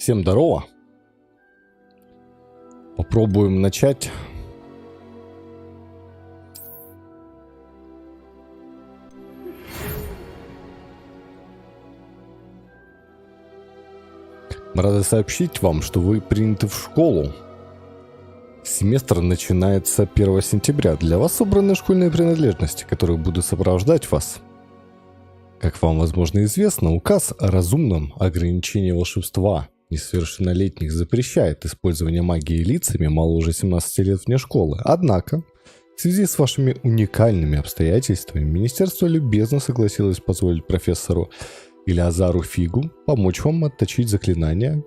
Всем здорово. Попробуем начать. Мы рады сообщить вам, что вы приняты в школу. Семестр начинается 1 сентября. Для вас собраны школьные принадлежности, которые будут сопровождать вас. Как вам, возможно, известно, указ о разумном ограничении волшебства несовершеннолетних запрещает использование магии лицами моложе 17 лет вне школы. Однако, в связи с вашими уникальными обстоятельствами, министерство любезно согласилось позволить профессору Илиазару Фигу помочь вам отточить заклинания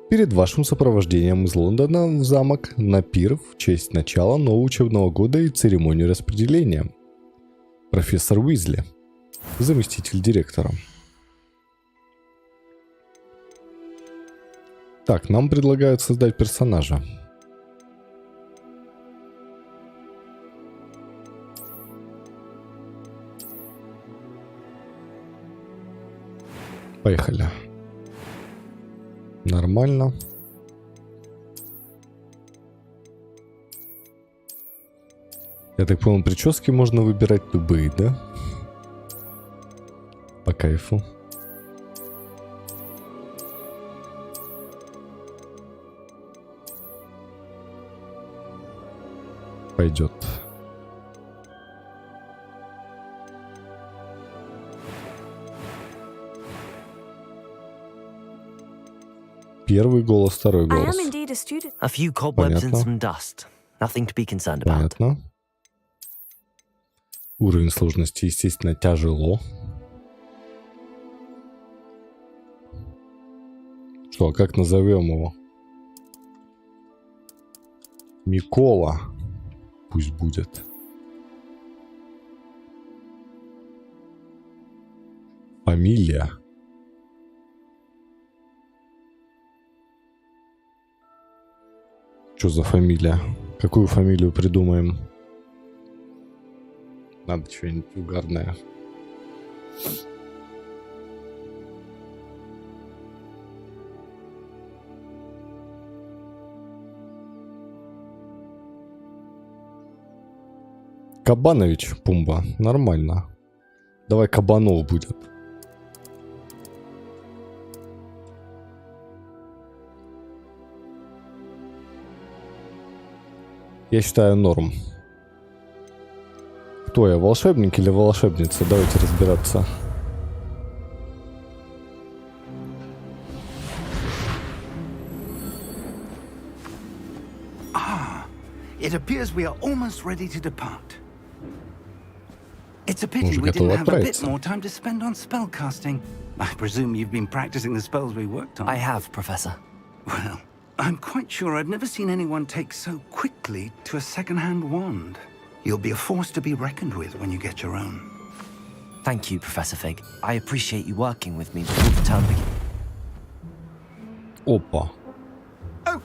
перед вашим сопровождением из Лондона в замок на пир в честь начала нового учебного года и церемонию распределения. Профессор Уизли, заместитель директора. Так, нам предлагают создать персонажа. Поехали. Нормально. Я так понял, прически можно выбирать любые, да? По кайфу. Пойдет. Первый голос, второй голос. Понятно. Уровень сложности, естественно, тяжело. Что, а как назовем его? Микола. Пусть будет. Фамилия. Что за фамилия? Какую фамилию придумаем? Надо что-нибудь угарное. Кабанович Пумба. Нормально. Давай Кабанов будет. Я считаю норм. Кто я, волшебник или волшебница? Давайте разбираться. It appears we are almost ready to depart. It's a pity we didn't have a bit more time to spend on spellcasting. I presume you've been practicing the spells we worked on. I have, Professor. Well, I'm quite sure I've never seen anyone take so quickly to a second-hand wand. You'll be a force to be reckoned with when you get your own. Thank you, Professor Fig. I appreciate you working with me before the term begins. Опа. Oh,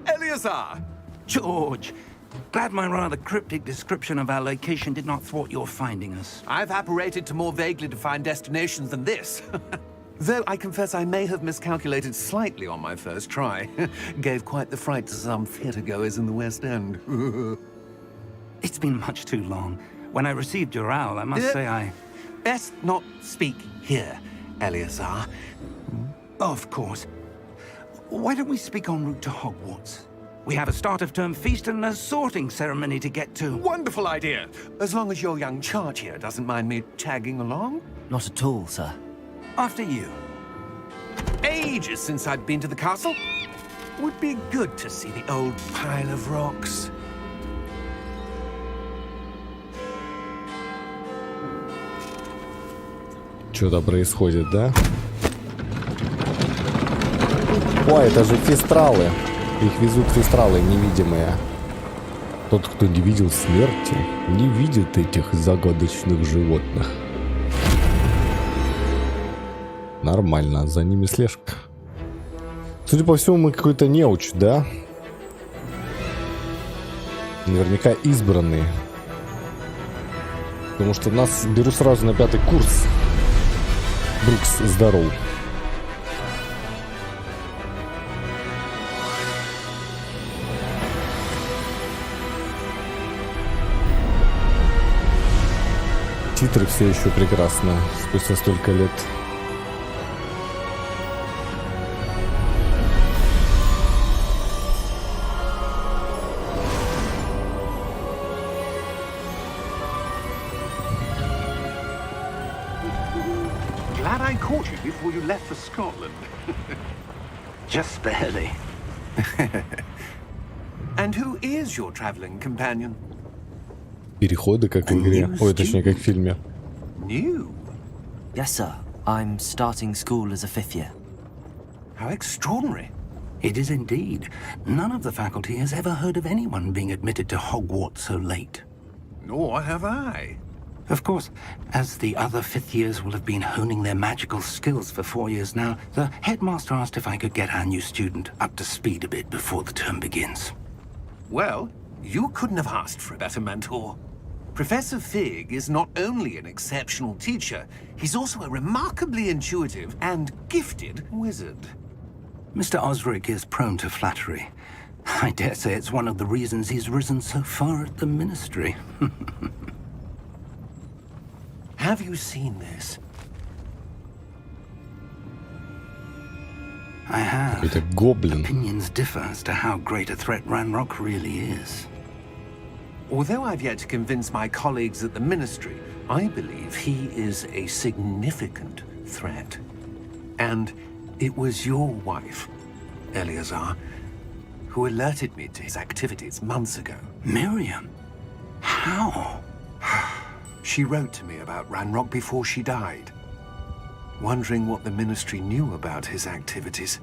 Eleazar! George, glad my rather cryptic description of our location did not thwart your finding us. I've apparated to more vaguely defined destinations than this. Though I confess I may have miscalculated slightly on my first try. Gave quite the fright to some theatre-goers in the West End. It's been much too long. When I received your owl, I must say I... Best not speak here, Eleazar. Of course. Why don't we speak en route to Hogwarts? We have a start-of-term feast and a sorting ceremony to get to. Wonderful idea! As long as your young charge here doesn't mind me tagging along. Not at all, sir. After you. Ages since I'd been to the castle. Would be good to see the old pile of rocks. Что-то происходит, да? Ой, это же фистралы. Их везут фистралы невидимые. Тот, кто не видел смерти, не видит этих загадочных животных. Нормально, за ними слежка. Судя по всему, мы какой-то неуч, да? Наверняка избранные. Потому что нас беру сразу на 5-й курс. Брукс, здоров. титры все еще прекрасны спустя столько лет. Glad I caught you before you left for Scotland. Just barely. And who is your traveling companion? Переходы, как в игре. Ой, точнее, как в фильме. New? Yes, sir. I'm starting school as a 5th year. How extraordinary. It is indeed. None of the faculty has ever heard of anyone being admitted to Hogwarts so late. Nor have I. Of course, as the other fifth years will have been honing their magical skills for 4 years now, the headmaster asked if I could get our new student up to speed a bit before the term begins. Well, you couldn't have asked for a better mentor. Professor Fig is not only an exceptional teacher, he's also a remarkably intuitive and gifted wizard. Mr. Osric is prone to flattery. I dare say it's one of the reasons he's risen so far at the ministry. Have you seen this? I have. Это гоблин. Opinions differ as to how great a threat Ranrock really is. Although I've yet to convince my colleagues at the ministry, I believe he is a significant threat. And it was your wife, Eleazar, who alerted me to his activities months ago. Miriam? How? She wrote to me about Ranrock before she died, wondering what the ministry knew about his activities.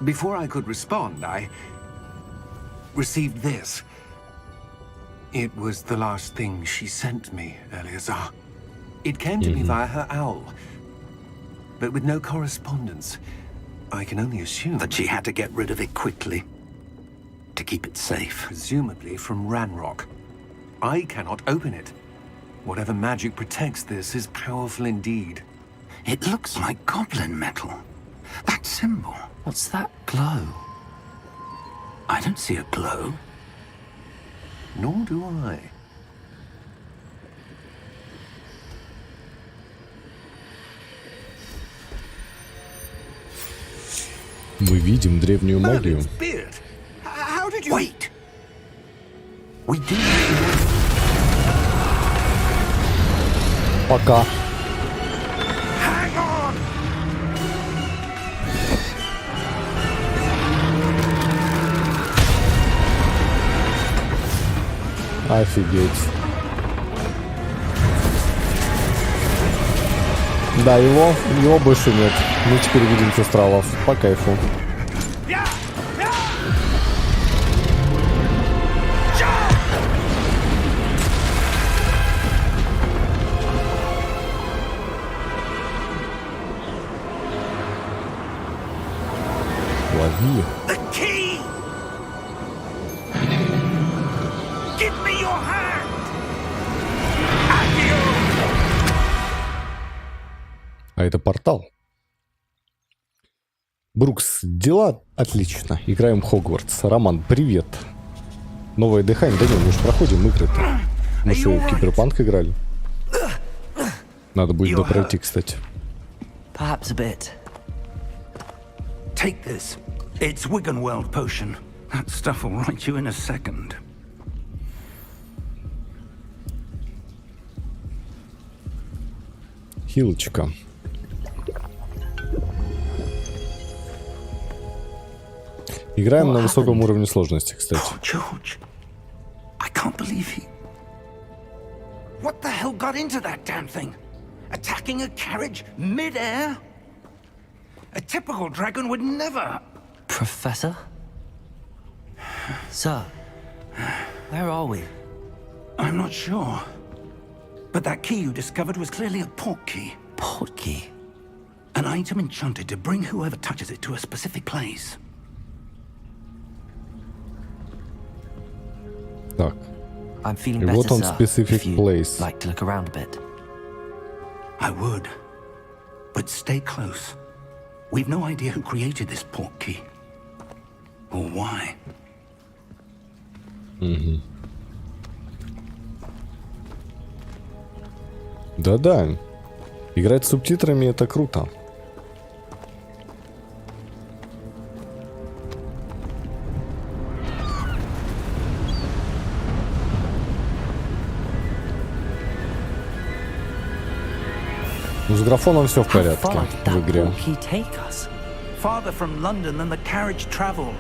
Before I could respond, I received this. It was the last thing she sent me, Eleazar. It came to me via her owl, but with no correspondence. I can only assume That she had to get rid of it quickly. To keep it safe. presumably from Ranrock. I cannot open it. Whatever magic protects this is powerful indeed. It looks like goblin metal. That symbol. What's that glow? I don't see a glow. Nor do I. Мы видим древнюю магию. Merlin's beard. How did you... Wait! We do. Пока. Hang on! Офигеть. Да, его больше нет. Мы теперь видим астралов. По кайфу. Лови. The key! Give me your hand! Accio! А это портал. Брукс, дела отлично. Играем в Хогвартс. Роман, привет. Новое дыхание. Да не, мы же проходим игры-то. Мы что, в Киберпанк играли? Надо будет допройти, кстати. Perhaps a bit. Take this. It's Wiggenweld potion. That stuff will right you in a second. Хилочка. Играем на высоком уровне сложности, кстати. Oh, George. I can't believe he... What the hell got into that damn thing? Attacking a carriage mid-air? A typical dragon would never... Professor? Sir, where are we? I'm not sure. But that key you discovered was clearly a port key. Port key. An item enchanted to bring whoever touches it to a specific place. Так. I'm feeling И better, вот он, sir. specific If you'd place. like to look around a bit. I would. But stay close. We've no idea who created this port key. Or why. Да-да. Играть с субтитрами — это круто. Ну, с графоном все в How порядке far did в that игре. portkey take us? Farther from London than the carriage travelled.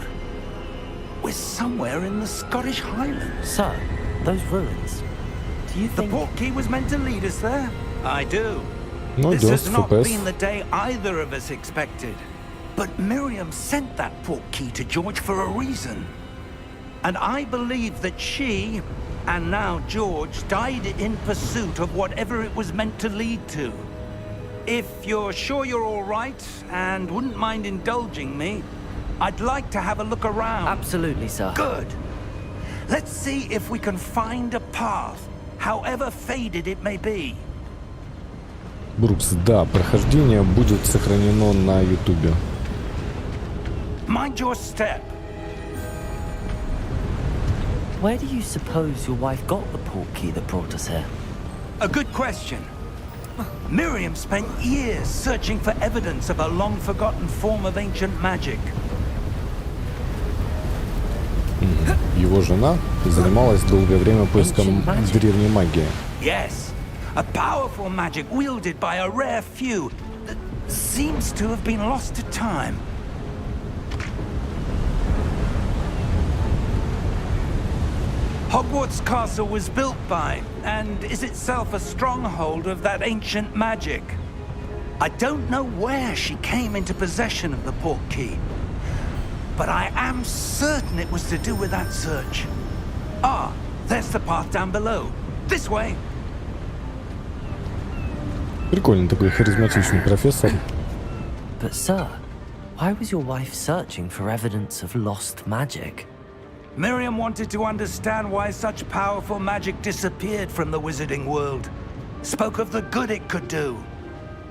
We're somewhere in the Scottish Highlands. Sir, those ruins. Do you The think... portkey was meant to lead us there? I do. Ну, This has 90 not FPS. been the day either of us expected. But Miriam sent that portkey to George for a reason. And I believe that she, and now George, died in pursuit of whatever it was meant to lead to. If you're sure you're all right and wouldn't mind indulging me, I'd like to have a look around. Absolutely, sir. Good. Let's see if we can find a path, however faded it may be. Брукс, да, прохождение будет сохранено на ютубе. Mind your step. Where do you suppose your wife got the portkey that brought us here? A good question. Miriam spent years searching for evidence of a long-forgotten form of ancient magic. Его жена занималась долгое время поиском Ancient magic. древней магии. Yes, a powerful magic wielded by a rare few that seems to have been lost to time. Hogwarts Castle was built by, and is itself a stronghold of that ancient magic. I don't know where she came into possession of the portkey, but I am certain it was to do with that search. Ah, there's the path down below. This way. Прикольный такой харизматичный профессор. But, sir, why was your wife searching for evidence of lost magic? Miriam wanted to understand why such powerful magic disappeared from the wizarding world. Spoke of the good it could do.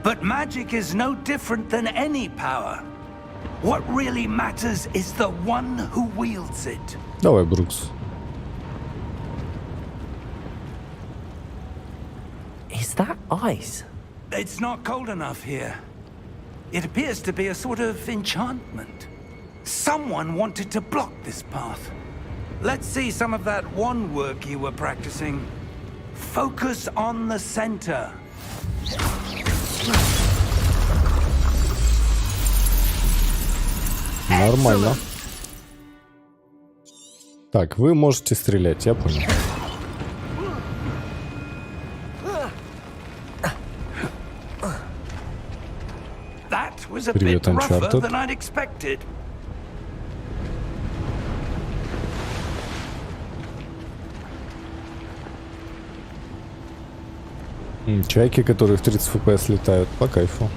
But magic is no different than any power. What really matters is the one who wields it. Давай, Брукс. Is that ice? It's not cold enough here. It appears to be a sort of enchantment. Someone wanted to block this path. Let's see some of that wand work you were practicing. Focus on the center. Нормально. Так, вы можете стрелять, я понял. That was a Привет, bit rougher Uncharted. than I'd expected. Чайки, которые в 30 FPS летают, по кайфу.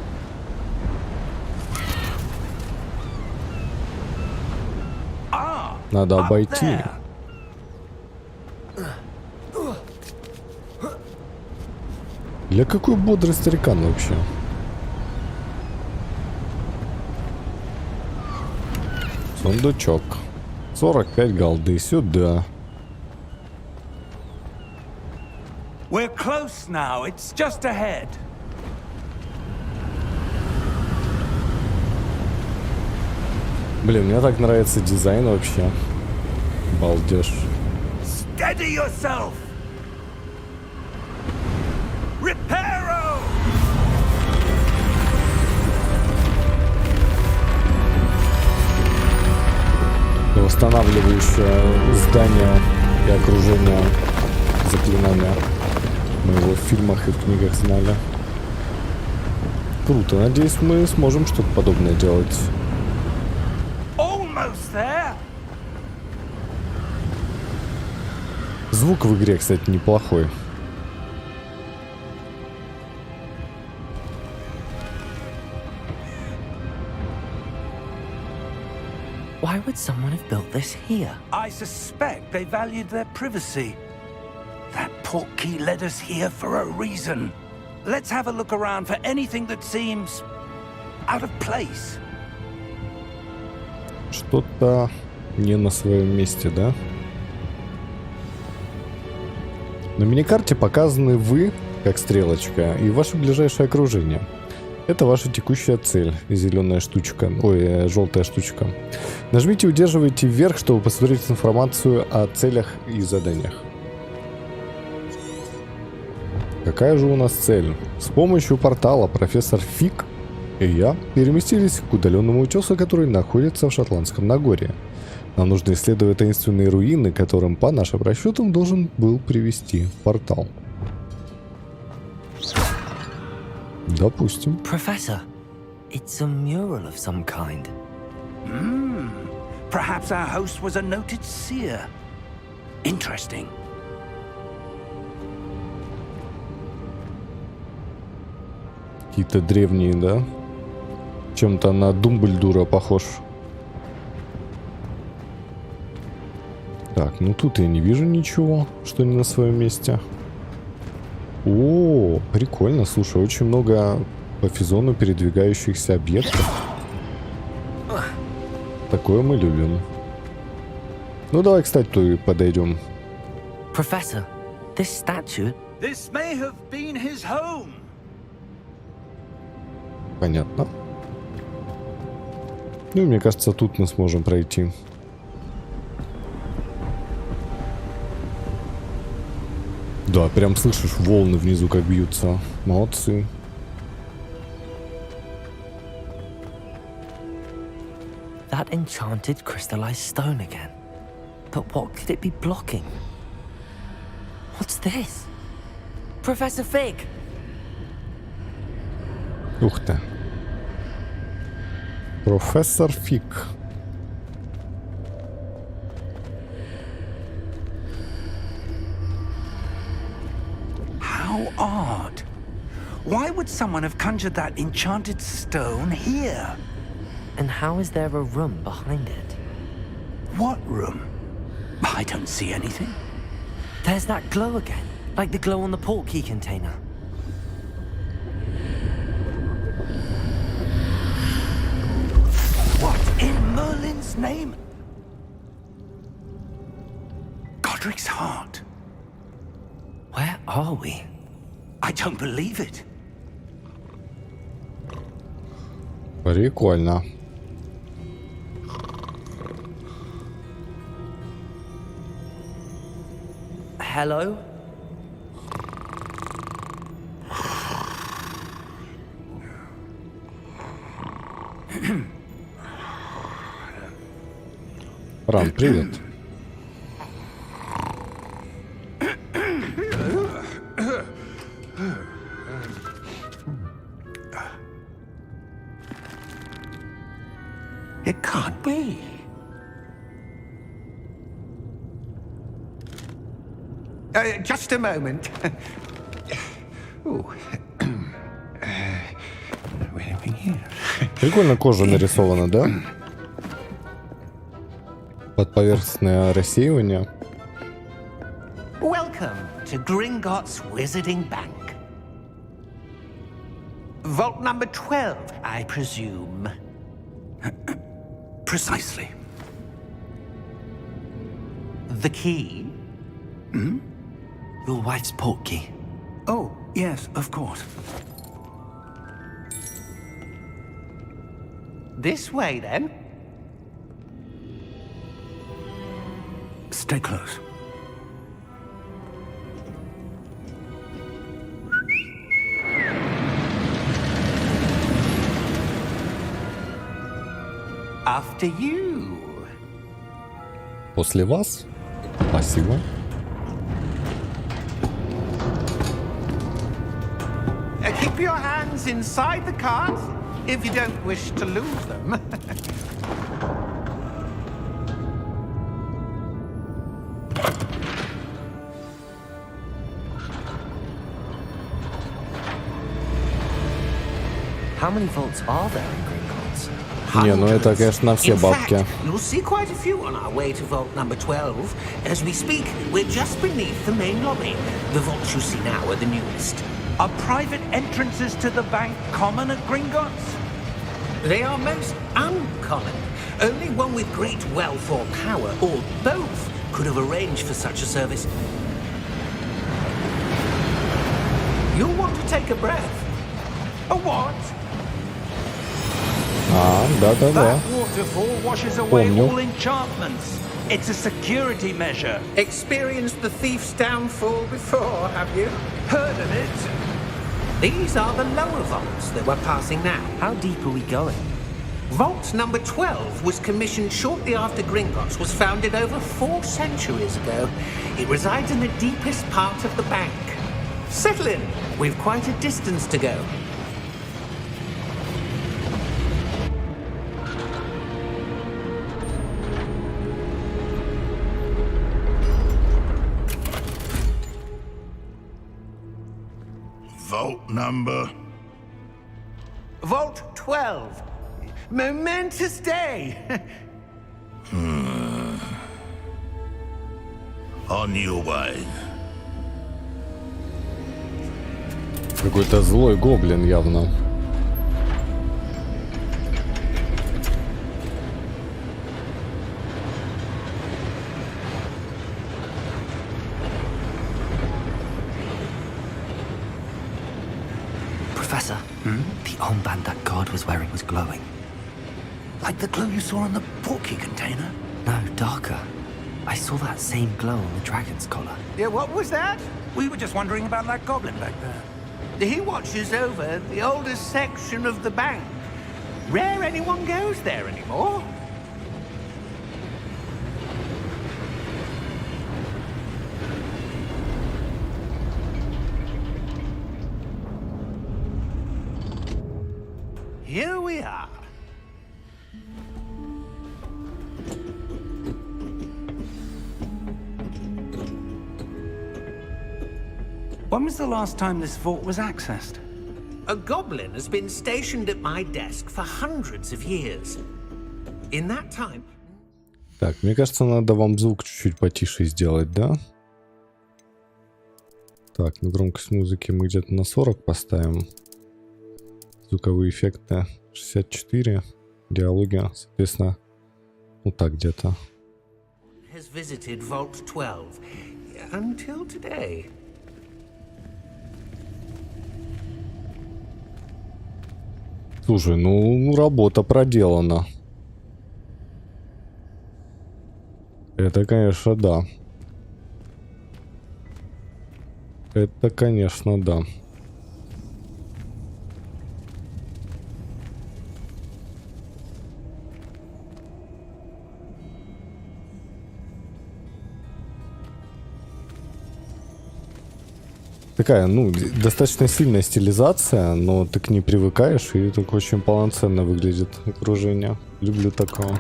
Надо Up обойти. there. Для какой бодрый старикан вообще? Сундучок. 45 голды сюда. We're close now. It's just ahead. Блин, мне так нравится дизайн вообще. Балдеж. Steady yourself. Reparo. Восстанавливающее здание и окружение заклинания. Мы его в фильмах и в книгах знали. Круто. Надеюсь, мы сможем что-то подобное делать. Almost there. Звук в игре, кстати, неплохой. Why would someone have built this here? I suspect they valued their privacy. That portkey led us here for a reason. Let's have a look around for anything that seems out of place. Что-то не на своем месте, да? На миникарте показаны вы как стрелочка, и ваше ближайшее окружение. Это ваша текущая цель, зеленая штучка, желтая штучка. Нажмите и удерживайте вверх, чтобы посмотреть информацию о целях и заданиях. Какая же у нас цель? С помощью портала профессор Фиг и я переместились к удаленному утесу, который находится в Шотландском Нагорье. Нам нужно исследовать таинственные руины, которым, по нашим расчетам, должен был привести портал. Допустим. Professor, it's a mural of some kind. Perhaps our host was a noted seer. Interesting. Какие-то древние, да? Чем-то на Думблдора похож. Так, ну тут я не вижу ничего, что не на своем месте. О, прикольно, слушай, очень много по физону передвигающихся объектов. Такое мы любим. Ну давай, кстати, то подойдем. Professor, this statue... This may have been his home. Понятно. Ну, мне кажется, тут мы сможем пройти. Да, прям слышишь волны внизу, как бьются. Молодцы. That enchanted crystallized stone again. But what could it be blocking? What's this? Professor Fig! Ух ты. Профессор Фиг. How odd. Why would someone have conjured that enchanted stone here? And how is there a room behind it? What room? I don't see anything. There's that glow again, like the glow on the portkey container. What in Merlin's name? Godric's heart. Where are we? I don't believe it. Прикольно. Hello? Ран, привет. It can't be. Just a moment. Ooh. Wait a minute. Прикольно кожа нарисована, да? Подповерхностное рассеивание. Welcome to Gringotts Wizarding Bank. Vault number 12, I presume. Precisely. The key? Your wife's portkey. Oh, yes, of course. This way, then. Stay close. After you. После вас. Спасибо. Keep your hands inside the cart if you don't wish to lose them. How many vaults are there in Gringotts? Не, ну это, конечно, на все In бабки. fact, you'll see quite a few on our way to vault number 12. As we speak, we're just beneath the main lobby. The vaults you see now are the newest. Are private entrances to the bank common at Gringotts? They are most uncommon. Only one with great wealth or power, or both, could have arranged for such a service. You'll want to take a breath. A what? Да-да-да. That waterfall washes away Помню. all enchantments. It's a security measure. Experienced the thief's downfall before, have you? Heard of it? These are the lower vaults that we're passing now. How deep are we going? Vault number 12 was commissioned shortly after Gringotts was founded over 4 centuries ago. It resides in the deepest part of the bank. Settle in. We've quite a distance to go. Vault number. Vault 12. Momentous day. On your way. Какой-то злой гоблин явно. Professor, the armband that guard was wearing was glowing. Like the glow you saw on the porky container? No, darker. I saw that same glow on the dragon's collar. Yeah, what was that? We were just wondering about that goblin back there. He watches over the oldest section of the bank. Rare anyone goes there anymore. Here we are. When was the last time this vault was accessed? A goblin has been stationed at my desk for hundreds of years. In that time... Так, мне кажется, надо вам звук чуть-чуть потише сделать, да? Так, ну громкость музыки мы где-то на 40 поставим. Звуковые эффекты 64. Диалоги, соответственно, вот так где-то. has visited Vault 12 until today. Слушай, ну работа проделана. Это, конечно, да. Это, конечно, да. Такая, ну, достаточно сильная стилизация, но ты к ней привыкаешь, и так очень полноценно выглядит окружение. Люблю такое.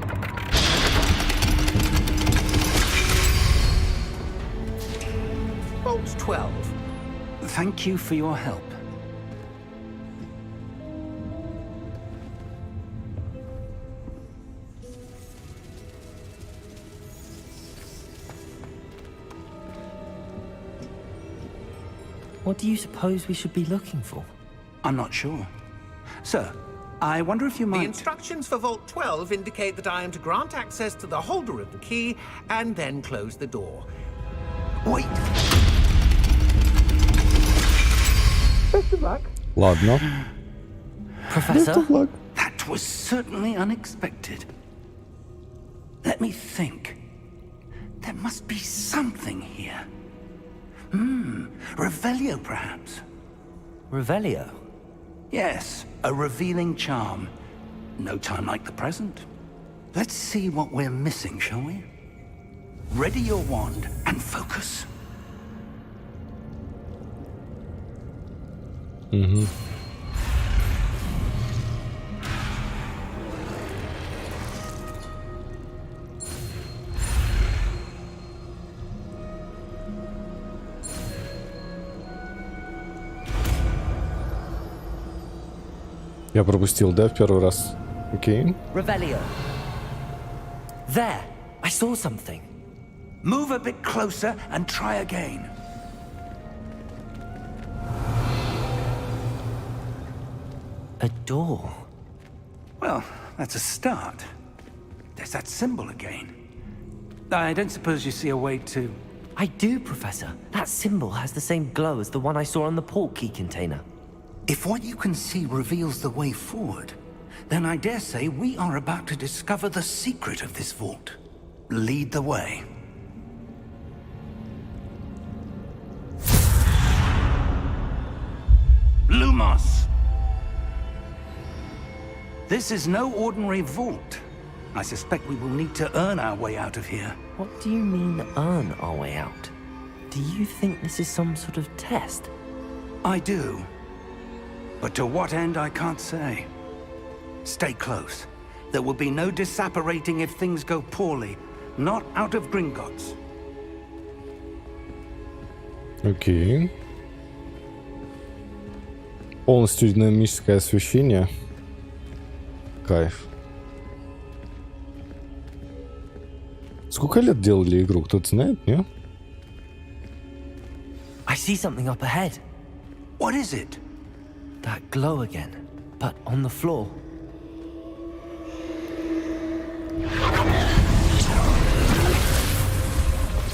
Vault 12. Thank you for your help. What do you suppose we should be looking for? I'm not sure. Sir, I wonder if you The might... instructions for Vault 12 indicate that I am to grant access to the holder of the key and then close the door. Wait! Best of luck. Ладно. Professor? That was certainly unexpected. Let me think. There must be something here. Revelio, perhaps? Revelio? Yes, a revealing charm. No time like the present. Let's see what we're missing, shall we? Ready your wand and focus. Я пропустил, да, в первый раз? Окей. Revelio. There! I saw something. Move a bit closer and try again. A door. Well, that's a start. There's that symbol again. I don't suppose you see a way to I do, Professor. That symbol has the same glow as the one I saw on the port key container. If what you can see reveals the way forward, then I dare say we are about to discover the secret of this vault. Lead the way. Lumos! This is no ordinary vault. I suspect we will need to earn our way out of here. What do you mean, earn our way out? Do you think this is some sort of test? I do. But to what end, I can't say. Stay close. There will be no disapparating if things go poorly. Not out of Gringotts. Окей. Полностью динамическое освещение. Кайф. Сколько лет делали игру, кто-то знает, не? I see something up ahead. What is it? That glow again, but on the floor.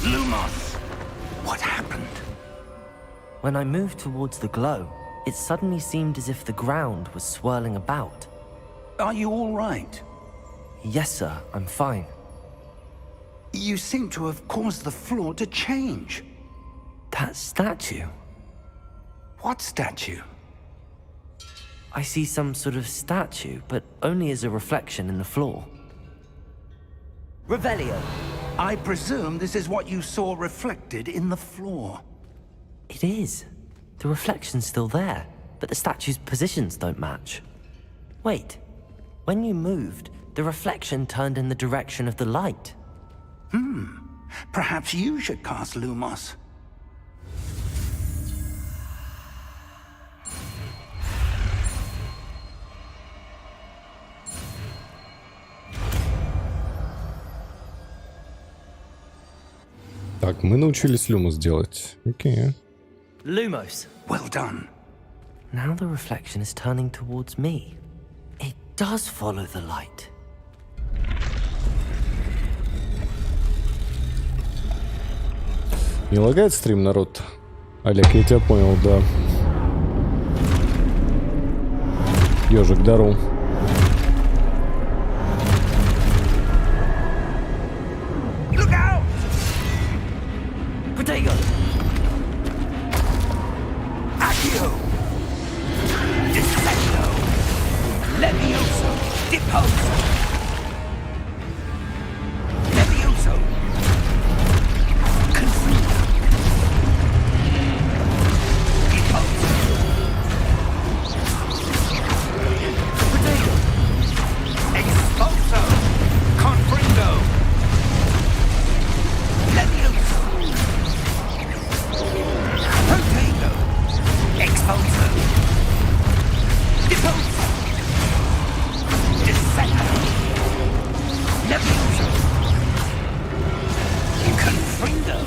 Lumos! What happened? When I moved towards the glow, it suddenly seemed as if the ground was swirling about. Are you all right? Yes, sir, I'm fine. You seem to have caused the floor to change. That statue. What statue? I see some sort of statue, but only as a reflection in the floor. Revelio. I presume this is what you saw reflected in the floor. It is. The reflection's still there, but the statue's positions don't match. Wait. When you moved, the reflection turned in the direction of the light. Perhaps you should cast Lumos. Так, мы научились Люмос делать. Окей. Lumos. Well done. Now the reflection is turning towards me. It does follow the light. Не лагает стрим, народ? Олег, я тебя понял, да. Ёжик, здоров. Look out! Protego! Accio! Dissecto! Levioso! Deposo! Levioso! Confringo! Deposo! Protego! Expulso! Confringo! Levioso! Protego! Expulso! Deposo! Dissecto! Levioso! Confringo!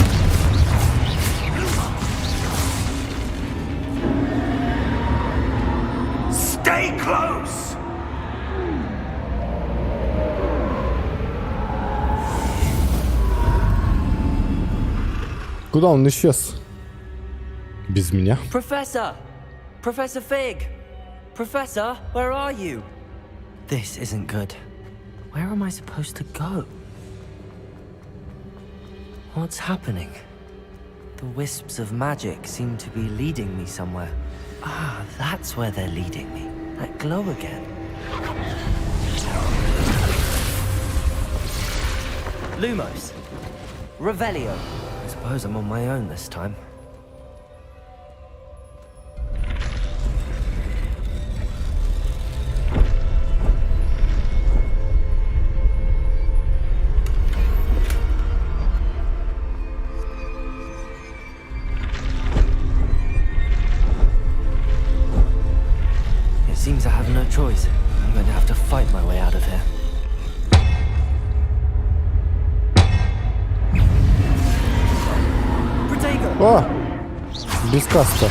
Stay close! Куда он исчез? Без меня? Professor! Professor Fig! Professor, where are you? This isn't good. Where am I supposed to go? What's happening? The wisps of magic seem to be leading me somewhere. Ah, that's where they're leading me. That glow again. Lumos. Revelio. I suppose I'm on my own this time. It seems I have no choice. I'm going to have to fight my way out of here. Protego! О! Без каста.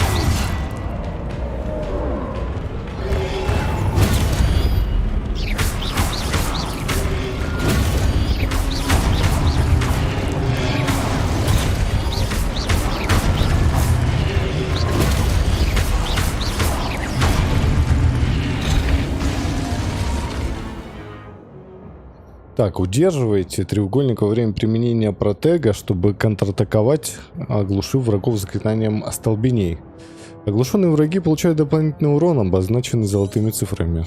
Так, удерживайте треугольник во время применения протега, чтобы контратаковать, оглушив врагов заклинанием остолбеней. Оглушенные враги получают дополнительный урон, обозначенный золотыми цифрами.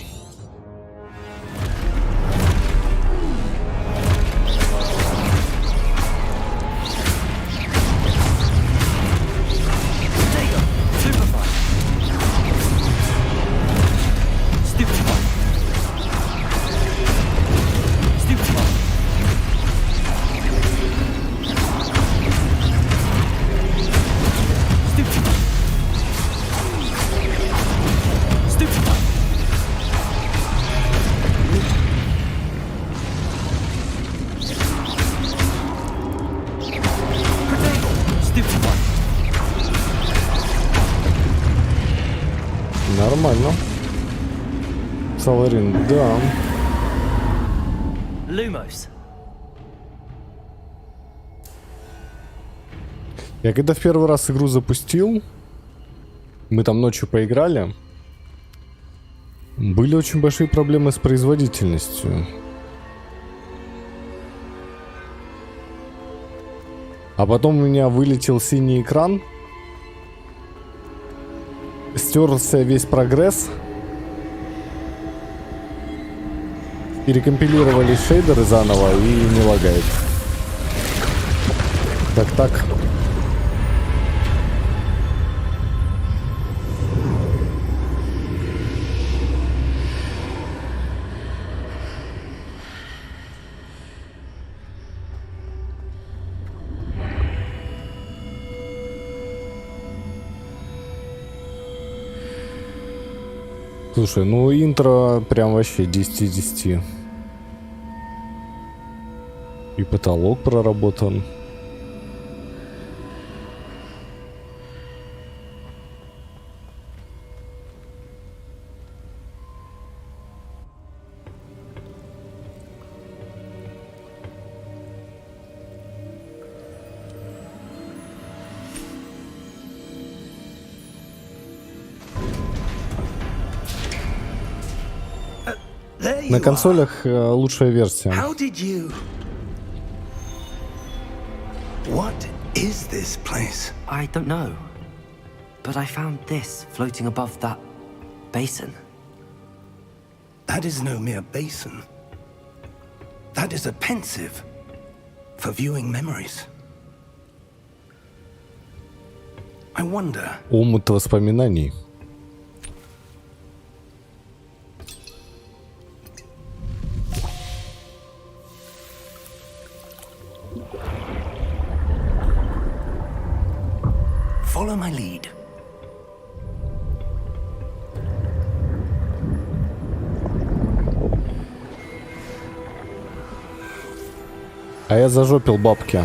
Нормально. Саларин, да. Lumos. Я когда в первый раз игру запустил, мы там ночью поиграли, были очень большие проблемы с производительностью. А потом у меня вылетел синий экран, стерся весь прогресс, перекомпилировали шейдеры заново и не лагает. Так. Слушай, ну интро прям вообще 10 из 10. И потолок проработан. На консолях лучшая версия. How did you? What is this place? I don't know. But I found this floating above that basin. That is no mere basin. That is a pensive for viewing memories. I wonder. Омут воспоминаний. Follow my lead. А я зажопил бабки.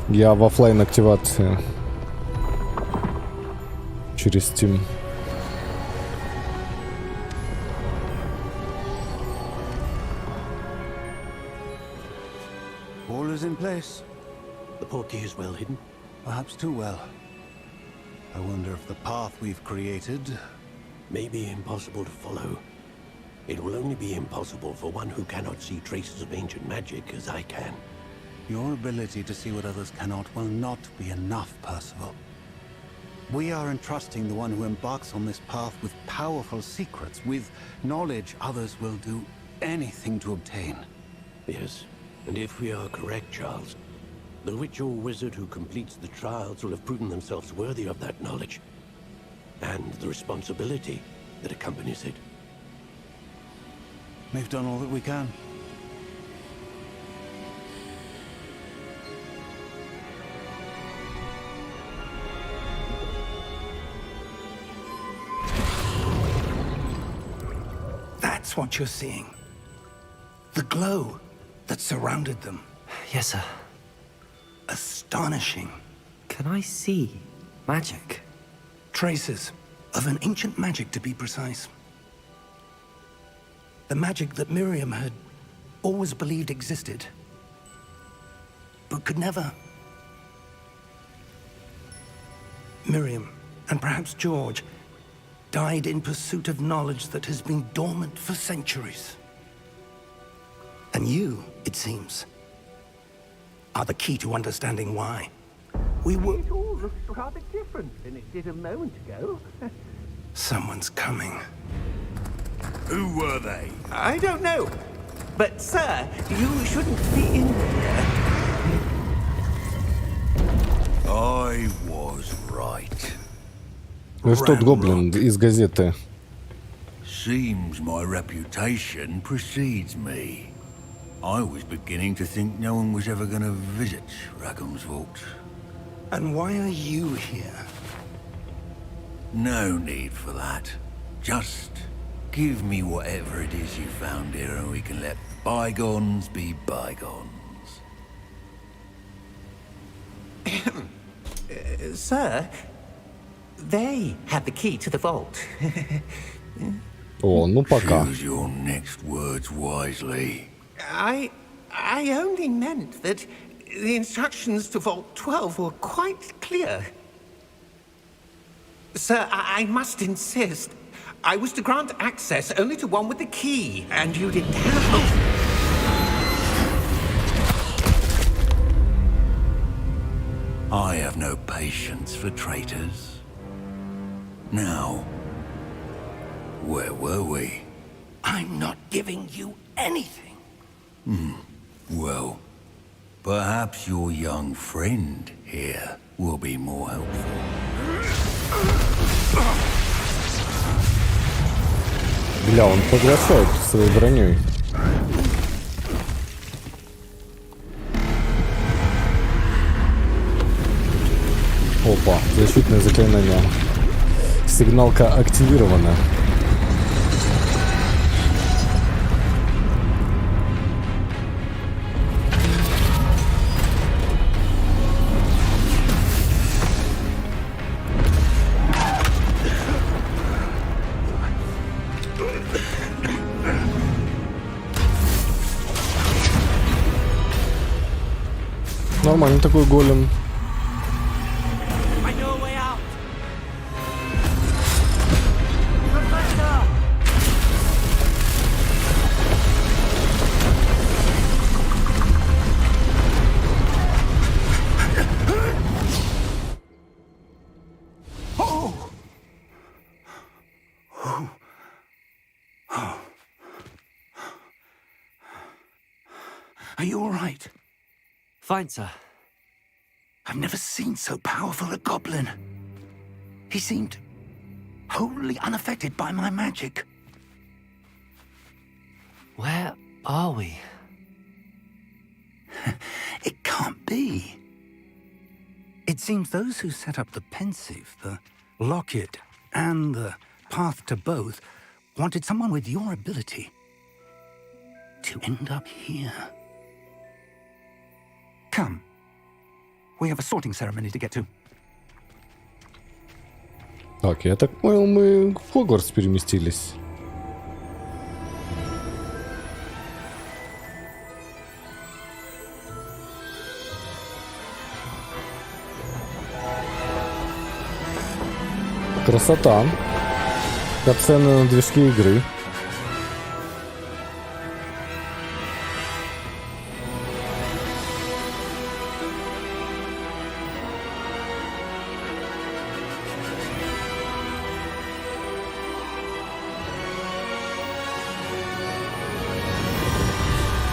Я в оффлайн активации. Через Steam. All is in place. The portkey is well hidden. Perhaps too well. I wonder if the path we've created... May be impossible to follow. It will only be impossible for one who cannot see traces of ancient magic as I can. Your ability to see what others cannot will not be enough, Percival. We are entrusting the one who embarks on this path with powerful secrets, with knowledge others will do anything to obtain. Yes, and if we are correct, Charles, the witch or wizard who completes the trials will have proven themselves worthy of that knowledge, and the responsibility that accompanies it. We've done all that we can. That's what you're seeing. The glow that surrounded them. Yes, sir. Astonishing. Can I see magic? Traces of an ancient magic, to be precise. The magic that Miriam had always believed existed, but could never. Miriam, and perhaps George, died in pursuit of knowledge that has been dormant for centuries. And you, it seems, are the key to understanding why. We were... It all looks rather different than it did a moment ago. Someone's coming. Who were they? I don't know. But, sir, you shouldn't be in here. I was right. Вы что, гоблин из газеты? Seems my reputation precedes me. I was beginning to think no one was ever going to visit Rackham's vault. And why are you here? No need for that. Just give me whatever it is you found here and we can let bygones be bygones. Sir, they had the key to the vault. О, ну пока. Choose your next words wisely. I only meant that the instructions to Vault 12 were quite clear. Sir, I must insist. I was to grant access only to one with the key, and you didn't have... I have no patience for traitors. Now, where were we? I'm not giving you anything. Well, perhaps your young friend here will be more helpful. Бля, он поглощает своей броней. Опа, защитное заклинание. Сигналка активирована. Нормальный такой голем. Are you all right? Fine, sir. I've never seen so powerful a goblin. He seemed wholly unaffected by my magic. Where are we? It can't be. It seems those who set up the pensive, the locket, and the path to both wanted someone with your ability to end up here. Come. We have a sorting ceremony to get to. Так, я так понял, мы в Хогвартс переместились. Красота. Катсцены на движке игры.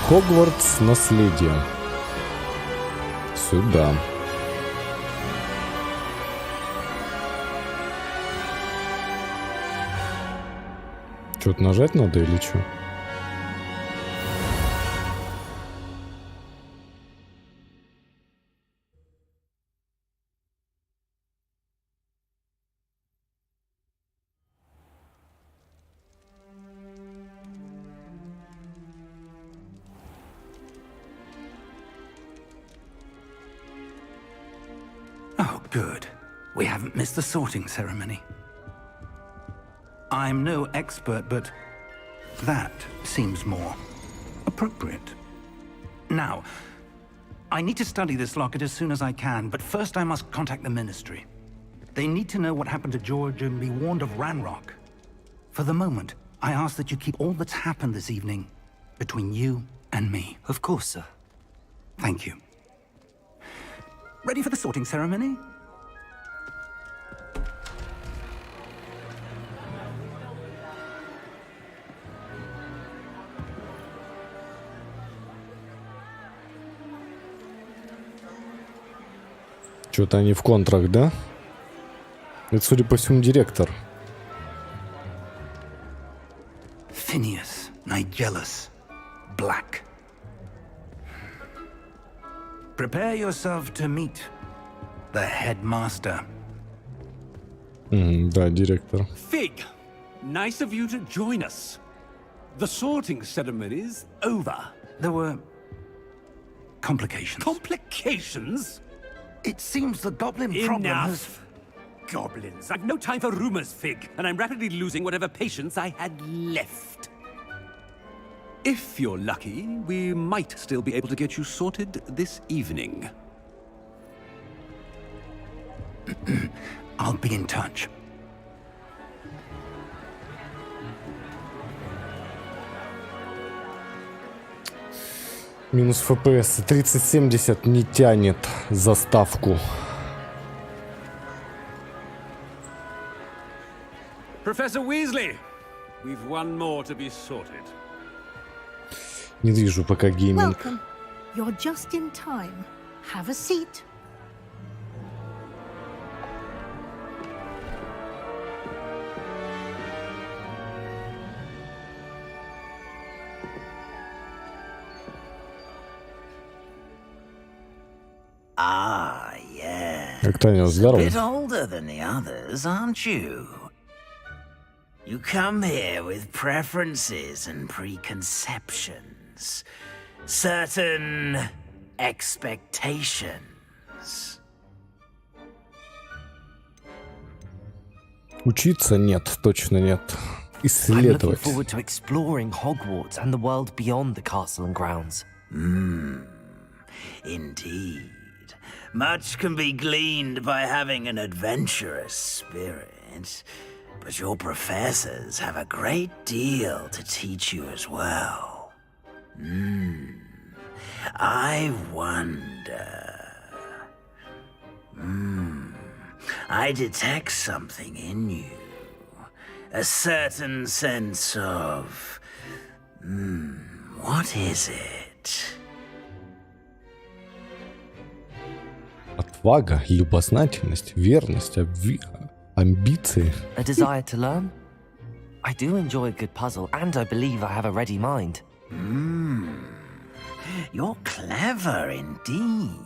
Хогвартс наследие. Сюда. Что-то нажать надо или что? Oh, good. We haven't missed the sorting ceremony. I'm no expert, but that seems more appropriate. Now, I need to study this locket as soon as I can, but first I must contact the Ministry. They need to know what happened to George and be warned of Ranrock. For the moment, I ask that you keep all that's happened this evening between you and me. Of course, sir. Thank you. Ready for the sorting ceremony? Что-то они в контрах, да? Это, судя по всему, директор. Phineas, Nigellus, Black. Prepare yourself to meet the headmaster. Да, директор. Fig, nice of you to join us. The sorting ceremony's over. There were complications. Complications? It seems the goblin problem has... Enough! Goblins. I've no time for rumors, Fig, and I'm rapidly losing whatever patience I had left. If you're lucky, we might still be able to get you sorted this evening. I'll be in touch. Минус FPS. 3070 не тянет заставку. Professor Weasley, we've one more to be sorted. Не вижу пока гейминг. Welcome. You're just in time. Have a seat. Ah, yes. Как Таня, A здорово. bit older than the others, aren't you? You come here with preferences and preconceptions. Certain expectations. Учиться нет, точно нет. I'm looking Исследовать. forward to exploring Hogwarts and the world beyond the castle and grounds. Indeed. Much can be gleaned by having an adventurous spirit, but your professors have a great deal to teach you as well. I wonder... I detect something in you. A certain sense of... what is it? Отвага, любознательность, верность, амбиции. A desire to learn? I do enjoy a good puzzle, and I believe I have a ready mind. You're clever indeed.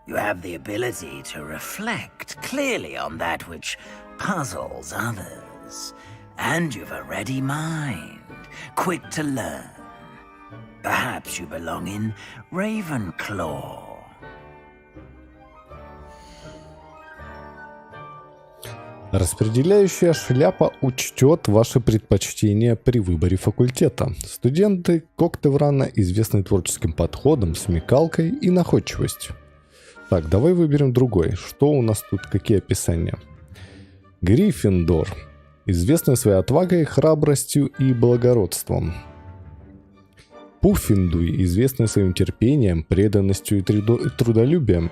You have the ability to reflect clearly on that which puzzles others. And you've a ready mind, quick to learn. Perhaps you belong in Ravenclaw. Распределяющая шляпа учтет ваши предпочтения при выборе факультета. Студенты Коктеврана известны творческим подходом, смекалкой и находчивостью. Так, давай выберем другой. Что у нас тут, какие описания? Гриффиндор. Известны своей отвагой, храбростью и благородством. Пуффиндуй. Известны своим терпением, преданностью и трудолюбием.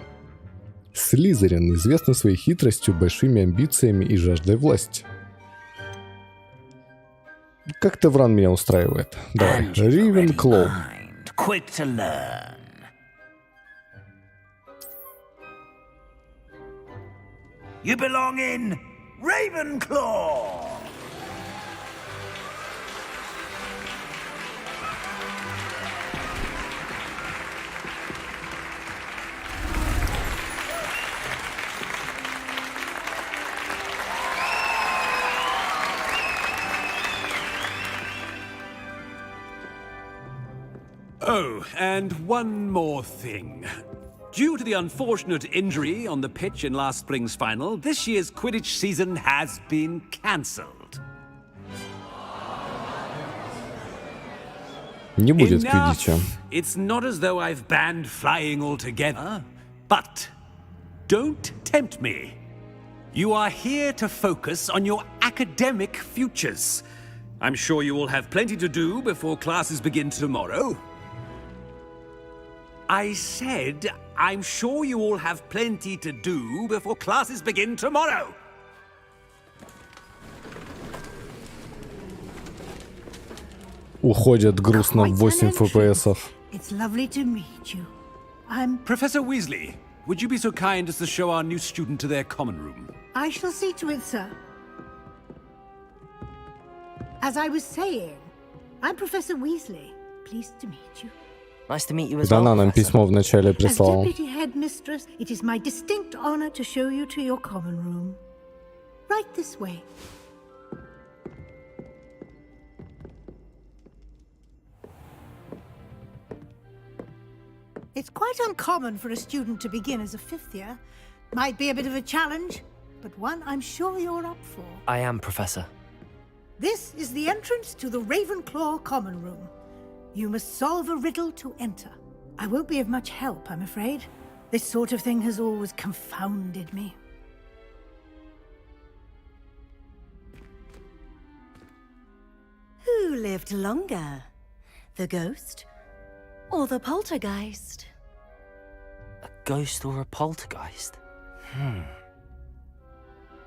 Слизерин известны своей хитростью, большими амбициями и жаждой власти. Как Тевран меня устраивает. Давай. Ривенклоу. Quick to learn. You belong in Ravenclaw. Oh, and one more thing. Due to the unfortunate injury on the pitch in last spring's final, this year's Quidditch season has been cancelled. Не будет Квиддича. It's not as though I've banned flying altogether, but don't tempt me. You are here to focus on your academic futures. I'm sure you will have plenty to do before classes begin tomorrow. I said, I'm sure you all have plenty to do before classes begin tomorrow. Уходят грустно в 8 фпсов. It's lovely to meet you. I'm... Professor Weasley, would you be so kind as to show our new student to their common room? I shall see to it, sir. As I was saying, I'm Professor Weasley. Pleased to meet you. Nice to meet you as Да, well, она нам Professor. письмо вначале As прислала. Deputy Headmistress, it is my distinct honor to show you to your common room. Right this way. It's quite uncommon for a student to begin as a fifth year. Might be a bit of a challenge, but one I'm sure you're up for. I am, Professor. This is the entrance to the Ravenclaw common room. You must solve a riddle to enter. I won't be of much help, I'm afraid. This sort of thing has always confounded me. Who lived longer? The ghost or the poltergeist? A ghost or a poltergeist?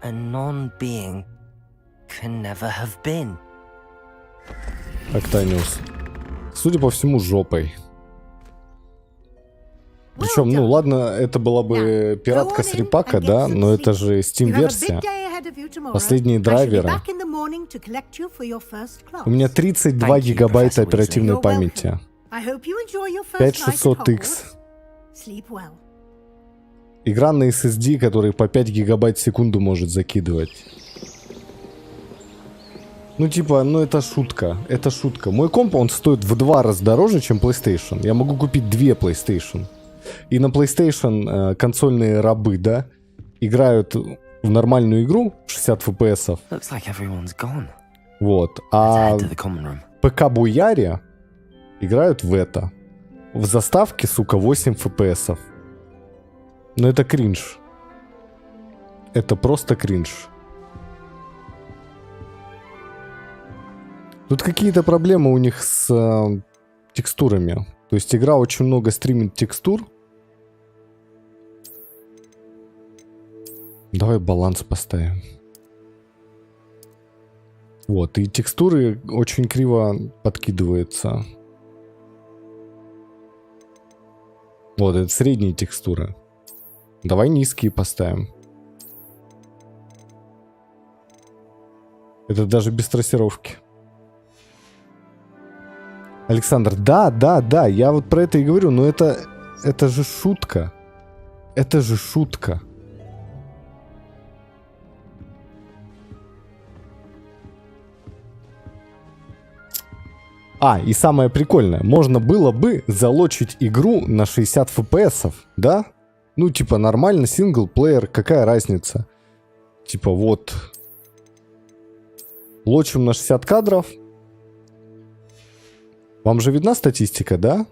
A non-being can never have been. Октаниус. Судя по всему, жопой. Причем, ну ладно, это была бы пиратка с репака, да, но это же Steam-версия. Последние драйверы. У меня 32 гигабайта оперативной памяти. 5600X. Игра на SSD, который по 5 гигабайт в секунду может закидывать. Ну типа, ну это шутка, это шутка. Мой комп, он стоит в 2 раза дороже, чем PlayStation. Я могу купить 2 PlayStation. И на PlayStation консольные рабы, да, играют в нормальную игру 60 FPS. Вот. А ПК-буяре играют в это. В заставке, сука, 8 FPS. Но это кринж. Это просто кринж. Тут какие-то проблемы у них с текстурами. То есть игра очень много стримит текстур. Давай баланс поставим. Вот, и текстуры очень криво подкидываются. Вот, это средние текстуры. Давай низкие поставим. Это даже без трассировки. Александр, да, я вот про это и говорю, но это же шутка. Это же шутка. И самое прикольное, можно было бы залочить игру на 60 FPS, да? Ну, типа, нормально, синглплеер, какая разница? Типа, вот. Лочим на 60 кадров. Вам же видна статистика, да?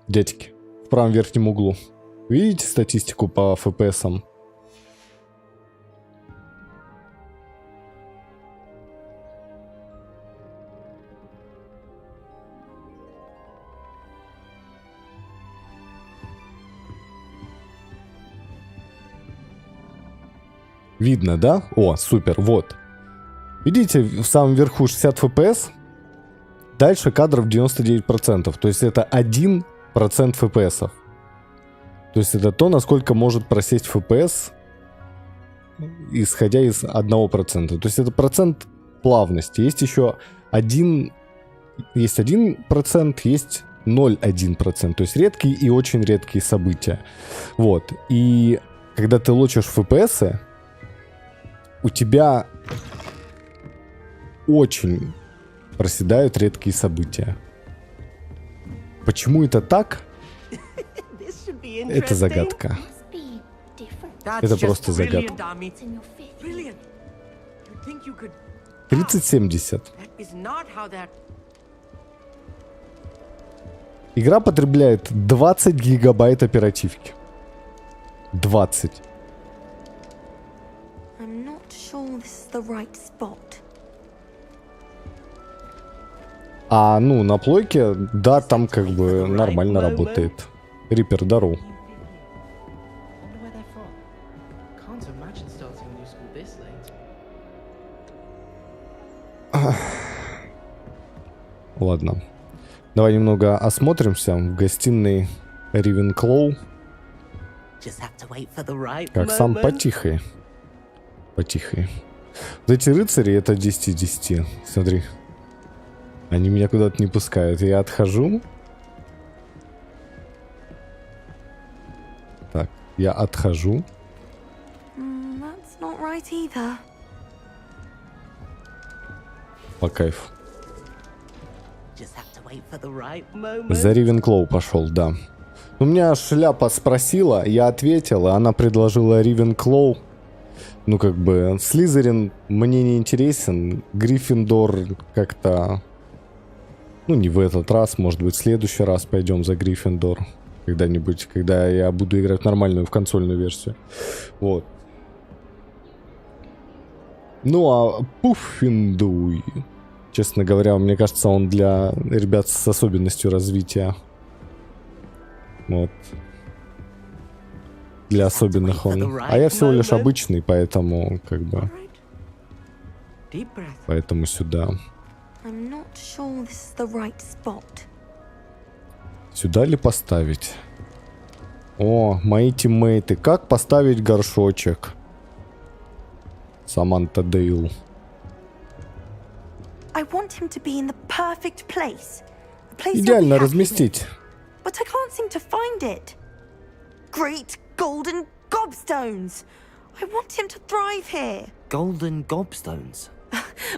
Дядьки, в правом верхнем углу. Видите статистику по FPS-ам? Видно, да? О, супер, вот. Видите, в самом верху 60 FPS, дальше кадров 99%, то есть это 1% FPS. То есть это то, насколько может просесть FPS, исходя из 1%. То есть это процент плавности. Есть еще 1%, есть 0,1%, то есть редкие и очень редкие события. Вот. И когда ты лочишь FPS, у тебя очень проседают редкие события. Почему это так? Это загадка. Это просто загадка. 3070. Игра потребляет 20 гигабайт оперативки. 20. I'm not sure this is the right spot. А, ну, на плойке, да, там как бы нормально работает. Рипер, здорово. Ладно. Давай немного осмотримся в гостиной Ривенклоу. Как сам потихой. Потихой. Вот эти рыцари, это 10 из 10. Смотри. Они меня куда-то не пускают. Я отхожу. Так, я отхожу. По кайфу. За Ривенклоу пошел, да. У меня шляпа спросила, я ответил, и она предложила Ривенклоу. Ну, как бы, Слизерин мне не интересен. Гриффиндор как-то... Ну, не в этот раз, может быть, в следующий раз пойдем за Гриффиндор. Когда-нибудь, когда я буду играть в нормальную, в консольную версию. Вот. Ну, а Пуффиндуй... Честно говоря, мне кажется, он для ребят с особенностью развития. Вот. Для особенных он. А я всего лишь обычный, поэтому, как бы... Поэтому сюда. Сюда ли поставить? О, мои тиммейты. Как поставить горшочек? Саманта Дейл. Идеально разместить. But I can't seem to find it. Great golden gobstones. I want him to thrive here. Golden gobstones?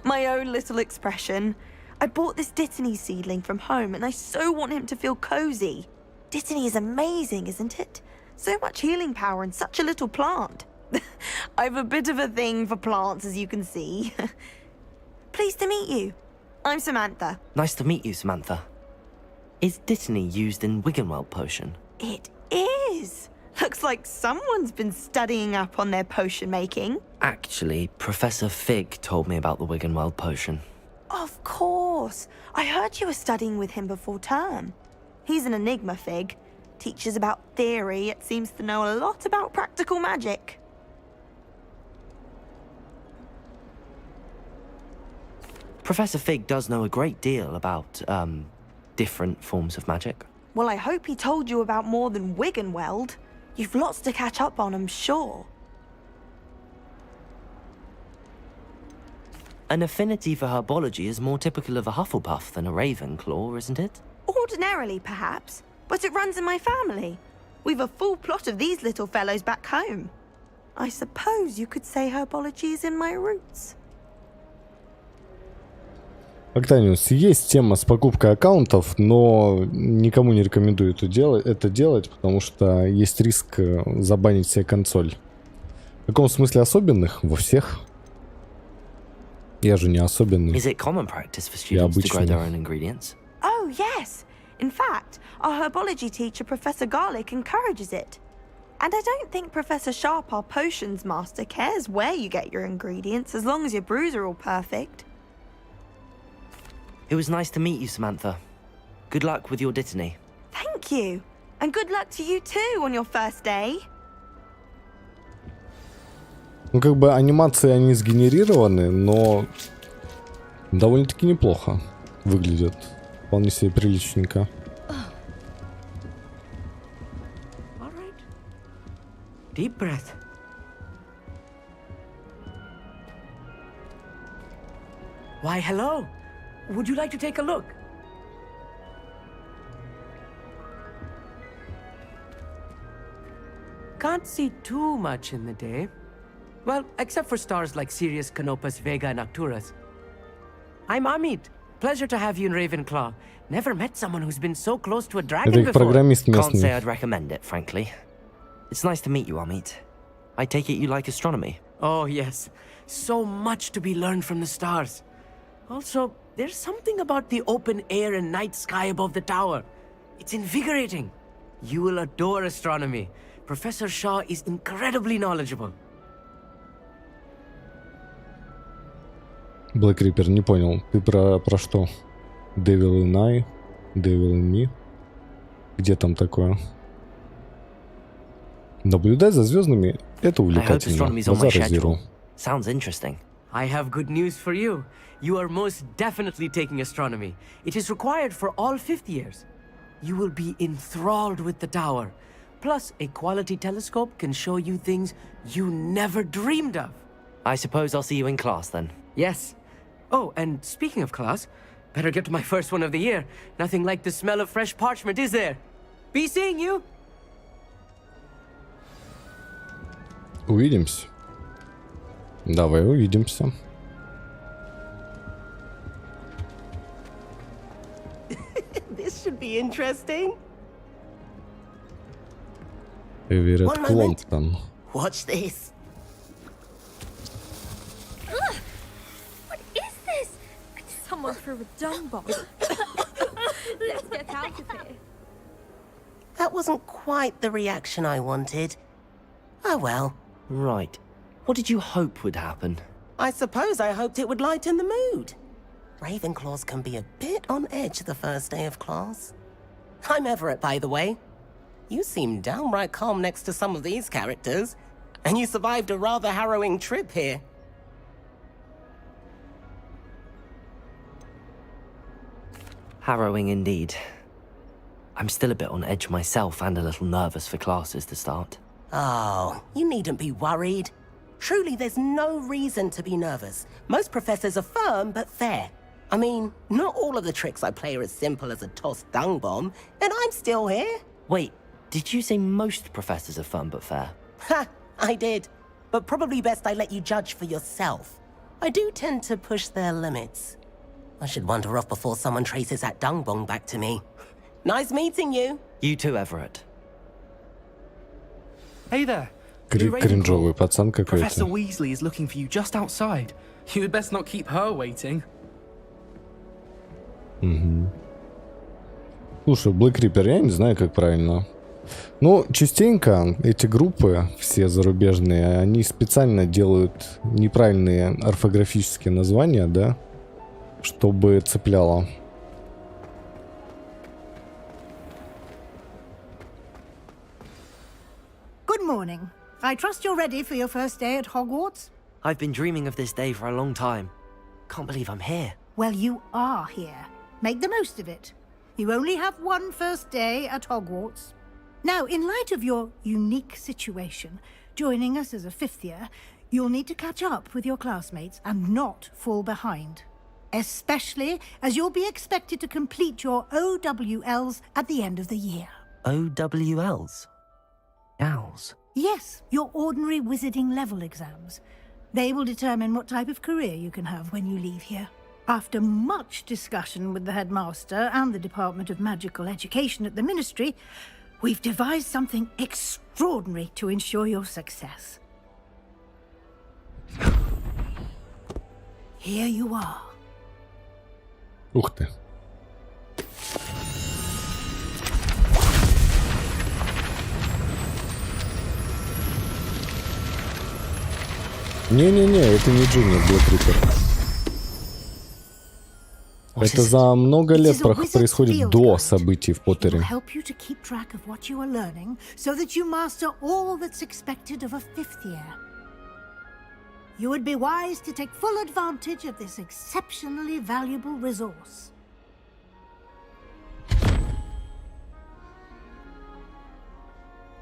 My own little expression. I bought this Dittany seedling from home and I so want him to feel cozy. Dittany is amazing, isn't it? So much healing power in such a little plant. I've a bit of a thing for plants, as you can see. Pleased to meet you. I'm Samantha. Nice to meet you, Samantha. Is Dittany used in Wiggenweld potion? It is. Looks like someone's been studying up on their potion making. Actually, Professor Fig told me about the Wiggenweld potion. Of course. I heard you were studying with him before term. He's an enigma, Fig. Teaches about theory, yet seems to know a lot about practical magic. Professor Fig does know a great deal about, different forms of magic. Well, I hope he told you about more than Wiggenweld. You've lots to catch up on, I'm sure. An affinity for herbology is more typical of a Hufflepuff than a Ravenclaw, isn't it? Ordinarily, perhaps, but it runs in my family. We've a full plot of these little fellows back home. I suppose you could say herbology is in my roots. Октаниус, есть тема с покупкой аккаунтов, но никому не рекомендую это делать, потому что есть риск забанить себе консоль. В каком смысле особенных? Во всех. Я же не особенный. Is it common practice for students to grow their own ingredients? Oh, yes. In fact, our herbology teacher, Professor Garlick, encourages it. And I don't think Professor Sharp, our potions master, cares where you get your ingredients, as long as your brews are all perfect. It was nice to meet you, Samantha. Good luck with your Dittany. Thank you. And good luck to you too on your first day. Ну, как бы анимации они сгенерированы, но довольно-таки неплохо выглядят. Вполне себе приличненько. Deep breath. Why, hello. Would you like to take a look? Can't see too much in the day. Well, except for stars like Sirius, Canopus, Vega, and Arcturus. I'm Amit. Pleasure to have you in Ravenclaw. Never met someone who's been so close to a dragon Это их before. программист Can't местный. say I'd recommend it, frankly. It's nice to meet you, Amit. I take it you like astronomy. Oh, yes. So much to be learned from the stars. Also, there's something about the open air and night sky above the tower. It's invigorating. You will adore astronomy. Professor Shaw is incredibly knowledgeable. Black Reaper, не понял. Ты про что? Devil in Eye, Devil in Me. Где там такое? Наблюдать за звездами — это увлекательно. Базара зеро. Sounds interesting. I have good news for you. You are most definitely taking astronomy. It is required for all fifth years. You will be enthralled with the tower. Plus, a quality telescope can show you things you never dreamed of. I suppose I'll see you in class then. Yes. Oh, and speaking of class, better get to my first one of the year. Nothing like the smell of fresh parchment, is there? Be seeing you. Увидимся. Давай увидимся. This should be interesting. Эверетт One moment. Кломптон. Watch this. What is this? Someone threw a dung bomb. Let's get out of here. That wasn't quite the reaction I wanted. Oh well. Right. What did you hope would happen? I suppose I hoped it would lighten the mood. Ravenclaws can be a bit on edge the first day of class. I'm Everett, by the way. You seem downright calm next to some of these characters, and you survived a rather harrowing trip here. Harrowing indeed. I'm still a bit on edge myself and a little nervous for classes to start. Oh, you needn't be worried. Truly, there's no reason to be nervous. Most professors are firm but fair. I mean, not all of the tricks I play are as simple as a tossed dung bomb, and I'm still here. Wait, did you say most professors are fun but fair? Ha, I did. But probably best I let you judge for yourself. I do tend to push their limits. I should wander off before someone traces that dung bomb back to me. Nice meeting you. You too, Everett. Hey there. Кринжовый пацан Professor какой-то. Weasley is looking for you just outside. You had best not keep her waiting. Слушай, Black Reaper, я не знаю, как правильно. Ну, частенько эти группы, все зарубежные, они специально делают неправильные орфографические названия, да, чтобы цепляло. Good morning. I trust you're ready for your first day at Hogwarts? I've been dreaming of this day for a long time. Can't believe I'm here. Well, you are here. Make the most of it. You only have one first day at Hogwarts. Now, in light of your unique situation, joining us as a fifth year, you'll need to catch up with your classmates and not fall behind. Especially as you'll be expected to complete your OWLs at the end of the year. OWLs? Owls? Yes, your ordinary wizarding level exams. They will determine what type of career you can have when you leave here. After much discussion with the headmaster and the Department of Magical Education at the Ministry, we've devised something extraordinary to ensure your success. Here you are. Ух ты. Не-не-не, это не Джинни, Black Reaper. Это за много лет происходит до событий в Поттере. Help you to keep track of what you are learning, so that you master all that's expected of a fifth year. You would be wise to take full advantage of this exceptionally valuable resource.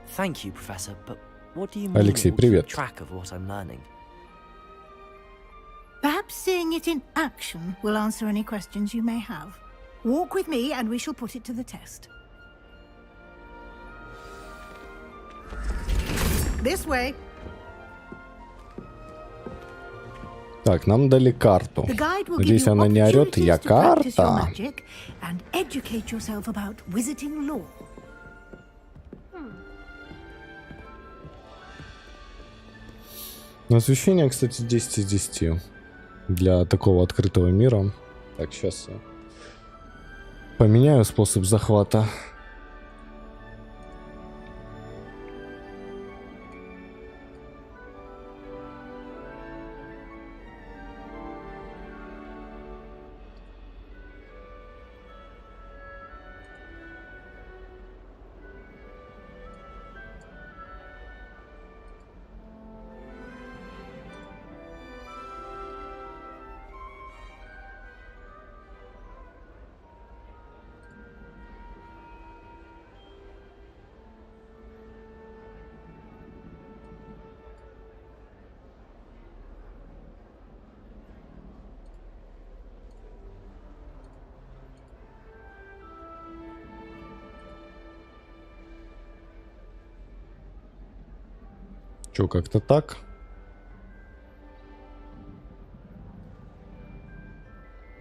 Thank you, Professor, but what do you mean Алексей, we'll keep привет. track of what I'm learning? Perhaps seeing it in action will answer any questions you may have. Walk with me and we shall put it to the test. This way. Так, нам дали карту. The guide will give Надеюсь, you она не орет. Я opportunities to practice your карта. magic and educate yourself about wizarding lore. Но освещение, кстати, 10 из 10 для такого открытого мира. Так, сейчас я поменяю способ захвата. Чё, как-то так?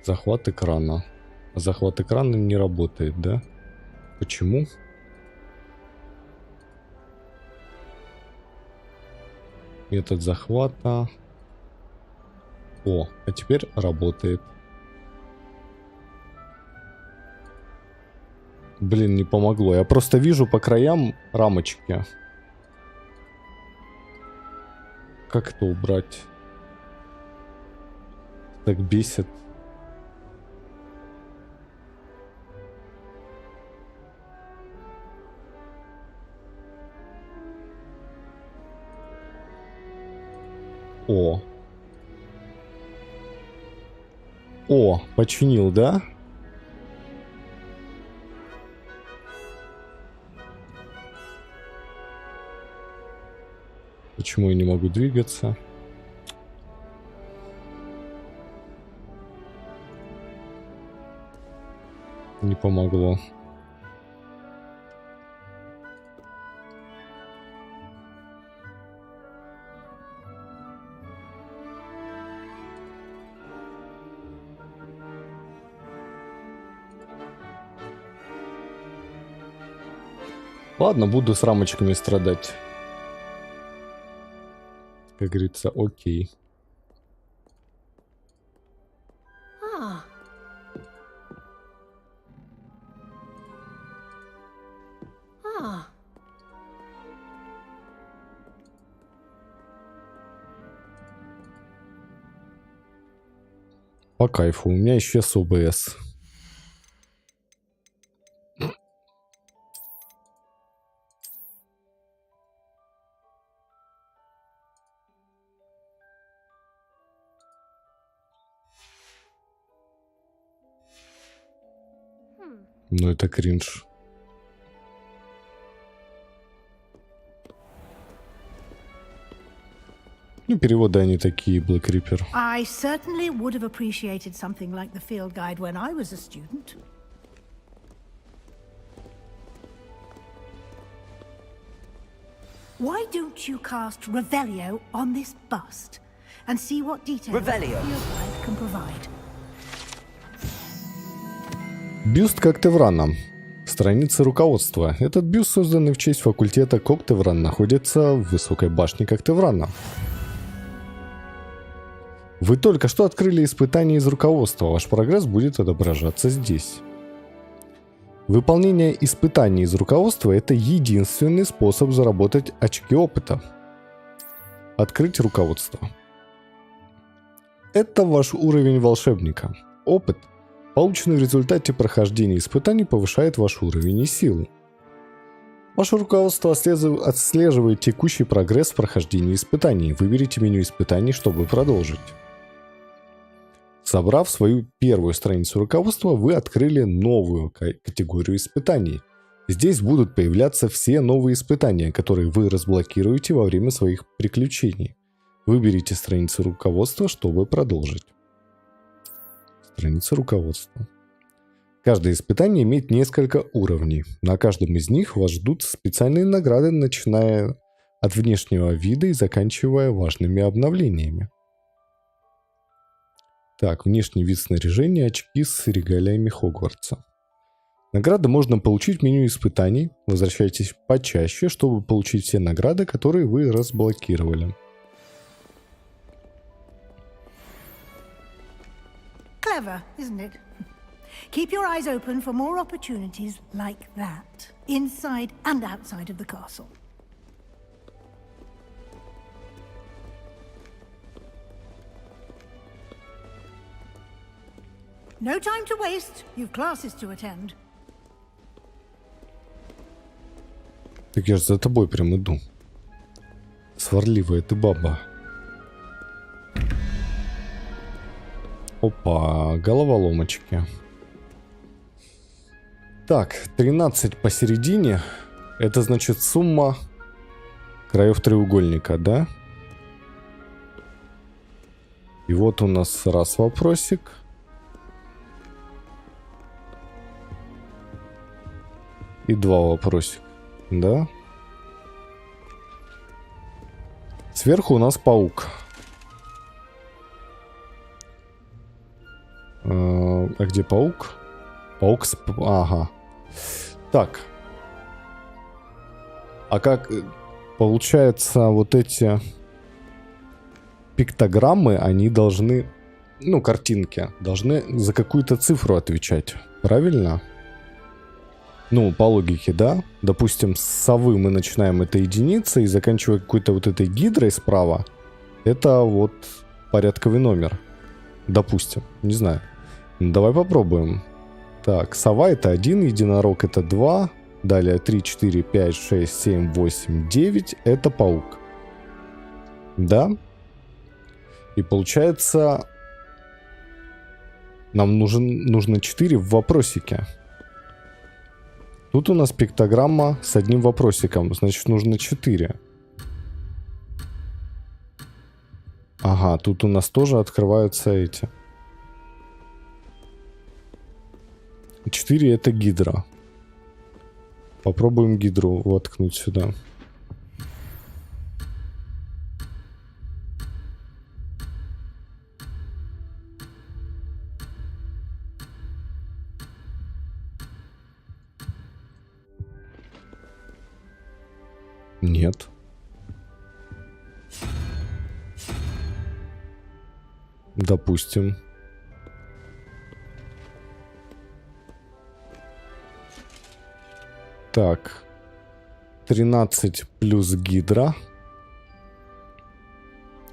Захват экрана. Захват экрана не работает, да? Почему? Метод захвата. О, а теперь работает. Блин, не помогло. Я просто вижу по краям рамочки. Как это убрать? Так бесит. О. О, починил, да? Почему я не могу двигаться? Не помогло. Ладно, буду с рамочками страдать. Как говорится, окей. По кайфу, у меня исчез ОБС. Ну это кринж. Ну, переводы они такие, Black Reaper. I certainly would have appreciated something like the field guide when I was a student. Why don't you cast Revelio on this bust and see what details the Revelio. field guide can provide? Бюст Коктеврана. Страница руководства. Этот бюст, созданный в честь факультета Коктевран, находится в высокой башне Коктеврана. Вы только что открыли испытание из руководства. Ваш прогресс будет отображаться здесь. Выполнение испытаний из руководства – это единственный способ заработать очки опыта. Открыть руководство. Это ваш уровень волшебника. Опыт, полученный в результате прохождения испытаний, повышает ваш уровень и силу. Ваше руководство отслеживает текущий прогресс в прохождении испытаний. Выберите меню испытаний, чтобы продолжить. Собрав свою первую страницу руководства, вы открыли новую категорию испытаний. Здесь будут появляться все новые испытания, которые вы разблокируете во время своих приключений. Выберите страницу руководства, чтобы продолжить. Страница руководства. Каждое испытание имеет несколько уровней. На каждом из них вас ждут специальные награды, начиная от внешнего вида и заканчивая важными обновлениями. Так, внешний вид снаряжения, очки с регалиями Хогвартса. Награды можно получить в меню испытаний. Возвращайтесь почаще, чтобы получить все награды, которые вы разблокировали. Clever, isn't it? Keep your eyes open for more opportunities like that, inside and outside of the castle. No time to waste. You've classes to attend. Так я же за тобой прям иду. Сварливая ты баба. Опа, головоломочки. Так, 13 посередине. Это значит сумма краев треугольника, да? И вот у нас раз вопросик. И два вопросика, да? Сверху у нас паук. А где паук? Паук с... Ага. Так. А как... Получается, вот эти пиктограммы, они должны... Ну, картинки. Должны за какую-то цифру отвечать. Правильно? Ну, по логике, да? Допустим, с совы мы начинаем это единица и заканчивая какой-то вот этой гидрой справа, это вот порядковый номер. Допустим. Не знаю. Ну, давай попробуем. Так, сова это 1, единорог это 2, далее 3, 4, 5, 6, 7, 8, 9 это паук. Да? И получается, нам нужно 4 в вопросике. Тут у нас пиктограмма с одним вопросиком, значит нужно 4. Ага, тут у нас тоже открываются эти. 4 это гидра. Попробуем гидру воткнуть сюда. Нет. Допустим. Так. 13 плюс гидра.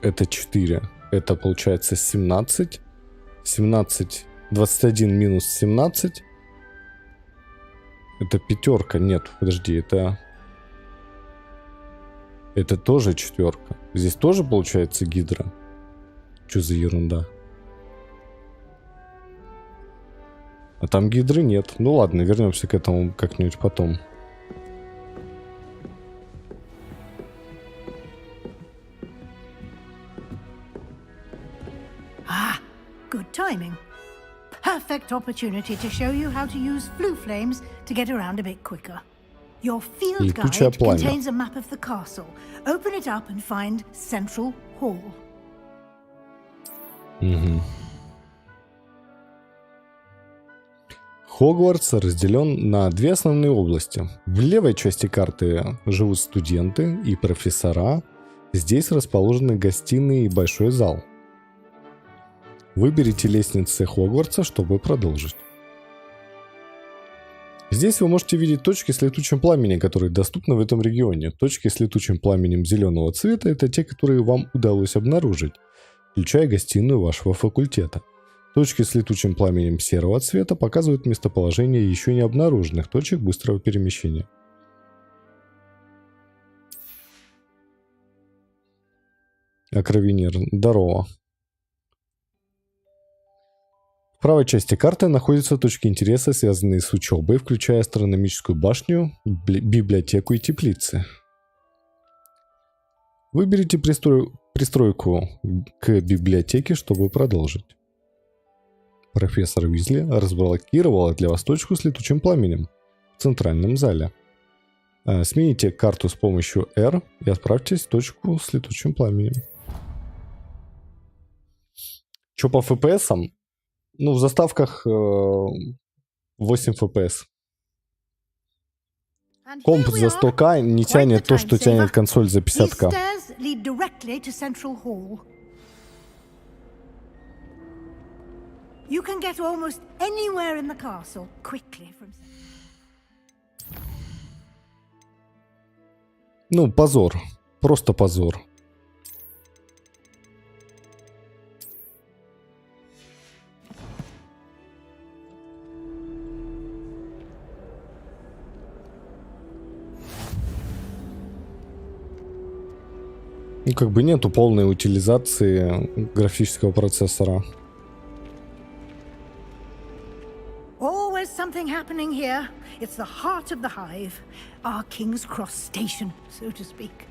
Это 4. Это получается 17. 17. 21 минус 17. Это пятерка. Нет, подожди, это... Это тоже четверка. Здесь тоже получается гидра. Что за ерунда? А там гидры нет. Ну ладно, вернемся к этому как-нибудь потом. Ah, good timing. Perfect opportunity to show you how to use flue flames to get around a bit quicker. Your field guide contains a map of the castle. Open it up and find Central Hall. Хогвартс разделен на две основные области. В левой части карты живут студенты и профессора. Здесь расположены гостиные и большой зал. Выберите лестницы Хогвартса, чтобы продолжить. Здесь вы можете видеть точки с летучим пламенем, которые доступны в этом регионе. Точки с летучим пламенем зеленого цвета – это те, которые вам удалось обнаружить, включая гостиную вашего факультета. Точки с летучим пламенем серого цвета показывают местоположение еще не обнаруженных точек быстрого перемещения. Акровенер. Здорово. В правой части карты находятся точки интереса, связанные с учебой, включая астрономическую башню, библиотеку и теплицы. Выберите пристройку к библиотеке, чтобы продолжить. Профессор Уизли разблокировала для вас точку с летучим пламенем в центральном зале. Смените карту с помощью R и отправьтесь в точку с летучим пламенем. Что по FPS-ам? Ну, в заставках 8 FPS. Комп за 100к не тянет то, что тянет консоль за 50к. Ну, позор. Просто позор. Ну, как бы нету полной утилизации графического процессора. Always something happening here. It's the heart of the hive. Our King's Cross station, so to speak.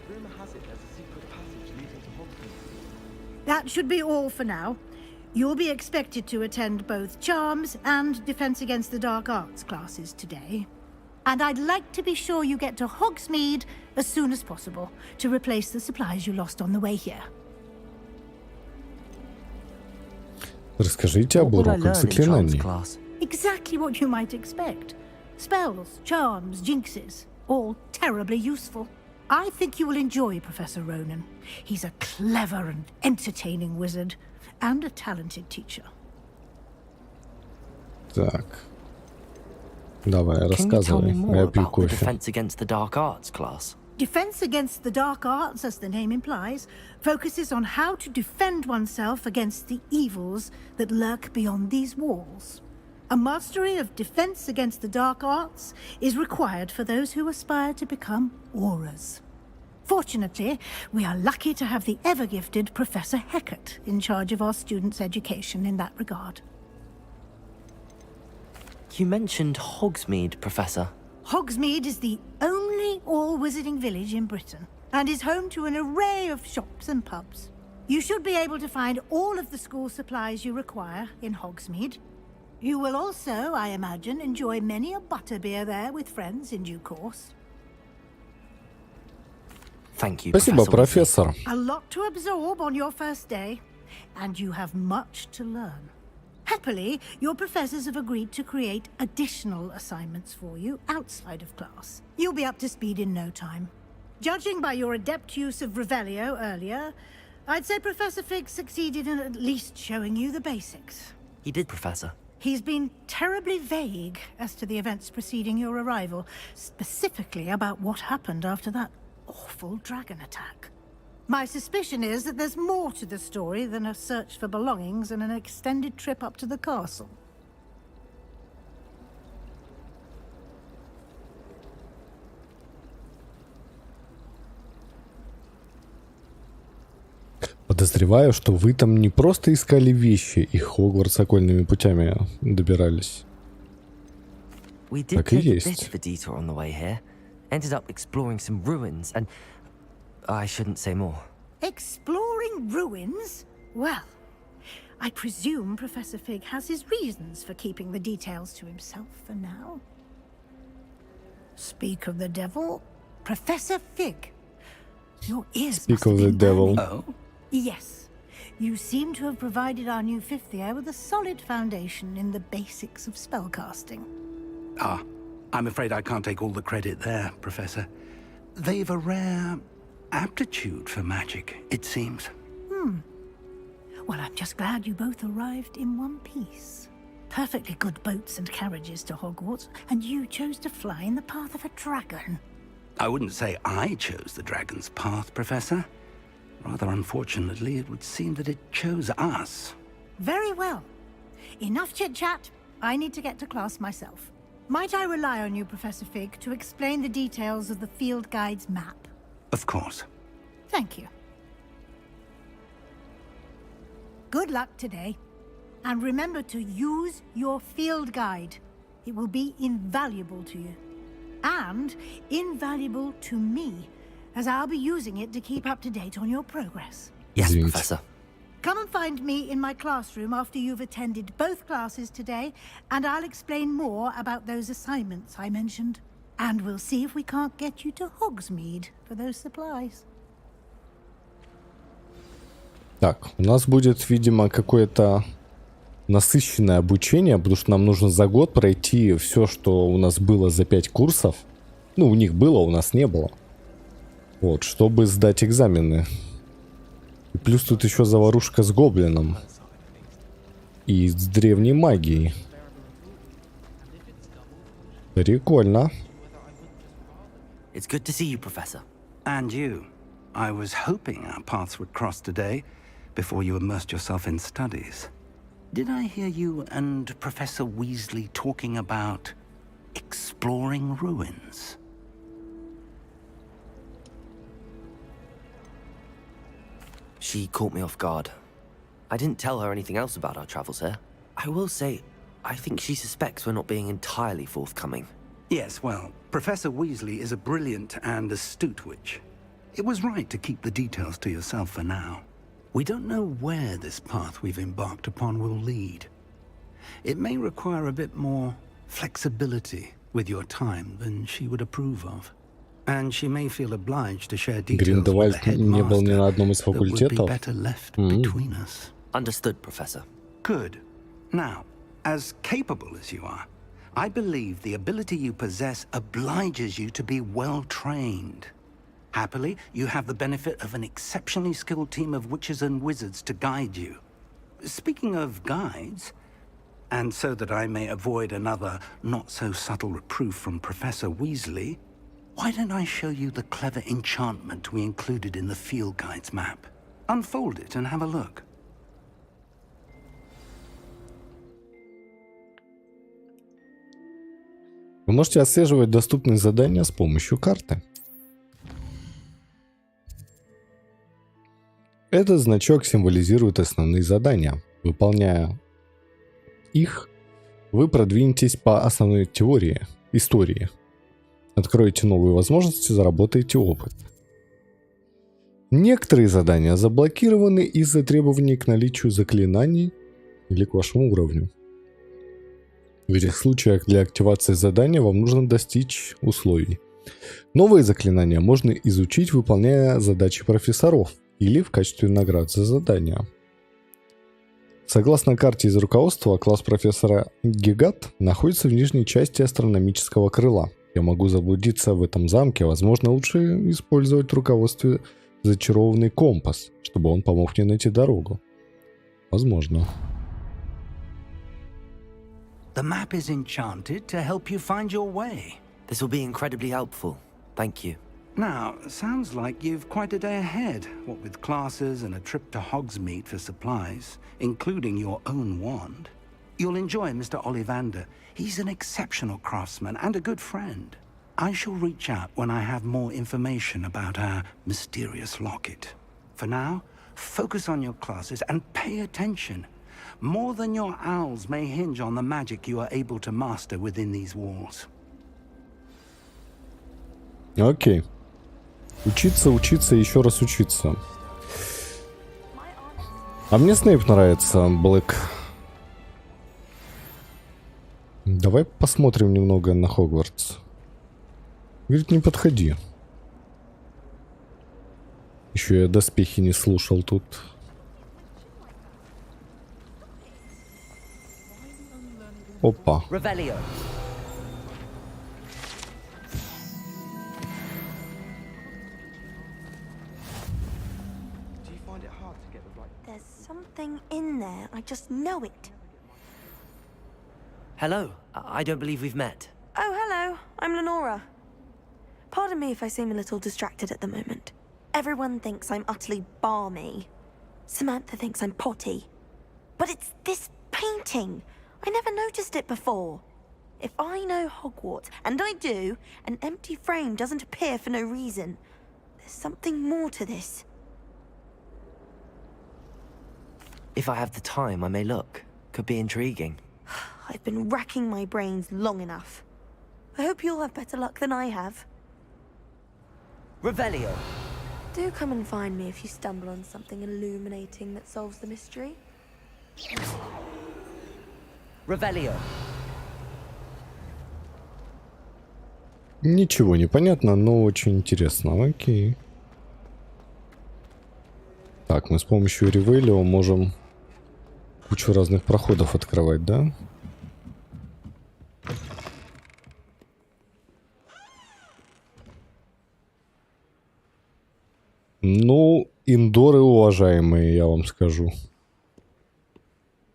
Rumor has it there's a secret passage leading to Hogwarts. That should be all for now. You'll be expected to attend both Charms and Defense Against the Dark Arts classes today. And I'd like to be sure you get to Hogsmeade as soon as possible to replace the supplies you lost on the way here. Расскажите об уроках заклинаний. Exactly what you might expect. Spells, charms, jinxes, all terribly useful. I think you will enjoy Professor Ronan. He's a clever and entertaining wizard, and a talented teacher. Так. Давай, рассказывай. Я пью кофе. Defense against the dark arts class. Defense against the dark arts, as the name implies, focuses on how to defend oneself against the evils that lurk beyond these walls. A mastery of defense against the dark arts is required for those who aspire to become auras. Fortunately, we are lucky to have the ever-gifted Professor Hecat in charge of our students' education in that regard. You mentioned Hogsmeade, Professor. Hogsmeade is the only all-wizarding village in Britain, and is home to an array of shops and pubs. You should be able to find all of the school supplies you require in Hogsmeade. You will also, I imagine, enjoy many a butterbeer there with friends in due course. Thank you, Спасибо, профессор. A lot to absorb on your first day, and you have much to learn. Happily, your professors have agreed to create additional assignments for you outside of class. You'll be up to speed in no time. Judging by your adept use of Revelio earlier, I'd say Professor Fig succeeded in at least showing you the basics. He did, Professor. He's been terribly vague as to the events preceding your arrival, specifically about what happened after that awful dragon attack. My suspicion is that there's more to the story than a search for belongings and an extended trip up to the castle. Подозреваю, что вы там не просто искали вещи и Хогвартс окольными путями добирались. We did Так и take a есть. bit of a detour on the way here. Ended up exploring some ruins and... I shouldn't say more. Exploring ruins? Well, I presume Professor Fig has his reasons for keeping the details to himself for now. Speak of the devil, Professor Fig. Your ears Speak of the devil. Oh? Yes. You seem to have provided our new fifth year with a solid foundation in the basics of spellcasting. Ah, I'm afraid I can't take all the credit there, Professor. They've a rare aptitude for magic, it seems. Well, I'm just glad you both arrived in one piece. Perfectly good boats and carriages to Hogwarts, and you chose to fly in the path of a dragon. I wouldn't say I chose the dragon's path, Professor. Rather unfortunately, it would seem that it chose us. Very well. Enough chit-chat. I need to get to class myself. Might I rely on you, Professor Fig, to explain the details of the field guide's map? Of course. Thank you. Good luck today. And remember to use your field guide. It will be invaluable to you. And invaluable to me, as I'll be using it to keep up to date on your progress. Yes, Professor. Come and find me in my classroom after you've attended both classes today, and I'll explain more about those assignments I mentioned. And we'll see if we can't get you to Hogsmeade for those supplies. Так, у нас будет, видимо, какое-то насыщенное обучение, потому что нам нужно за год пройти все, что у нас было за 5 курсов. Ну, у них было, у нас не было. Вот, чтобы сдать экзамены. И плюс тут еще заварушка с гоблином. И с древней магией. Прикольно. It's good to see you, Professor. And you. I was hoping our paths would cross today, before you immersed yourself in studies. Did I hear you and Professor Weasley talking about exploring ruins? She caught me off guard. I didn't tell her anything else about our travels here. I will say, I think she suspects we're not being entirely forthcoming. Yes, well, Professor Weasley is a brilliant and astute witch. It was right to keep the details to yourself for now. We don't know where this path we've embarked upon will lead. It may require a bit more flexibility with your time than she would approve of. And she may feel obliged to share details with the Гриндевальд не был ни на headmaster одном из that would be факультетов. better left between us. Understood, Professor. Good. Now, as capable as you are, I believe the ability you possess obliges you to be well trained. Happily, you have the benefit of an exceptionally skilled team of witches and wizards to guide you. Speaking of guides, and so that I may avoid another not-so-subtle reproof from Professor Weasley, why don't I show you the clever enchantment we included in the field guide's map? Unfold it and have a look. Вы можете отслеживать доступные задания с помощью карты. Этот значок символизирует основные задания. Выполняя их, вы продвинетесь по основной теории, истории. Откроете новые возможности, заработаете опыт. Некоторые задания заблокированы из-за требований к наличию заклинаний или к вашему уровню. В этих случаях для активации задания вам нужно достичь условий. Новые заклинания можно изучить, выполняя задачи профессоров или в качестве наград за задания. Согласно карте из руководства, класс профессора Гигат находится в нижней части астрономического крыла. Я могу заблудиться в этом замке, возможно, лучше использовать в руководстве зачарованный компас, чтобы он помог мне найти дорогу. Возможно. The map is enchanted to help you find your way. This will be incredibly helpful. Thank you. Now, sounds like you've quite a day ahead, what with classes and a trip to Hogsmeade for supplies, including your own wand. You'll enjoy Mr. Ollivander. He's an exceptional craftsman and a good friend. I shall reach out when I have more information about our mysterious locket. For now, focus on your classes and pay attention. More than your owls may hinge on the magic you are able to master within these walls. Окей. Учиться, учиться и еще раз учиться. А мне Снейп нравится, Блэк. Давай посмотрим немного на Хогвартс. Говорит, не подходи. Еще я доспехи не слушал тут. Опа. Revelio. There's something in there. I just know it. Hello. I don't believe we've met. Oh, hello. I'm Lenora. Pardon me if I seem a little distracted at the moment. Everyone thinks I'm utterly balmy. Samantha thinks I'm potty. But it's this painting. I never noticed it before. If I know Hogwarts, and I do, an empty frame doesn't appear for no reason. There's something more to this. If I have the time, I may look. Could be intriguing. I've been racking my brains long enough. I hope you'll have better luck than I have. Revelio. Do come and find me if you stumble on something illuminating that solves the mystery. Revelio. Ничего не понятно, но очень интересно. Окей. Так, мы с помощью Ревелио можем кучу разных проходов открывать, да? Ну, индоры уважаемые, я вам скажу.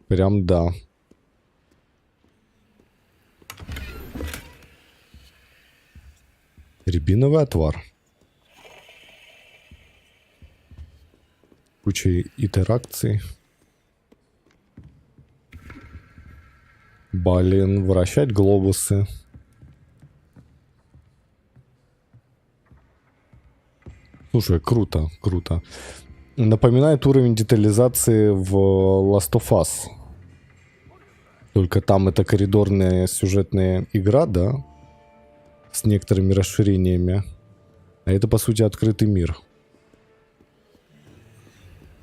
Прям да. Рябиновый отвар. Куча интеракций. Блин, вращать глобусы. Слушай, круто, круто. Напоминает уровень детализации в Last of Us. Только там это коридорная сюжетная игра, да? С некоторыми расширениями. А это, по сути, открытый мир.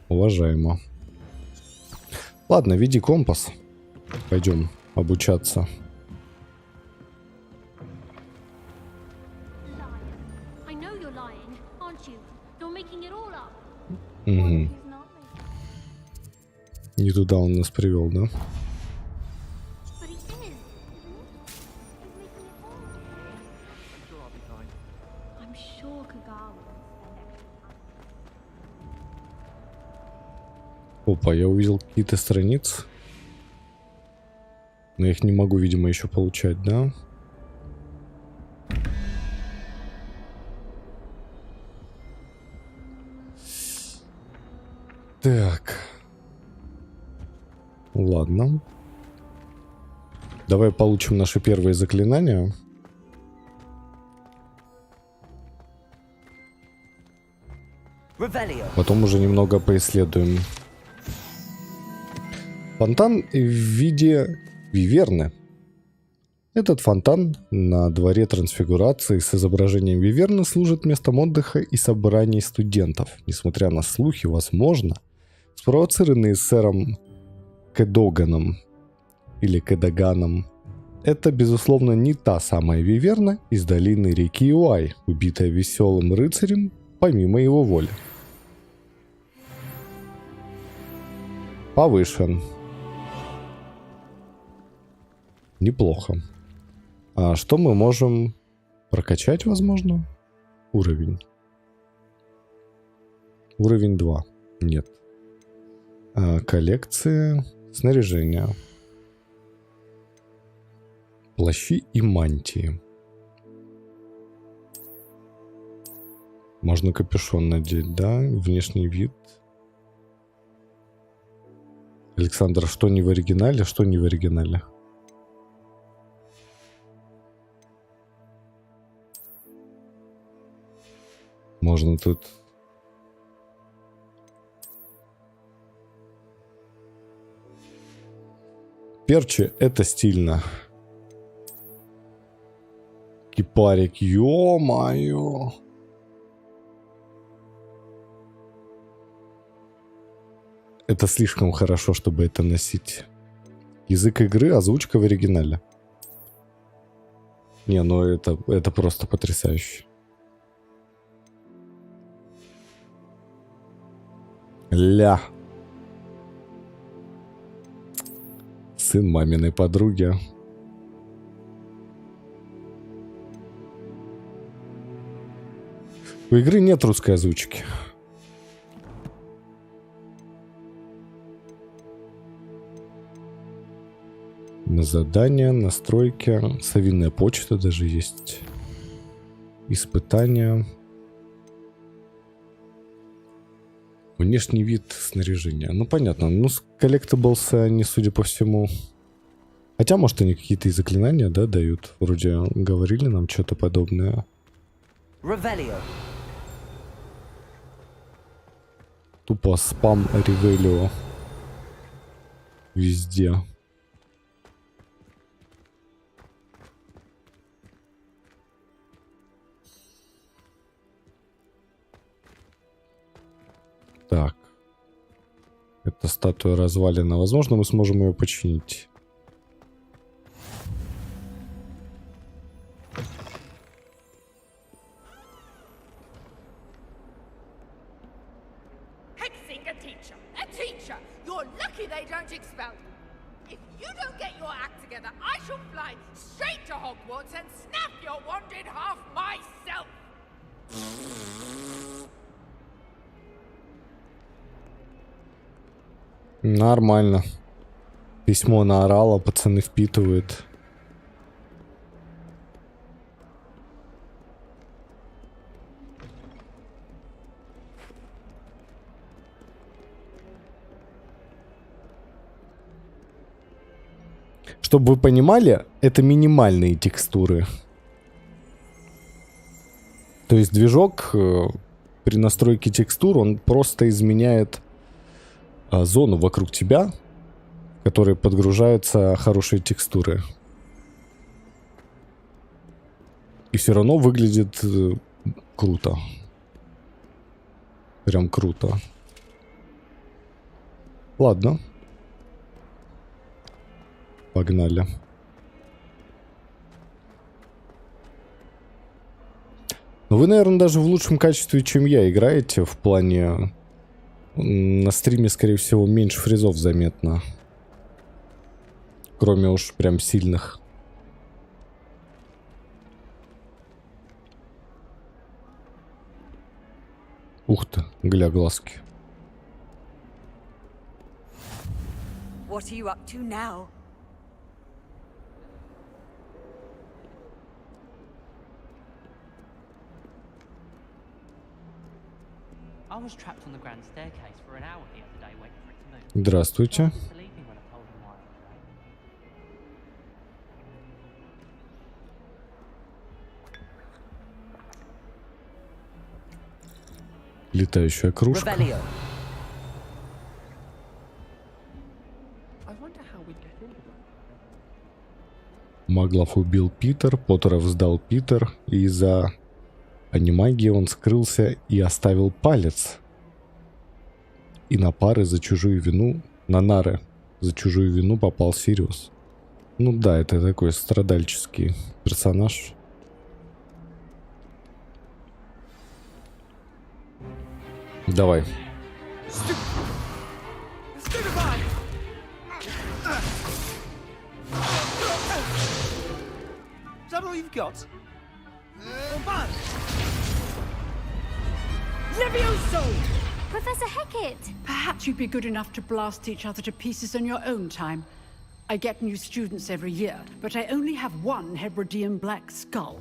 Уважаемо. Ладно, веди компас. Пойдем обучаться. I know you're lying, aren't you? You're making it all up. Угу. Не туда он нас привел, да? But he is, isn't he? He's making it all up. I'm sure I'll be fine. I'm sure Kagawa will spend extra time. Опа, я увидел какие-то страницы. Но я их не могу, видимо, еще получать, да? Так. Ладно. Давай получим наши первые заклинания. Потом уже немного поисследуем. Фонтан в виде виверны. Этот фонтан на дворе трансфигурации с изображением виверны служит местом отдыха и собраний студентов. Несмотря на слухи, возможно, спровоцированные сэром Кэдоганом или Кэдаганом, это, безусловно, не та самая виверна из долины реки Уай, убитая веселым рыцарем помимо его воли. Повышен. Неплохо. А что мы можем прокачать, возможно? Уровень. Уровень 2. Нет. Коллекция. Снаряжение. Плащи и мантии. Можно капюшон надеть, да? Внешний вид. Александр, что не в оригинале, что не в оригинале? Можно тут... Перчи — это стильно. Кипарик, ё-моё. Это слишком хорошо, чтобы это носить. Язык игры, озвучка в оригинале. Не, ну это просто потрясающе. Ля. Сын маминой подруги. У игры нет русской озвучки. На задания, настройки, совиная почта даже есть. Испытания. Внешний вид снаряжения. Ну, понятно. Ну, коллектаблсы они, судя по всему... Хотя, может, они какие-то и заклинания, да, дают. Вроде говорили нам что-то подобное. Тупо спам Ревелио. Везде. Так. Это статуя развалина. Возможно, мы сможем ее починить. Hexing a teacher! A teacher! You're lucky they don't expel you. If you don't get your act together, I shall fly straight to Hogwarts and snap your wand in half myself! Нормально. Письмо наорало, пацаны впитывают. Чтобы вы понимали, это минимальные текстуры. То есть движок при настройке текстур, он просто изменяет зону вокруг тебя, в которой подгружаются хорошие текстуры. И все равно выглядит круто. Прям круто. Ладно. Погнали. Вы, наверное, даже в лучшем качестве, чем я, играете. В плане... На стриме, скорее всего, меньше фризов заметно. Кроме уж прям сильных. Ух ты, гля, глазки. What are you up to now? I was trapped on the grand staircase for an hour the other day waiting for it to move. Здравствуйте. Летающая кружка. Маглов убил Питер, Поттеров сдал Питер, и из-за анимагии он скрылся и оставил палец. И на пары за чужую вину, на нары за чужую вину попал Сириус. Ну да, это такой страдальческий персонаж. Давай. Is that all you've got? Levioso! Professor Hecat! Perhaps you'd be good enough to blast each other to pieces in your own time. I get new students every year, but I only have one Hebridean black skull.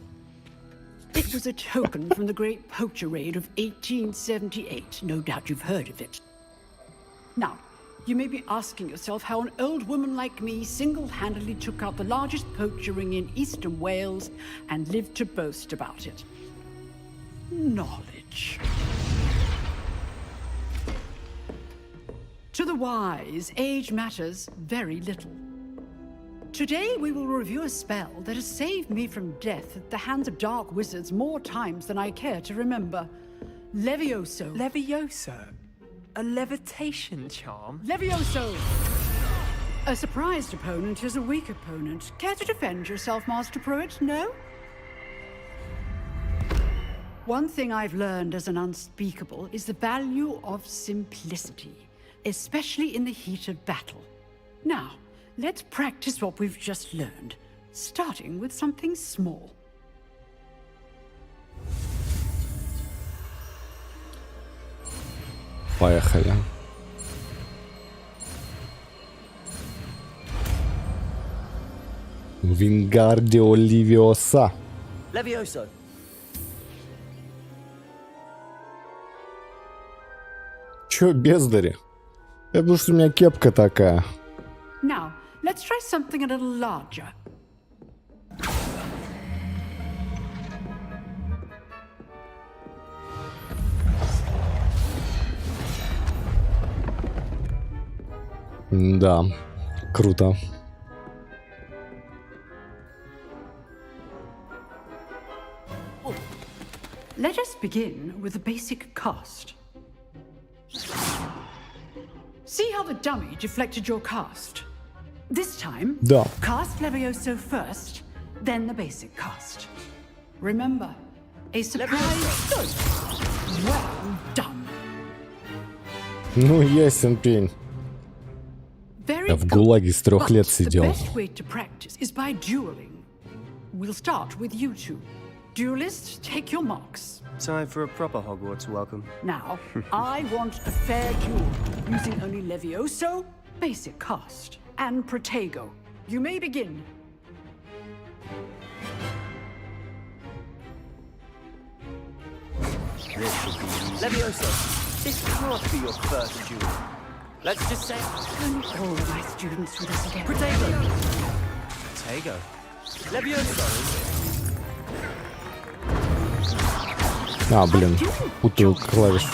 It was a token from the Great Poacher Raid of 1878. No doubt you've heard of it. Now, you may be asking yourself how an old woman like me single-handedly took out the largest poacher ring in eastern Wales and lived to boast about it. Knowledge. To the wise, age matters very little. Today we will review a spell that has saved me from death at the hands of dark wizards more times than I care to remember. Levioso. Levioso? A levitation charm? Levioso! A surprised opponent is a weak opponent. Care to defend yourself, Master Pruitt? No? One thing I've learned as an unspeakable is the value of simplicity, especially in the heat of battle. Now, let's practice what we've just learned, starting with something small. Поехали. Вингардио Ливиоса. Levioso. Чё, бездари? Это потому что у меня кепка такая. Now, let's try something a little larger. Да, круто. Let us begin with the basic cast. See how the dummy deflected your cast? This time, Да. cast Levioso first, then the basic cast. Remember, a surprise. Good. Well done. Ну, ясен пень. Я в ГУЛАГе с 3 лет сидел. The best way to practice is by dueling. We'll start with you two. Duelists, take your marks. Time for a proper Hogwarts welcome. Now, I want a fair duel, using only Levioso, basic cast, and Protego. You may begin. This should be easy. Levioso, this can't be your first duel. Let's just say, turn all of my students with us again. Protego. Protego. Levioso. А, блин, путаю клавиш.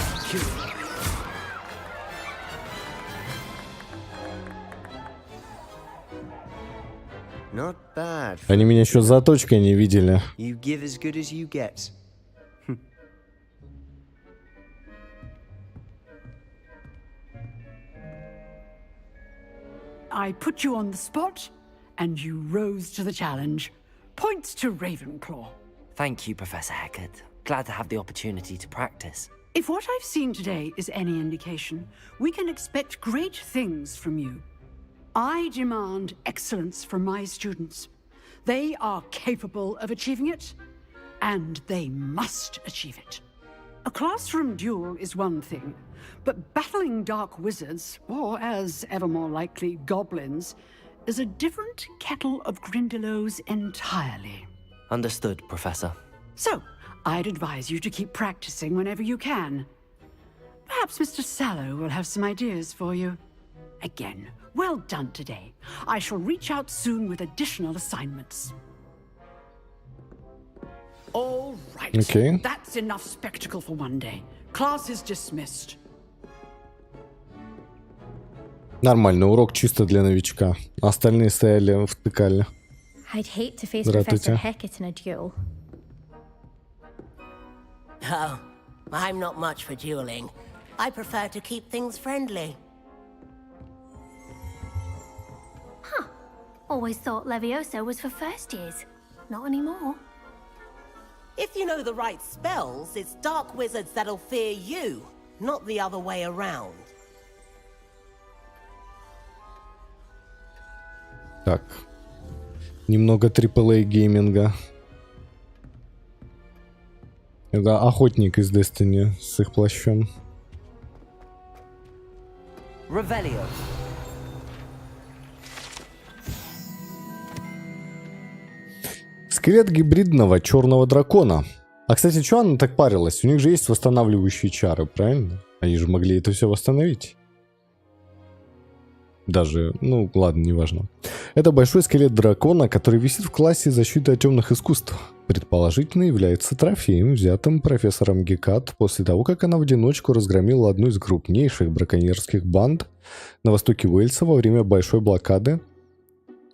Not bad. Они меня еще заточкой не видели. You give as good as you get. I put you on the spot, and you rose to the challenge. Points to Ravenclaw. Thank you, Professor Hecat. Glad to have the opportunity to practice. If what I've seen today is any indication, we can expect great things from you. I demand excellence from my students. They are capable of achieving it, and they must achieve it. A classroom duel is one thing, but battling dark wizards, or as ever more likely, goblins, is a different kettle of Grindylows entirely. Understood, Professor. So, I'd advise you to keep practicing whenever you can. Perhaps Mr. Sallow will have some ideas for you. Again, well done today. I shall reach out soon with additional assignments. All right. Okay. That's enough spectacle for one day. Class is dismissed. Нормально, урок чисто для новичка. Остальные стояли, втыкали. I'd hate to face Здравствуйте. Professor Hecat in a duel. Oh, I'm not much for dueling. I prefer to keep things friendly. Huh. Always thought Levioso was for first years. Not anymore. If you know the right spells, it's dark wizards that'll fear you, not the other way around. Так. Немного AAA гейминга. Это охотник из Destiny с их плащом. Revelio. Скелет гибридного черного дракона. А, кстати, что она так парилась? У них же есть восстанавливающие чары, правильно? Они же могли это все восстановить. Даже, ну ладно, неважно. Это большой скелет дракона, который висит в классе защиты от темных искусств. Предположительно, является трофеем, взятым профессором Гекат после того, как она в одиночку разгромила одну из крупнейших браконьерских банд на востоке Уэльса во время большой блокады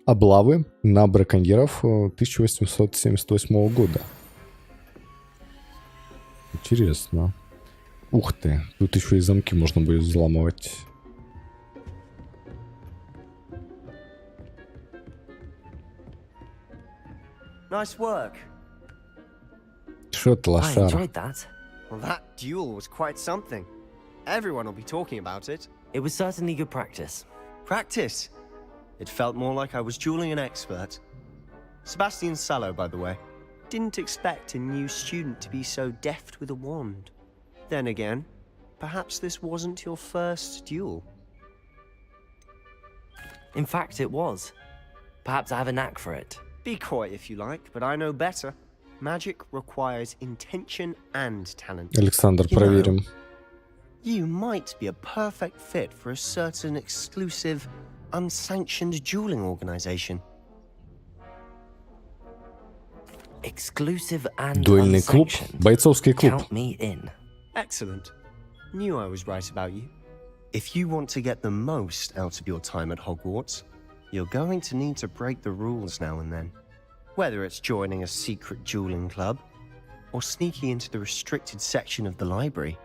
облавы на браконьеров 1878 года. Интересно. Ух ты, тут еще и замки можно будет взламывать. Nice work. Что ты, I лошара? enjoyed that. Well, that duel was quite something. Everyone will be talking about it. It was certainly good practice. Practice? It felt more like I was dueling an expert. Sebastian Sallow, by the way. Didn't expect a new student to be so deft with a wand. Then again, perhaps this wasn't your first duel. In fact, it was. Perhaps I have a knack for it. Be coy if you like, but I know better. Magic requires intention and talent. Александр, проверим. You might be a perfect fit for a certain exclusive, unsanctioned dueling organization. Exclusive and Дуэльный клуб, unsanctioned. бойцовский клуб. Count me in. Excellent. Knew I was right about you. If you want to get the most out of your time at Hogwarts, you're going to need to break the rules now and then. Whether it's joining a secret dueling club, or sneaking into the restricted section of the library,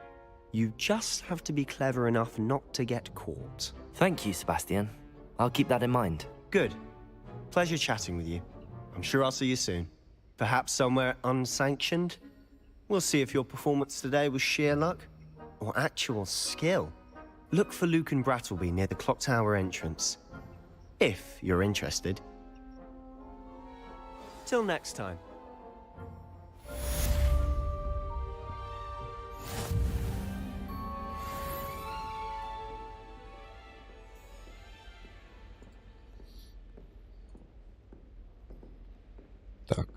you just have to be clever enough not to get caught. Thank you, Sebastian. I'll keep that in mind. Good. Pleasure chatting with you. I'm sure I'll see you soon. Perhaps somewhere unsanctioned? We'll see if your performance today was sheer luck, or actual skill. Look for Luke and Brattleby near the clock tower entrance. If you're interested. Till next time. Так.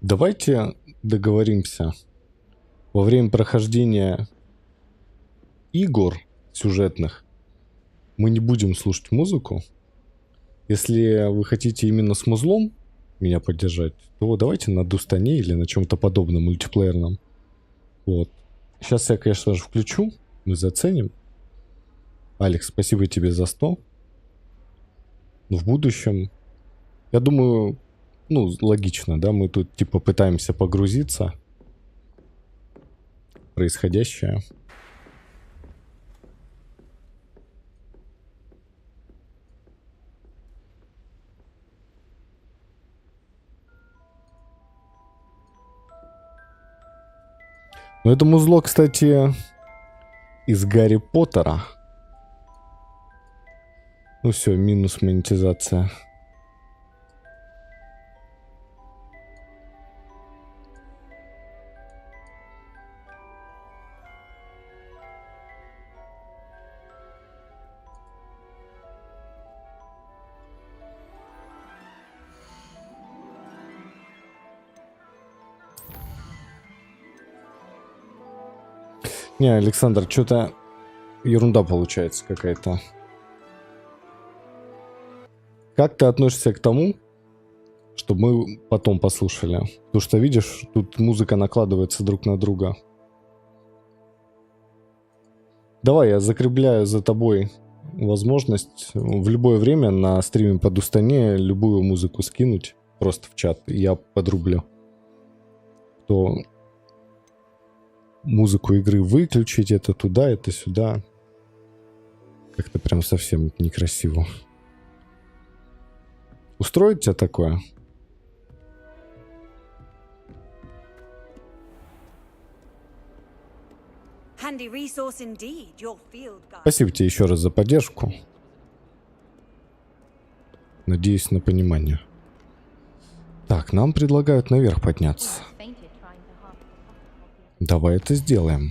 Давайте договоримся. Во время прохождения игр сюжетных мы не будем слушать музыку. Если вы хотите именно с музлом меня поддержать, то давайте на Дустане или на чем-то подобном мультиплеерном. Вот. Сейчас я, конечно же, включу. Мы заценим. Алекс, спасибо тебе за 100. В будущем, я думаю, ну, логично, да, мы тут типа пытаемся погрузиться. происходящее. Но это музло, кстати, из Гарри Поттера. Ну все, минус монетизация. Не, Александр, что-то ерунда получается какая-то. Как ты относишься к тому, что мы потом послушали? Потому что, видишь, тут музыка накладывается друг на друга. Давай, я закрепляю за тобой возможность в любое время на стриме подустане любую музыку скинуть просто в чат, и я подрублю. То музыку игры выключить, это туда, это сюда. Как-то прям совсем некрасиво. Устроить тебя такое? Спасибо тебе еще раз за поддержку. Надеюсь на понимание. Так, нам предлагают наверх подняться. Давай это сделаем.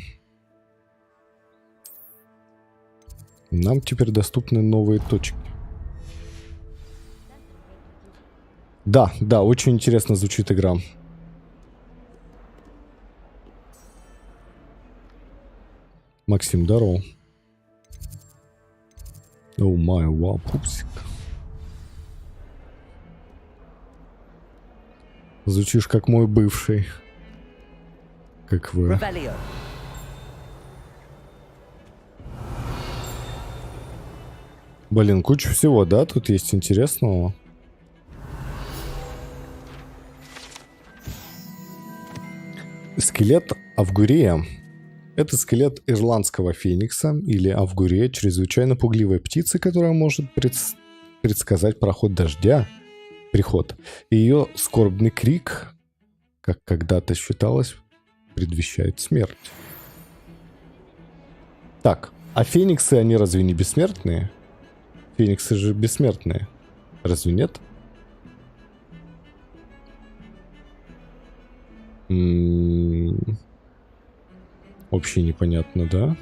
Нам теперь доступны новые точки. Да, да, очень интересно звучит игра. Максим, здорово. О май, вау, пупсик. Звучишь как мой бывший. Как вы. Блин, куча всего, да? Тут есть интересного. Скелет Авгурия. Это скелет ирландского феникса или Авгурия, чрезвычайно пугливой птицы, которая может предсказать проход дождя, приход. И ее скорбный крик, как когда-то считалось, предвещает смерть. Так, а фениксы, они разве не бессмертные? Фениксы же бессмертные. Разве нет? Вообще непонятно, да?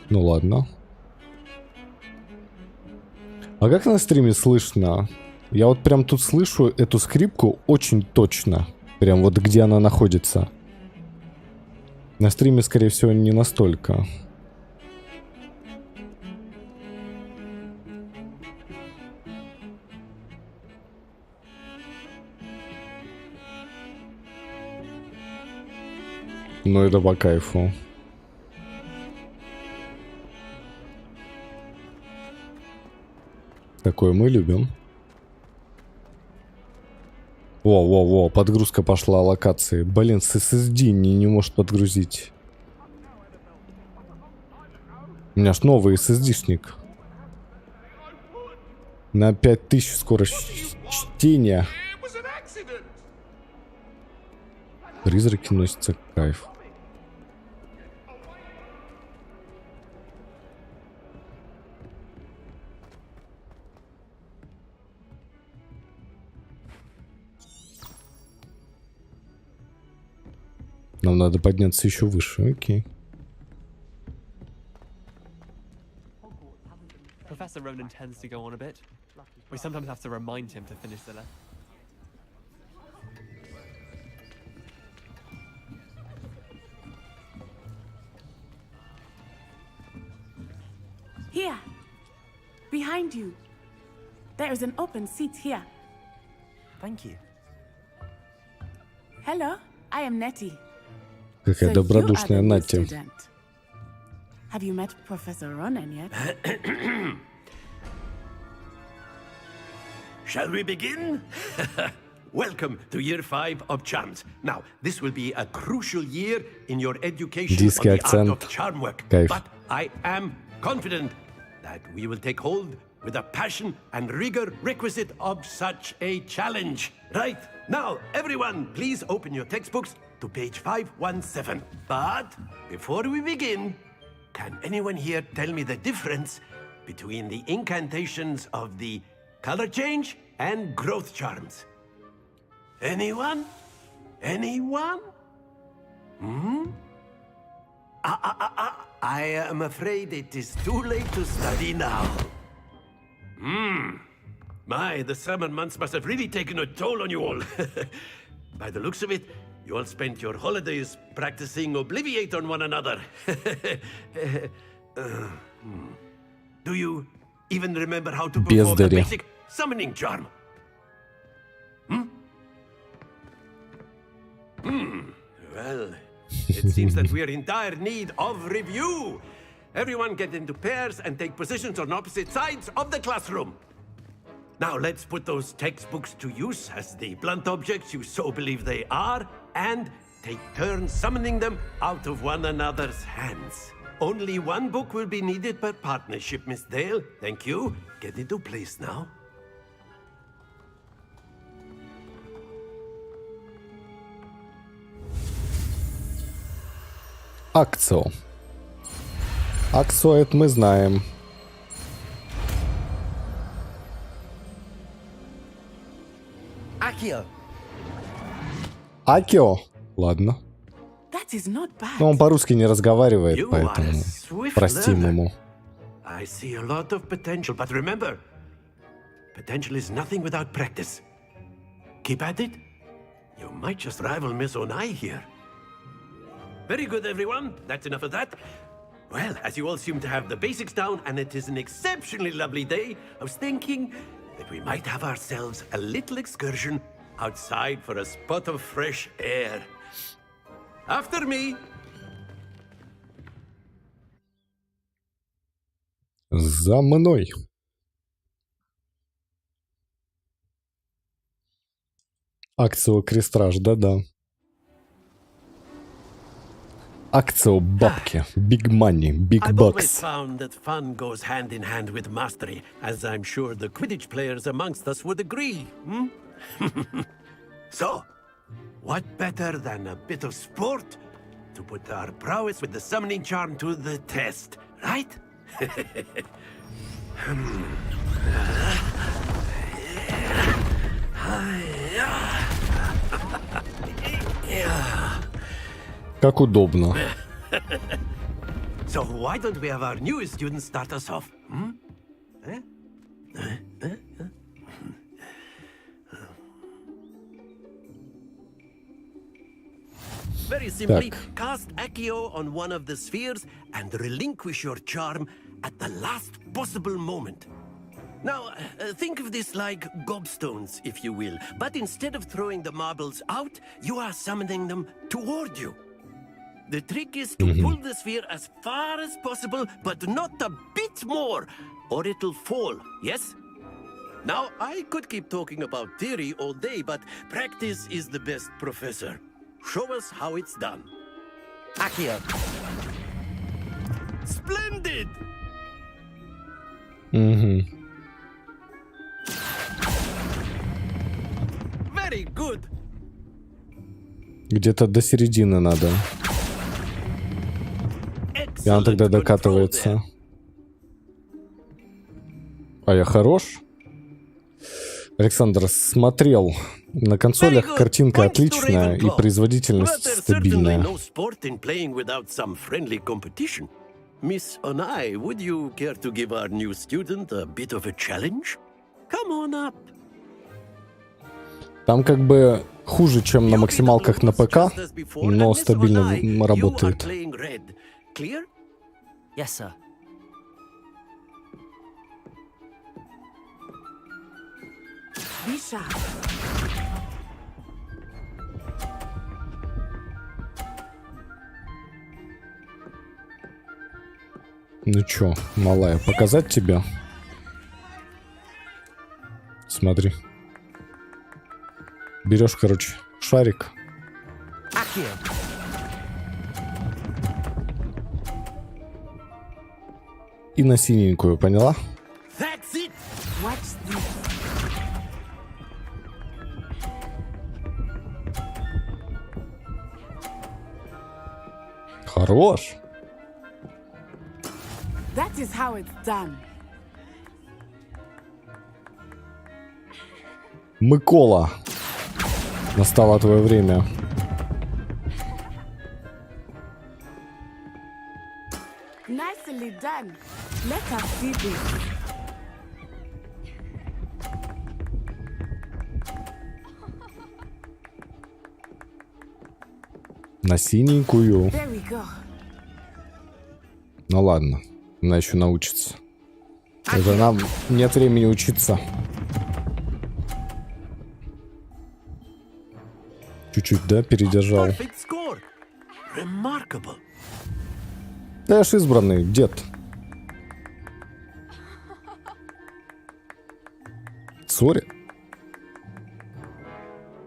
Ну ладно. А как на стриме слышно? Я вот прям тут слышу эту скрипку очень точно. Прям вот где она находится. На стриме, скорее всего, не настолько. Ну это по кайфу. Такое мы любим. Во, подгрузка пошла локации. Блин, с SSD не может подгрузить. У меня ж новый SSD-шник. На 5000 скорость чтения. Призраки носятся, кайф. Нам надо подняться еще выше, окей. Professor Ronan tends to go on a bit. We sometimes have to remind him to finish the lesson. Here, behind you. There is an open seat here. Thank you. Hello, I am Nettie. Какая добродушная Натти. Have you met Professor Ronan yet? Shall we begin? welcome to year 5 of charms. Now, this will be a crucial year in your education Диский on the art акцент. of charm work. Кайф. But I am confident that we will take hold with the passion and rigor requisite of such a challenge. Right, now, everyone, please open your textbooks to page 517. But before we begin, can anyone here tell me the difference between the incantations of the color change and growth charms? Anyone? Anyone? I am afraid it is too late to study now. My, the summer months must have really taken a toll on you all. By the looks of it, you all spent your holidays practicing Obliviate on one another. Do you even remember how to perform the Бездарь. basic summoning charm? Well, it seems that we are in dire need of review. Everyone get into pairs and take positions on opposite sides of the classroom. Now let's put those textbooks to use as the blunt objects you so believe they are, and take turns summoning them out of one another's hands. Only one book will be needed per partnership, Miss Dale. Thank you. Get into place now. Акцио. Акцио, это мы знаем. Accio. Акио? Ладно. That is not bad. Но он по-русски не разговаривает, You поэтому are a swift простим learner. ему. I see a lot of potential, but remember, potential is nothing without practice. Keep at it. You might just rival Miss Onai here. Very good, everyone. That's enough of that. Well, as you all seem to have the basics down, and it is an exceptionally lovely day, I was thinking that we might have ourselves a little excursion outside for a spot of fresh air. After me. За мной. Акцио Крестраж, да-да. Акцио бабки. Big money, big I've always bucks. found that fun goes hand in hand with mastery, as I'm sure the Quidditch players amongst us would agree. So, what better than a bit of sport to put our prowess with the summoning charm to the test, right? Как удобно. So why don't we have our newest student start us off? Very simply, cast Accio on one of the spheres and relinquish your charm at the last possible moment. Now, think of this like gobstones, if you will, but instead of throwing the marbles out, you are summoning them toward you. The trick is to pull the sphere as far as possible, but not a bit more, or it'll fall, yes? Now, I could keep talking about theory all day, but practice is the best professor. Show us how it's done. Accio. Splendid! Very good. Где-то до середины надо. И он тогда докатывается. А я хорош? Александр смотрел. На консолях картинка отличная и производительность стабильная. Miss Onai, would you care to give our new student a bit of a challenge? Come on up. Там как бы хуже, чем на максималках на ПК, но стабильно работает. Yes, sir. Visha. Ну чё, малая, показать тебе? Берешь, короче, шарик. И на синенькую, поняла? Хорош. That is how it's done. Микола. Настало твое время. Nicely done. Let us see this. На синенькую. There we go. Ну ладно, она еще научится. Это нам нет времени учиться. Чуть-чуть, да, передержал. Да я ж избранный, дед. Сори.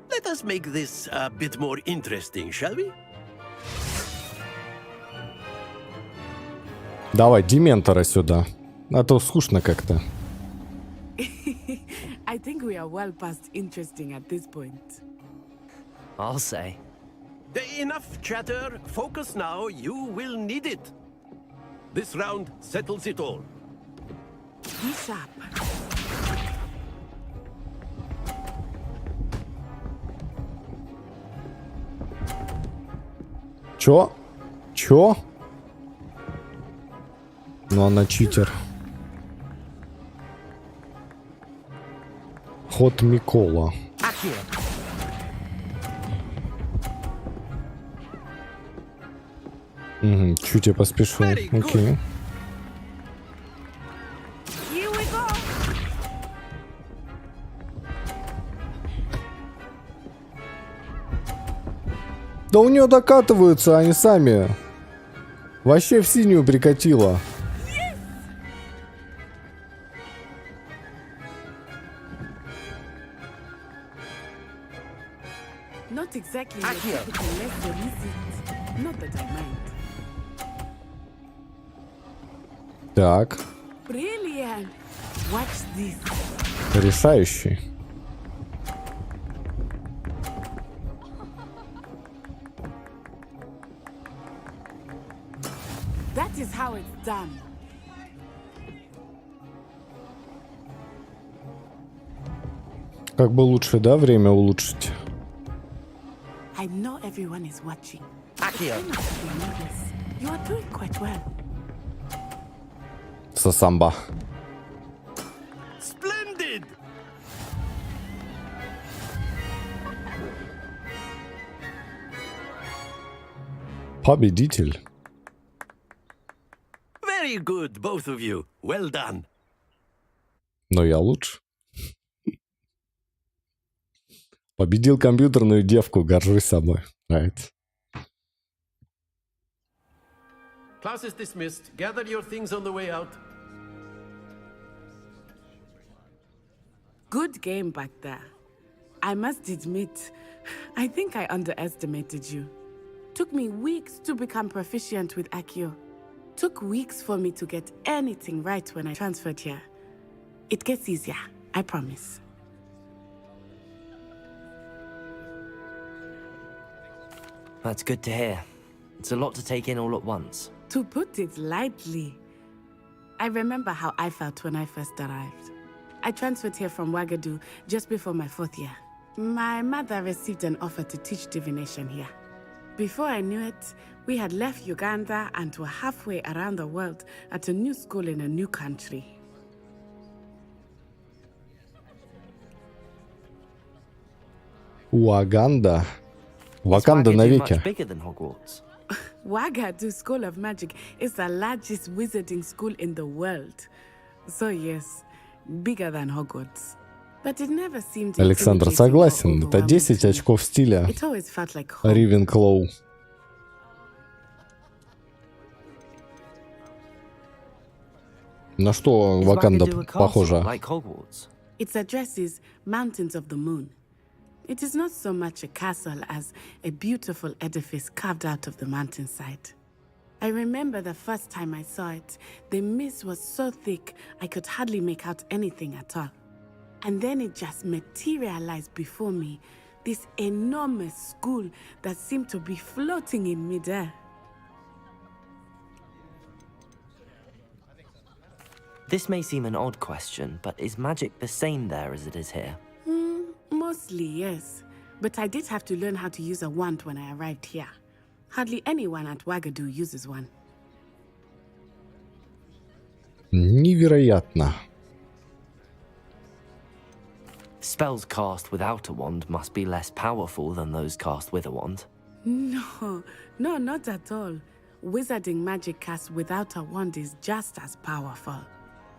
Let us make this a bit more interesting, shall we? Давай, дементора сюда. А то скучно как-то. I think we are well past interesting at this point. I'll say. Enough chatter. Focus now. You will need it. This round settles it all. Be sharp. Чё? Чё? Ну она читер. Ход Микола. Угу, чуть я поспешил. Окей. Да у нее докатываются они сами. Вообще в синюю прикатило. Not exactly a typical lesson, is it? Not that I mind. Так. Brilliant. Watch this. Решающий. That is how it's done. Как бы лучше, да, время улучшить? I know everyone is watching. You are doing quite well. Сасамба. Splendid. Победитель. Very good, both of you. Well done. Но я лучше. Победил компьютерную девку, горжусь собой. Right. Class is dismissed. Gather your things on the way out. Good game back there. I must admit, I think I underestimated you. Took me weeks to become proficient with Accio. Took weeks for me to get anything right when I transferred here. It gets easier, I promise. That's good to hear. It's a lot to take in all at once. To put it lightly, I remember how I felt when I first arrived. I transferred here from Ouagadougou just before my 4th year. My mother received an offer to teach divination here. Before I knew it, we had left Uganda and were halfway around the world at a new school in a new country. Уаганда. Wakanda навеки. Much bigger than Hogwarts. Ouagadougou School of Magic is the largest wizarding school in the world. So yes, bigger than Hogwarts. But it never seemed Александр согласен. Это 10 очков стиля. It always felt like home. Ривенклоу. На что Ваканда похожа? Its address is Mountains of the Moon. It is not so much a castle as a beautiful edifice carved out of the mountainside. I remember the first time I saw it, the mist was so thick I could hardly make out anything at all. And then it just materialized before me, this enormous school that seemed to be floating in midair. This may seem an odd question, but is magic the same there as it is here? Mostly, yes. But I did have to learn how to use a wand when I arrived here. Hardly anyone at Wagadu uses one. Невероятно. Spells cast without a wand must be less powerful than those cast with a wand. No, not at all. Wizarding magic cast without a wand is just as powerful.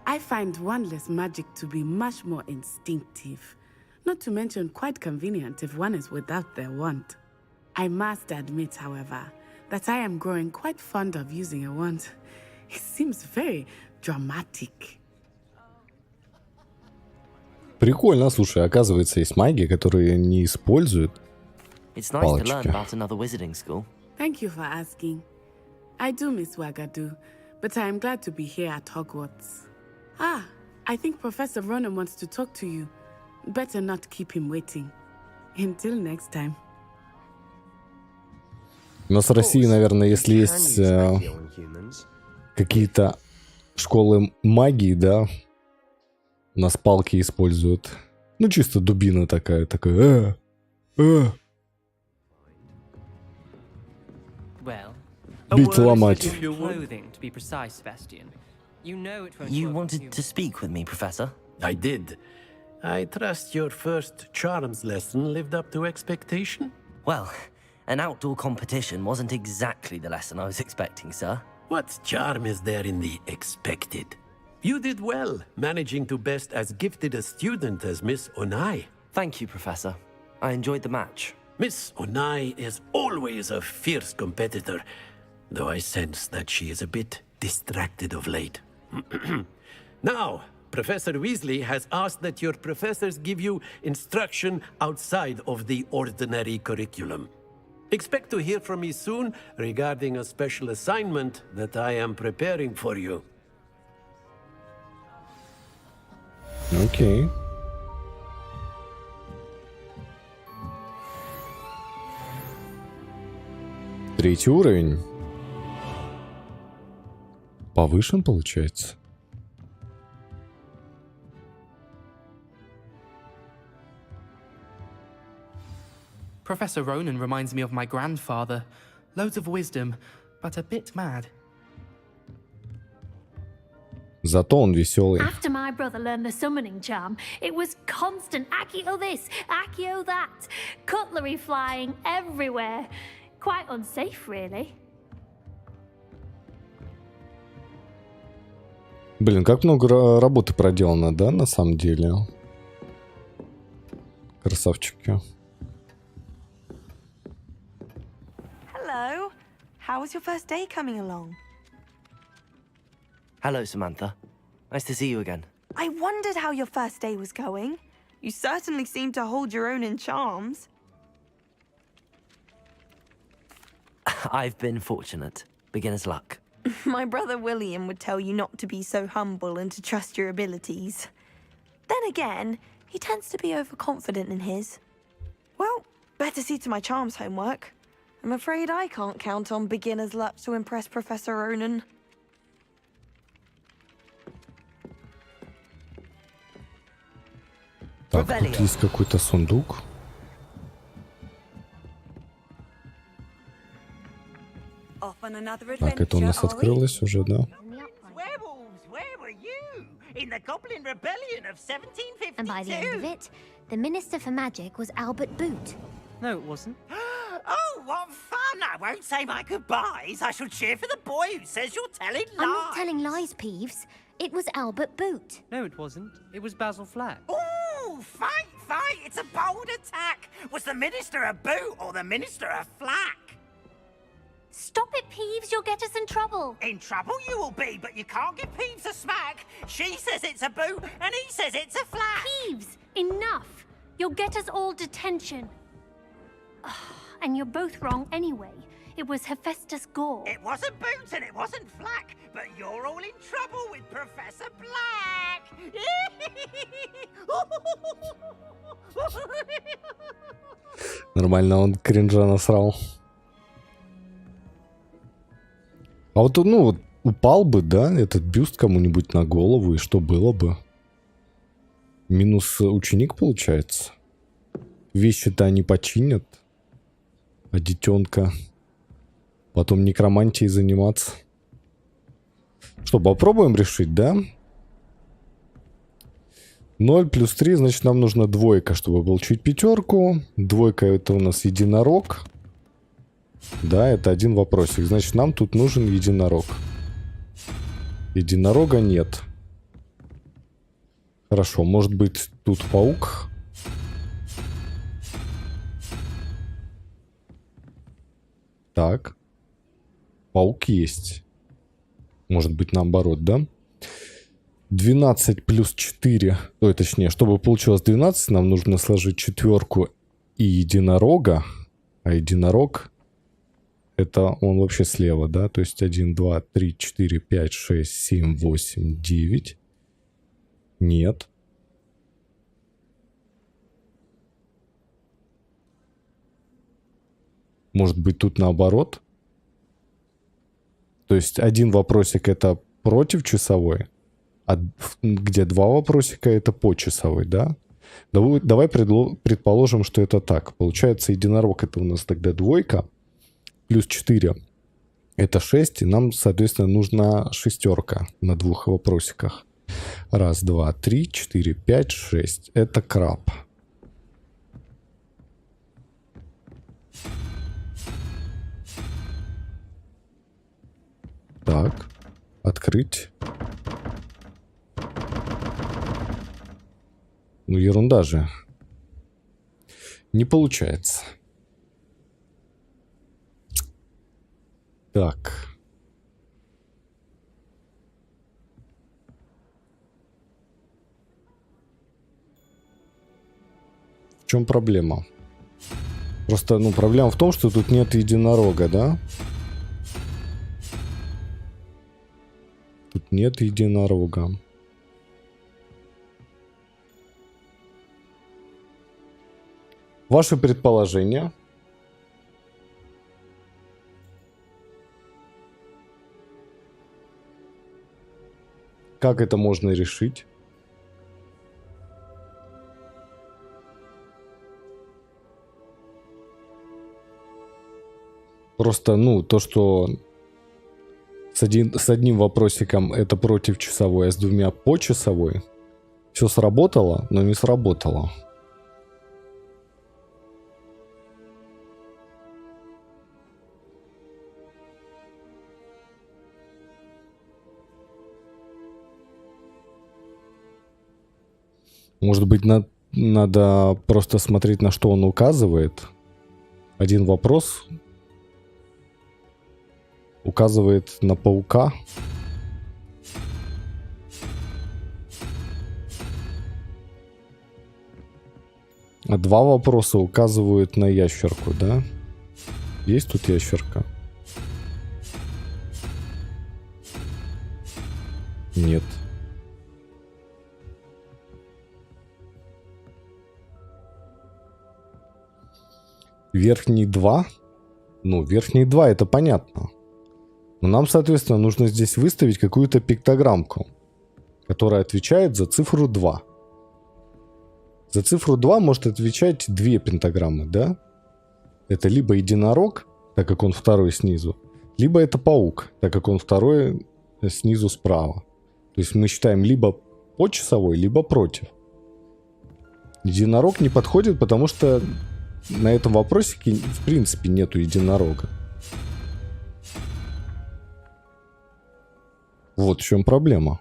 I find wandless magic to be much more instinctive. Not to mention quite convenient if one is without their wand. I must admit, however, that I am growing quite fond of using a wand. It seems very dramatic. Прикольно, слушай, оказывается, есть маги, которые не используют It's nice to learn палочки. about another wizarding school. Thank you for asking. I do miss Wagadu, but I am glad to be here at Hogwarts. Ah, I think Professor Ronan wants to talk to you. Better not keep him waiting. Until next time. У нас в России, наверное, если есть какие-то школы магии, да, у нас палки используют. Ну, чисто дубина такая. Well, Бить, ломать. clothing, to be precise, Sebastian. You know it won't You work wanted with to speak with me, Professor? I did. I trust your first charms lesson lived up to expectation? Well, an outdoor competition wasn't exactly the lesson I was expecting, sir. What charm is there in the expected? You did well, managing to best as gifted a student as Miss Onai. Thank you, Professor. I enjoyed the match. Miss Onai is always a fierce competitor, though I sense that she is a bit distracted of late. Now, Professor Weasley has asked that your professors give you instruction outside of the ordinary curriculum. Expect to hear from me soon regarding a special assignment that I am preparing for you. Окей. Третий уровень. Повышен, получается. Professor Ronan reminds me of my grandfather. Loads of wisdom, but a bit mad. Зато он веселый. After my brother learned the summoning charm, it was constant Accio this, Accio that. Cutlery flying everywhere. Quite unsafe, really. Блин, как много работы проделано, да, на самом деле? Красавчики. Hello. How was your first day coming along? Hello, Samantha. Nice to see you again. I wondered how your first day was going. You certainly seem to hold your own in charms. I've been fortunate. Beginner's luck. My brother William would tell you not to be so humble and to trust your abilities. Then again, he tends to be overconfident in his. Well, better see to my charms homework. I'm afraid I can't count on beginner's luck to impress Professor Ronan. Так, тут есть какой-то сундук. Так, это у нас открылось уже, да? Werewolves, where were you? In the Goblin Rebellion of 1752? And by the end of it, the Minister for Magic was Albert Boot. No, it wasn't. Oh, what fun! I won't say my goodbyes. I shall cheer for the boy who says you're telling lies. I'm not telling lies, Peeves. It was Albert Boot. No, it wasn't. It was Basil Flack. Ooh, fight, fight! It's a bold attack. Was the Minister a boot or the Minister a flack? Stop it, Peeves. You'll get us in trouble. In trouble you will be, but you can't give Peeves a smack. She says it's a boot, and he says it's a flack. Peeves, enough. You'll get us all detention. And you're both wrong anyway. It was Hephaestus Gore. It wasn't Boots and it wasn't Flack, but you're all in trouble with Professor Black. Нормально, он кринжа насрал. А вот, ну, вот упал бы, да, этот бюст кому-нибудь на голову, и что было бы? Минус ученик получается. Вещи-то они починят. А детенка... Потом некромантией заниматься. Что, попробуем решить, да? 0 плюс 3, значит, нам нужна двойка, чтобы получить пятерку. Двойка — это у нас единорог. Да, это один вопросик. Значит, нам тут нужен единорог. Единорога нет. Хорошо, может быть, тут паук? Так. Паук есть. Может быть, наоборот, да? 12 плюс 4. Ой, точнее, чтобы получилось 12, нам нужно сложить четверку и единорога. А единорог... Это он вообще слева, да? То есть 1, 2, 3, 4, 5, 6, 7, 8, 9. Нет. Может быть, тут наоборот? То есть один вопросик — это против часовой, а где два вопросика — это по часовой, да? Давай предположим, что это так. Получается, единорог — это у нас тогда двойка. Плюс 4 — это 6, и нам, соответственно, нужна шестерка на двух вопросиках. 1, 2, 3, 4, 5, 6. Это краб. Так, открыть. Ну, ерунда же. Не получается. Так. В чем проблема? Просто, ну, проблема в том, что тут нет единорога, да? Тут нет единорога. Ваши предположения? Как это можно решить? Просто, ну, то, что с одним вопросиком это против часовой, а с двумя по часовой, все сработало, но не сработало. Может быть, надо просто смотреть, на что он указывает. Один вопрос указывает на паука. А два вопроса указывают на ящерку, да? Есть тут ящерка? Нет. Верхние два? Ну, верхние два, это понятно. Но нам, соответственно, нужно здесь выставить какую-то пиктограммку, которая отвечает за цифру 2. За цифру 2 может отвечать две пентаграммы, да? Это либо единорог, так как он второй снизу, либо это паук, так как он второй снизу справа. То есть мы считаем либо по часовой, либо против. Единорог не подходит, потому что на этом вопросике в принципе нету единорога. Вот в чем проблема.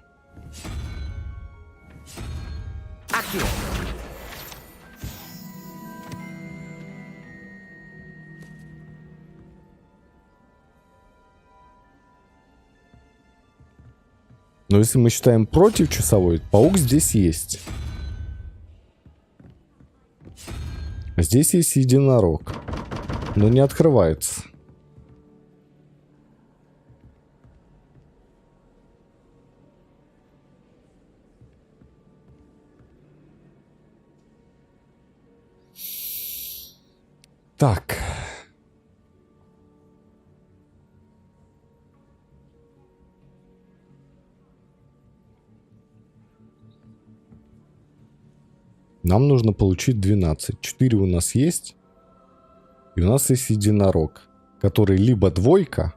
Но если мы считаем против часовой, паук здесь есть. здесь есть единорог, но не открывается. Так. Нам нужно получить 12. 4 у нас есть. И у нас есть единорог, который либо двойка,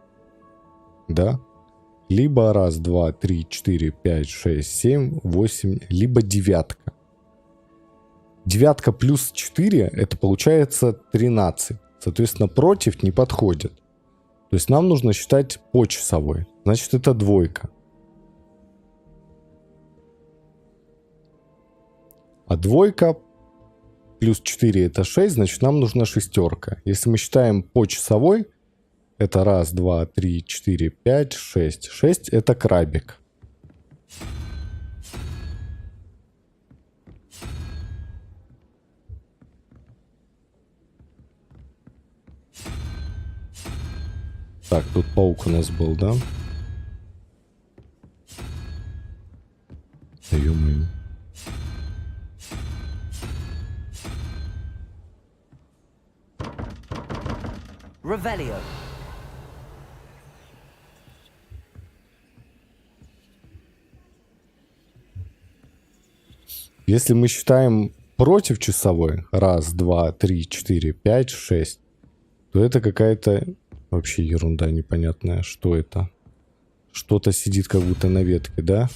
да, либо 1, 2, 3, 4, 5, 6, 7, 8, либо девятка. Девятка плюс 4 это получается 13. Соответственно, против не подходит. То есть нам нужно считать по часовой. Значит, это двойка. А двойка плюс 4 это 6, значит нам нужна шестерка. Если мы считаем по часовой, это 1, 2, 3, 4, 5, 6. 6 это крабик. Так, тут паук у нас был, да? Да ё-моё. Revelio. Если мы считаем против часовой, 1, 2, 3, 4, 5, 6, то это какая-то вообще ерунда непонятная. Что это? Что-то сидит как будто на ветке, да?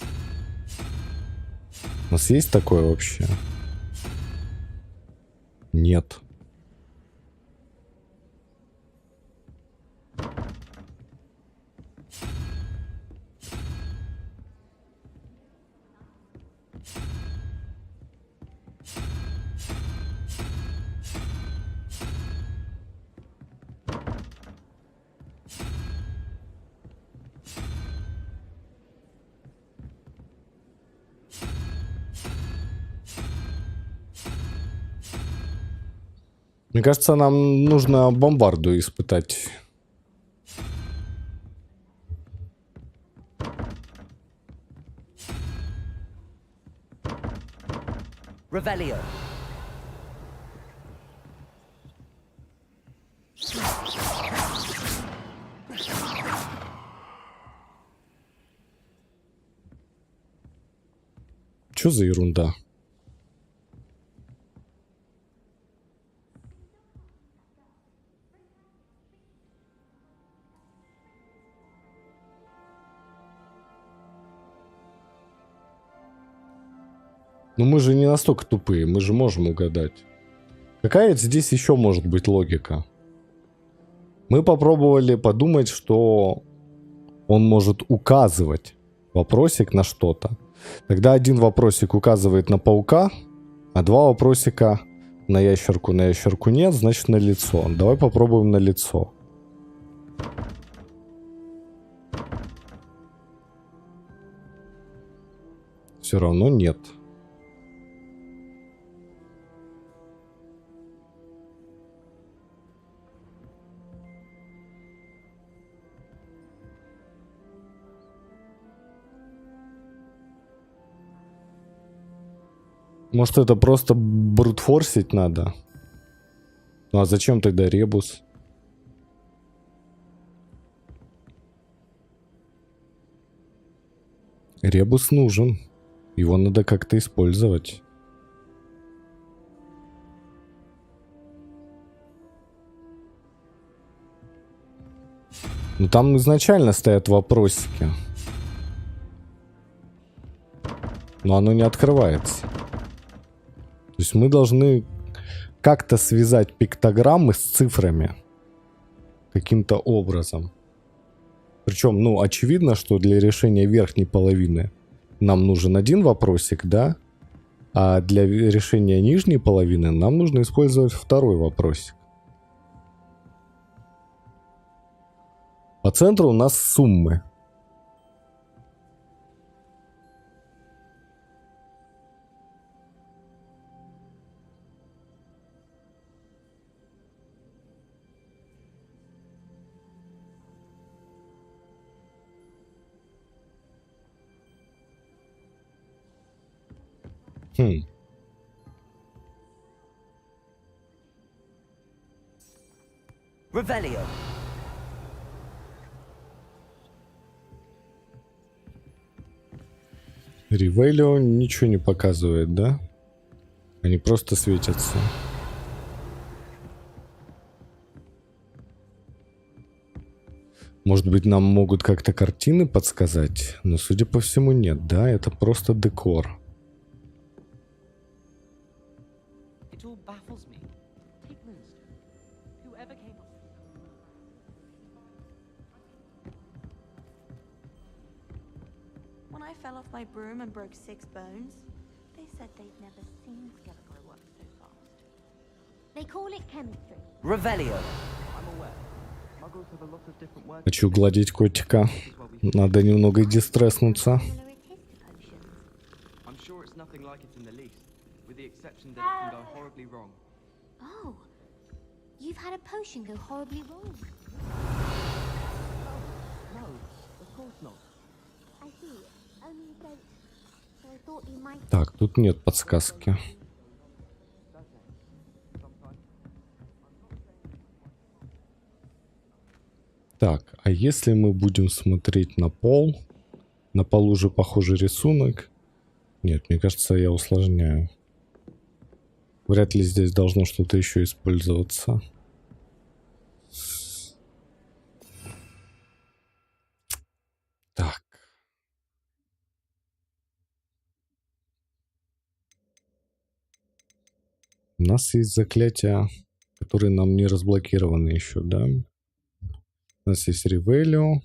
У нас есть такое вообще? Нет. Мне кажется, нам нужно бомбарду испытать. Revelio. Чё за ерунда? Но мы же не настолько тупые, мы же можем угадать. Какая здесь еще может быть логика? Мы попробовали подумать, что он может указывать вопросик на что-то. Тогда один вопросик указывает на паука, а два вопросика на ящерку. На ящерку нет, значит на лицо. Давай попробуем на лицо. Все равно нет. Может, это просто брутфорсить надо? Ну а зачем тогда ребус? Ребус нужен. Его надо как-то использовать. Ну там изначально стоят вопросики. Но оно не открывается. То есть мы должны как-то связать пиктограммы с цифрами. Каким-то образом. Причем, ну, очевидно, что для решения верхней половины нам нужен один вопросик, да? А для решения нижней половины нам нужно использовать второй вопросик. По центру у нас суммы. Revelio. Ревелио ничего не показывает, да? Они просто светятся. Может быть, нам могут как-то картины подсказать? Но, судя по всему, нет, да? Это просто декор. It all baffles me. Take Moonstone. Whoever came up with When I fell off my broom and broke 6 bones, they said they'd never seen Scarecrow work so fast. They call it chemistry. Revelio. I'm aware. Muggles have a lot of different words. Хочу гладить котика. Надо немного дистresснуться. I'm sure it's nothing like it in the least, with the exception that it can go horribly wrong. Oh, you've had a potion go horribly wrong. No, of course not. I see. Only don't. So I thought you might. Так, тут нет подсказки. Так, а если мы будем смотреть на пол? На полу же похожий рисунок. Нет, мне кажется, я усложняю. Вряд ли здесь должно что-то еще использоваться. Так. У нас есть заклятия, которые нам не разблокированы еще, да? У нас есть Ревелио.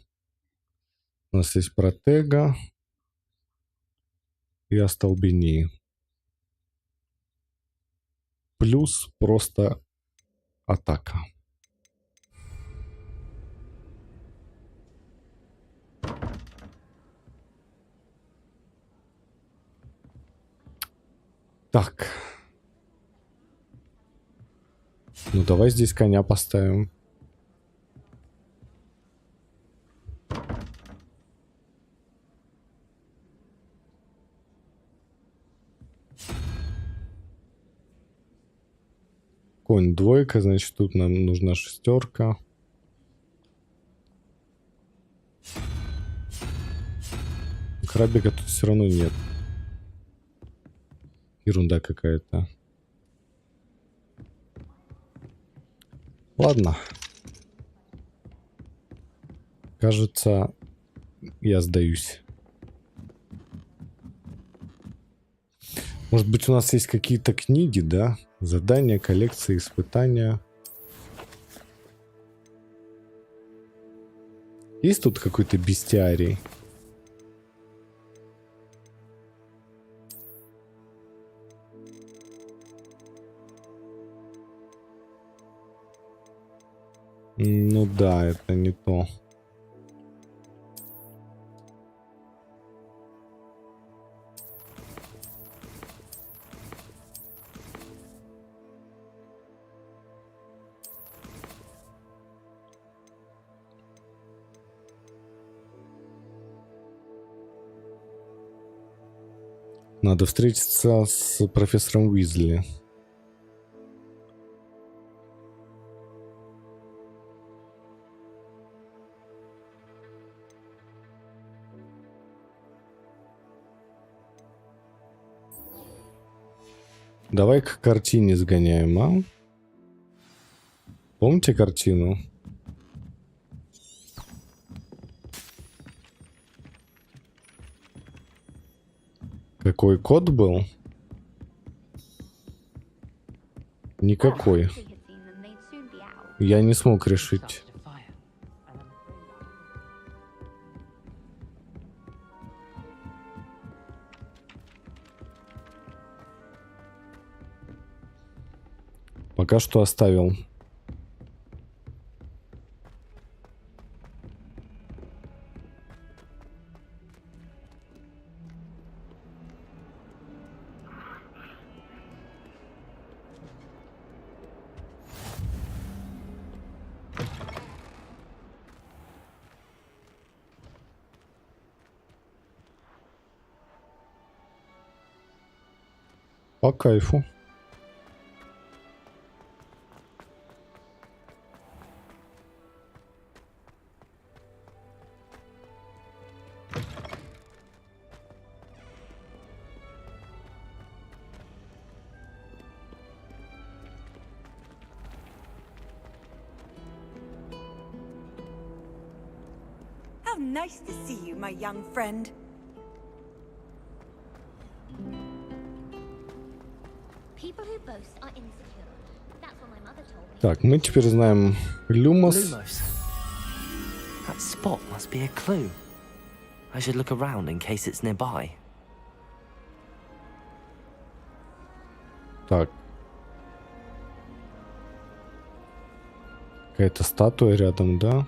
У нас есть Протега. И Остолбении. Плюс просто атака. Так. Ну давай здесь коня поставим. Конь двойка, значит, тут нам нужна шестерка. Крабика тут все равно нет. Ерунда какая-то. Ладно. Кажется, я сдаюсь. Может быть, у нас есть какие-то книги, да? Задания, коллекции, испытания. Есть тут какой-то бестиарий? Ну да, это не то. Надо встретиться с профессором Уизли. Давай к картине сгоняем, а? Помните картину? Какой код был? Никакой. Я не смог решить. Пока что оставил. По кайфу. How nice to see you, my young friend. People who boast are insecure. That's what my mother told me. Так, мы теперь знаем Люмос. Lumos. That spot must be a clue. I should look around in case it's nearby. Так. Какая-то статуя рядом, да?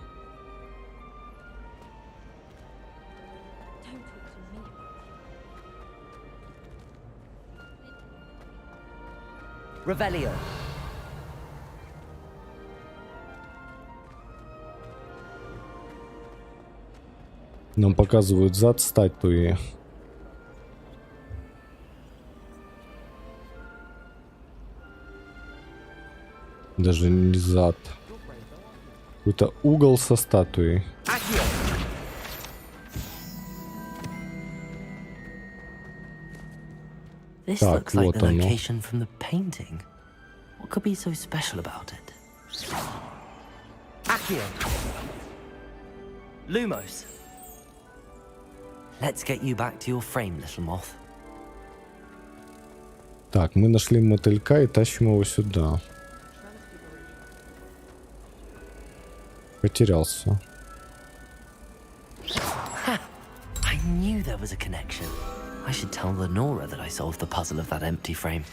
Revelio. Нам показывают зад статуи. Даже не зад. Какой-то угол со статуей. This Так, looks like вот the оно. location from the painting. What could be so special about it? Accio. Lumos. Let's get you back to your frame, little moth. Так, мы нашли мотылька и тащим его сюда. Потерялся. I knew there was a connection. I should tell Lenora that I solved the puzzle of that empty frame.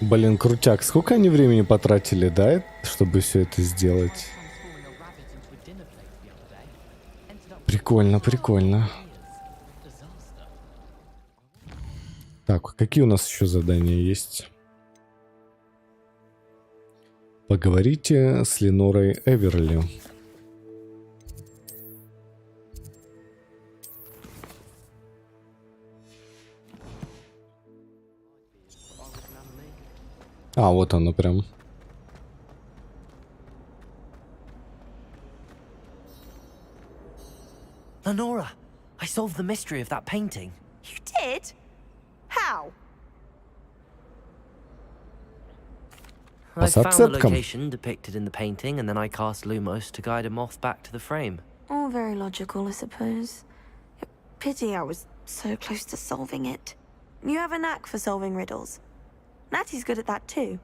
Блин, крутяк. Сколько они времени потратили, да, чтобы все это сделать? Прикольно, прикольно. Так, какие у нас еще задания есть? Поговорите с Ленорой Эверли. А, вот оно прям. Lenora, I solved the mystery of that painting. You did? How? I found the location depicted in the painting, and then I cast Lumos to guide a moth back to the frame. All very logical, I suppose. Pity I was so close to solving it. You have a knack for solving riddles. Natty's good at that too.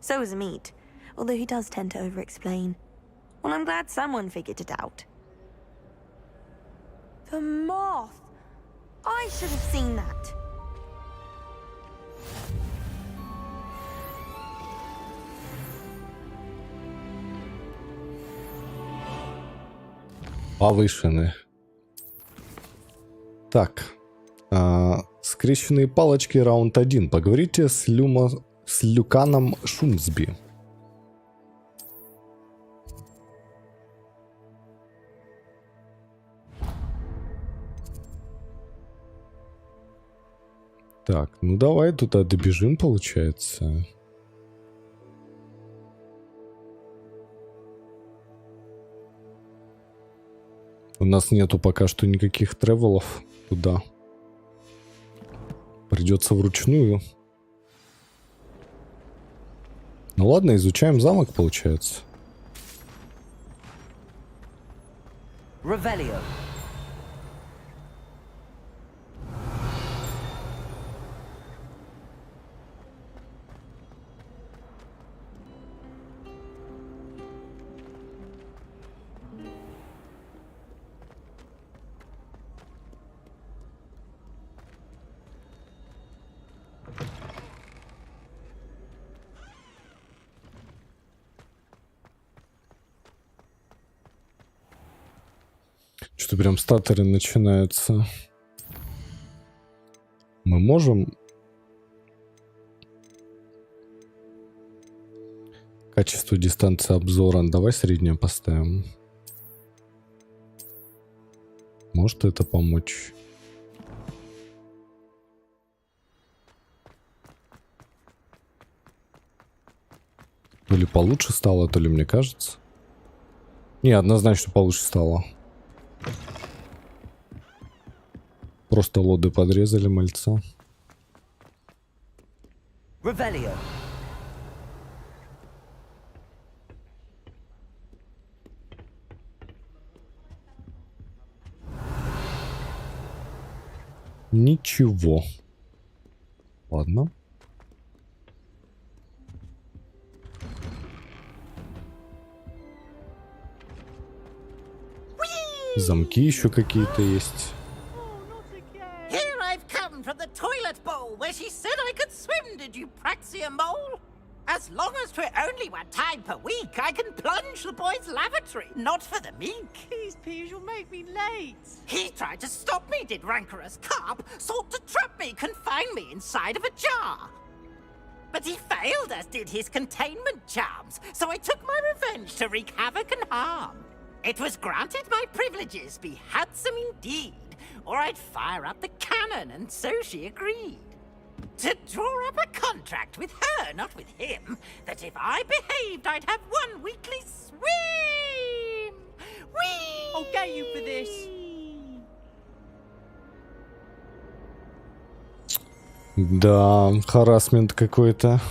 So is Amit, although he does tend to over-explain. Well, I'm glad someone figured it out. The moth! I should have seen that. Повышены. Так. Скрещенные палочки, раунд 1. Поговорите с Люканом Шумсби. Так, ну давай туда добежим, получается. У нас нету пока что никаких тревелов туда. Придется вручную. Ну ладно, изучаем замок, получается. Revelio. Что прям статоры начинаются. Мы можем Качество дистанции обзора. Давай среднее поставим. Может это помочь. То ли получше стало, то ли мне кажется. Не, однозначно получше стало. Просто лоды подрезали мальца. Revelio. Ничего. Ладно. Замки еще какие-то есть. Here I've come from the toilet bowl where she said I could swim, did you praxia mole? As long as 'twere only one time per week, I can plunge the boy's lavatory, not for the meek. Please, Peas, you'll make me late. He tried to stop me, did rancorous carp, sought to trap me, confine me inside of a jar. But he failed, as did his containment charms, so I took my revenge to wreak havoc and harm. It was granted my privileges be handsome indeed, or I'd fire up the cannon, and so she agreed. To draw up a contract with her, not with him, that if I behaved, I'd have one weekly swim. Whee! I'll get you for this. Да, харассмент какой-то.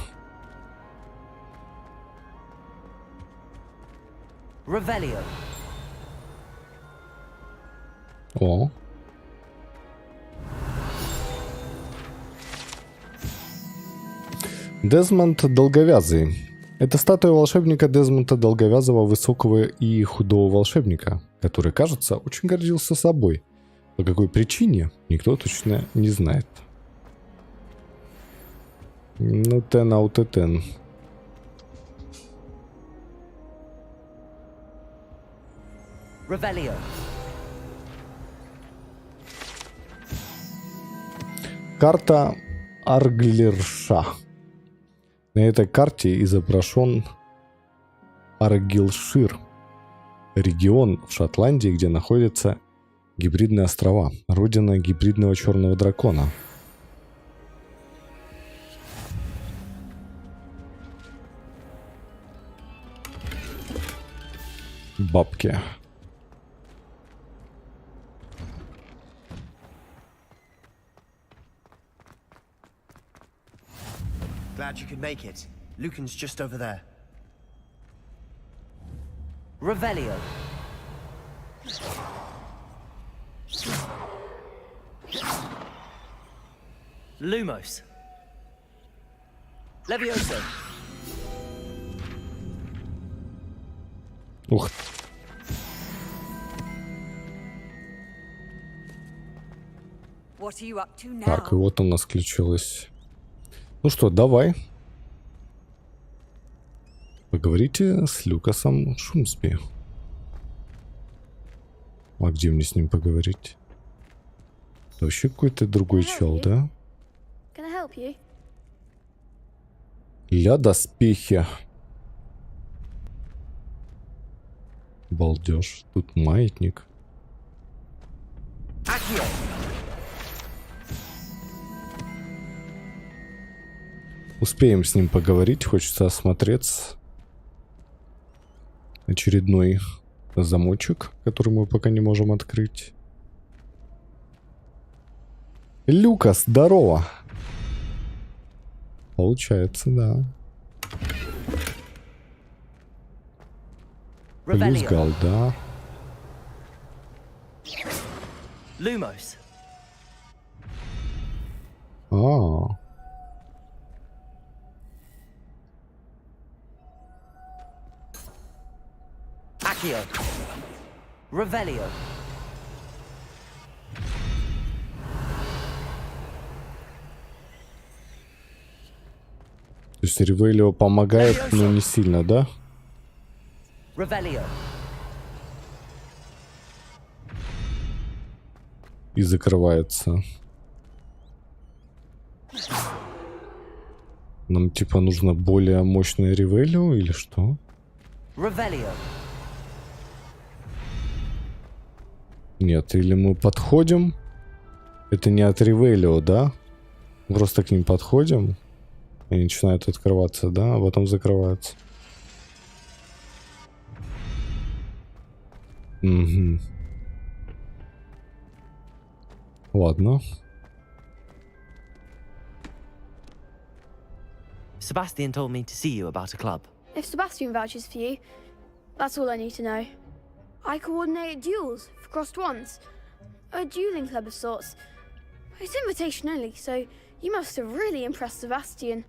Revelio. О. Дезмонд Долговязый. Это статуя волшебника Дезмонда Долговязого, высокого и худого волшебника, который, кажется, очень гордился собой. По какой причине, никто точно не знает. Ну, 10 out of 10. Revelio. Карта Арглирша. На этой карте изображен Аргилшир, регион в Шотландии, где находятся гибридные острова, родина гибридного черного дракона. Бабки. Glad you could make it. Lucan's just over there. Revelio. Lumos. Levioso. Ух. What are you up to now? Так, и вот у нас включилось. Ну что, давай. Поговорите с Люкасом Шумсби. А где мне с ним поговорить? Это вообще какой-то другой чел, да? Can I help you? Ля доспехи. Балдеж. Тут маятник. Успеем с ним поговорить. Хочется осмотреться. Очередной замочек, который мы пока не можем открыть. Люкас, здорово! Получается, да. Плюс голда. Lumos. А. Accio. Revelio. То есть Ревелио помогает, но не сильно, да? Revelio. И закрывается. Нам типа нужно более мощное ревелио или что? Revelio. Нет, или мы подходим. Это не от ревелио, да? Просто к ним подходим. И начинают открываться, да? А потом закрываются. Угу. Ладно. Sebastian told me to see you about a club. If Sebastian vouches for you, that's all I need to know. I coordinate duels for crossed wands. A dueling club of sorts. It's invitation only, so you must have really impressed Sebastian.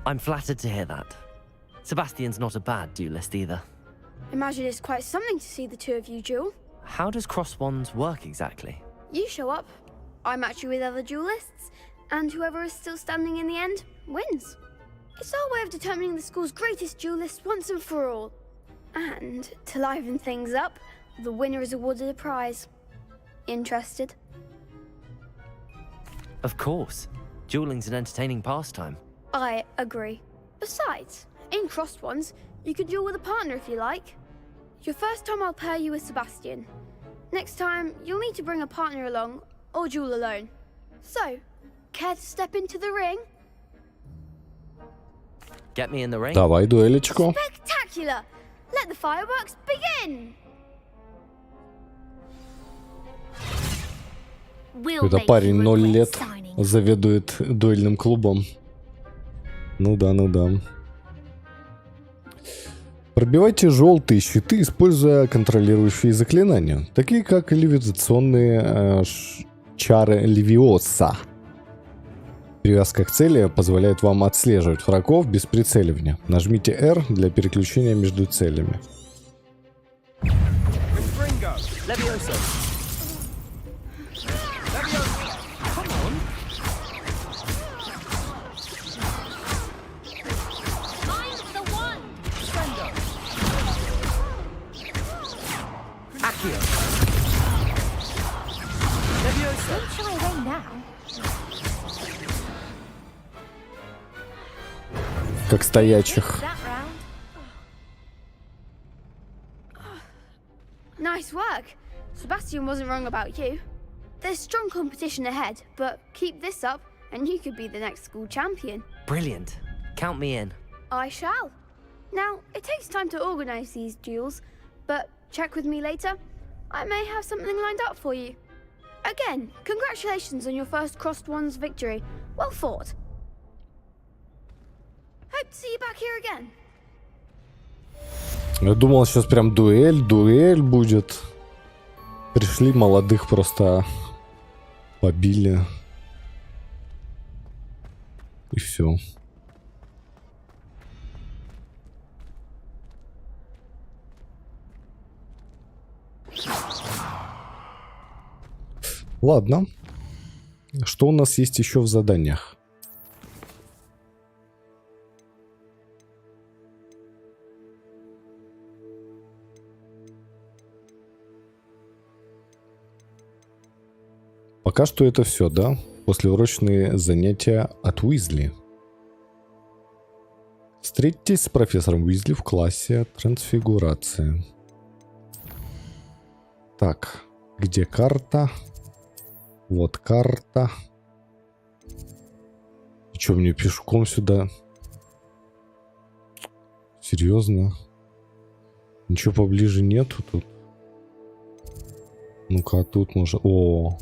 I'm flattered to hear that. Sebastian's not a bad duelist either. Imagine it's quite something to see the two of you duel. How does cross wands work exactly? You show up, I match you with other duelists, and whoever is still standing in the end wins. It's our way of determining the school's greatest duelist once and for all. And to liven things up, the winner is awarded a prize. Interested? Of course. Dueling's an entertaining pastime. I agree. Besides, in crossed ones, you can duel with a partner if you like. Your first time I'll pair you with Sebastian. Next time, you'll need to bring a partner along, or duel alone. So, care to step into the ring? Get me in the ring. Давай дуэлечку. Spectacular! Let the fireworks begin! Это парень 0 лет заведует дуэльным клубом. Ну да, ну да. Пробивайте желтые щиты, используя контролирующие заклинания, такие как левитационные чары Левиоса. Привязка к цели позволяет вам отслеживать врагов без прицеливания. Нажмите R для переключения между целями. Как стоячих. Nice work. Sebastian wasn't wrong about you. There's strong competition ahead, but keep this up and you could be the next school champion. Brilliant. Count me in. I shall. Now, it takes time to organize these duels, but check with me later. I may have something lined up for you. Again, congratulations on your first crossed ones victory. Well fought. Hope to see you back here again. Я думал, сейчас прям дуэль будет. Пришли, молодых просто побили. И все. Ладно. Что у нас есть еще в заданиях? Пока что это все, да? Послеурочные занятия от Уизли. Встретитесь с профессором Уизли в классе трансфигурации. Так, где карта? Вот карта. И что, мне пешком сюда? Серьезно? Ничего поближе нету тут? Ну-ка, а тут можно... О,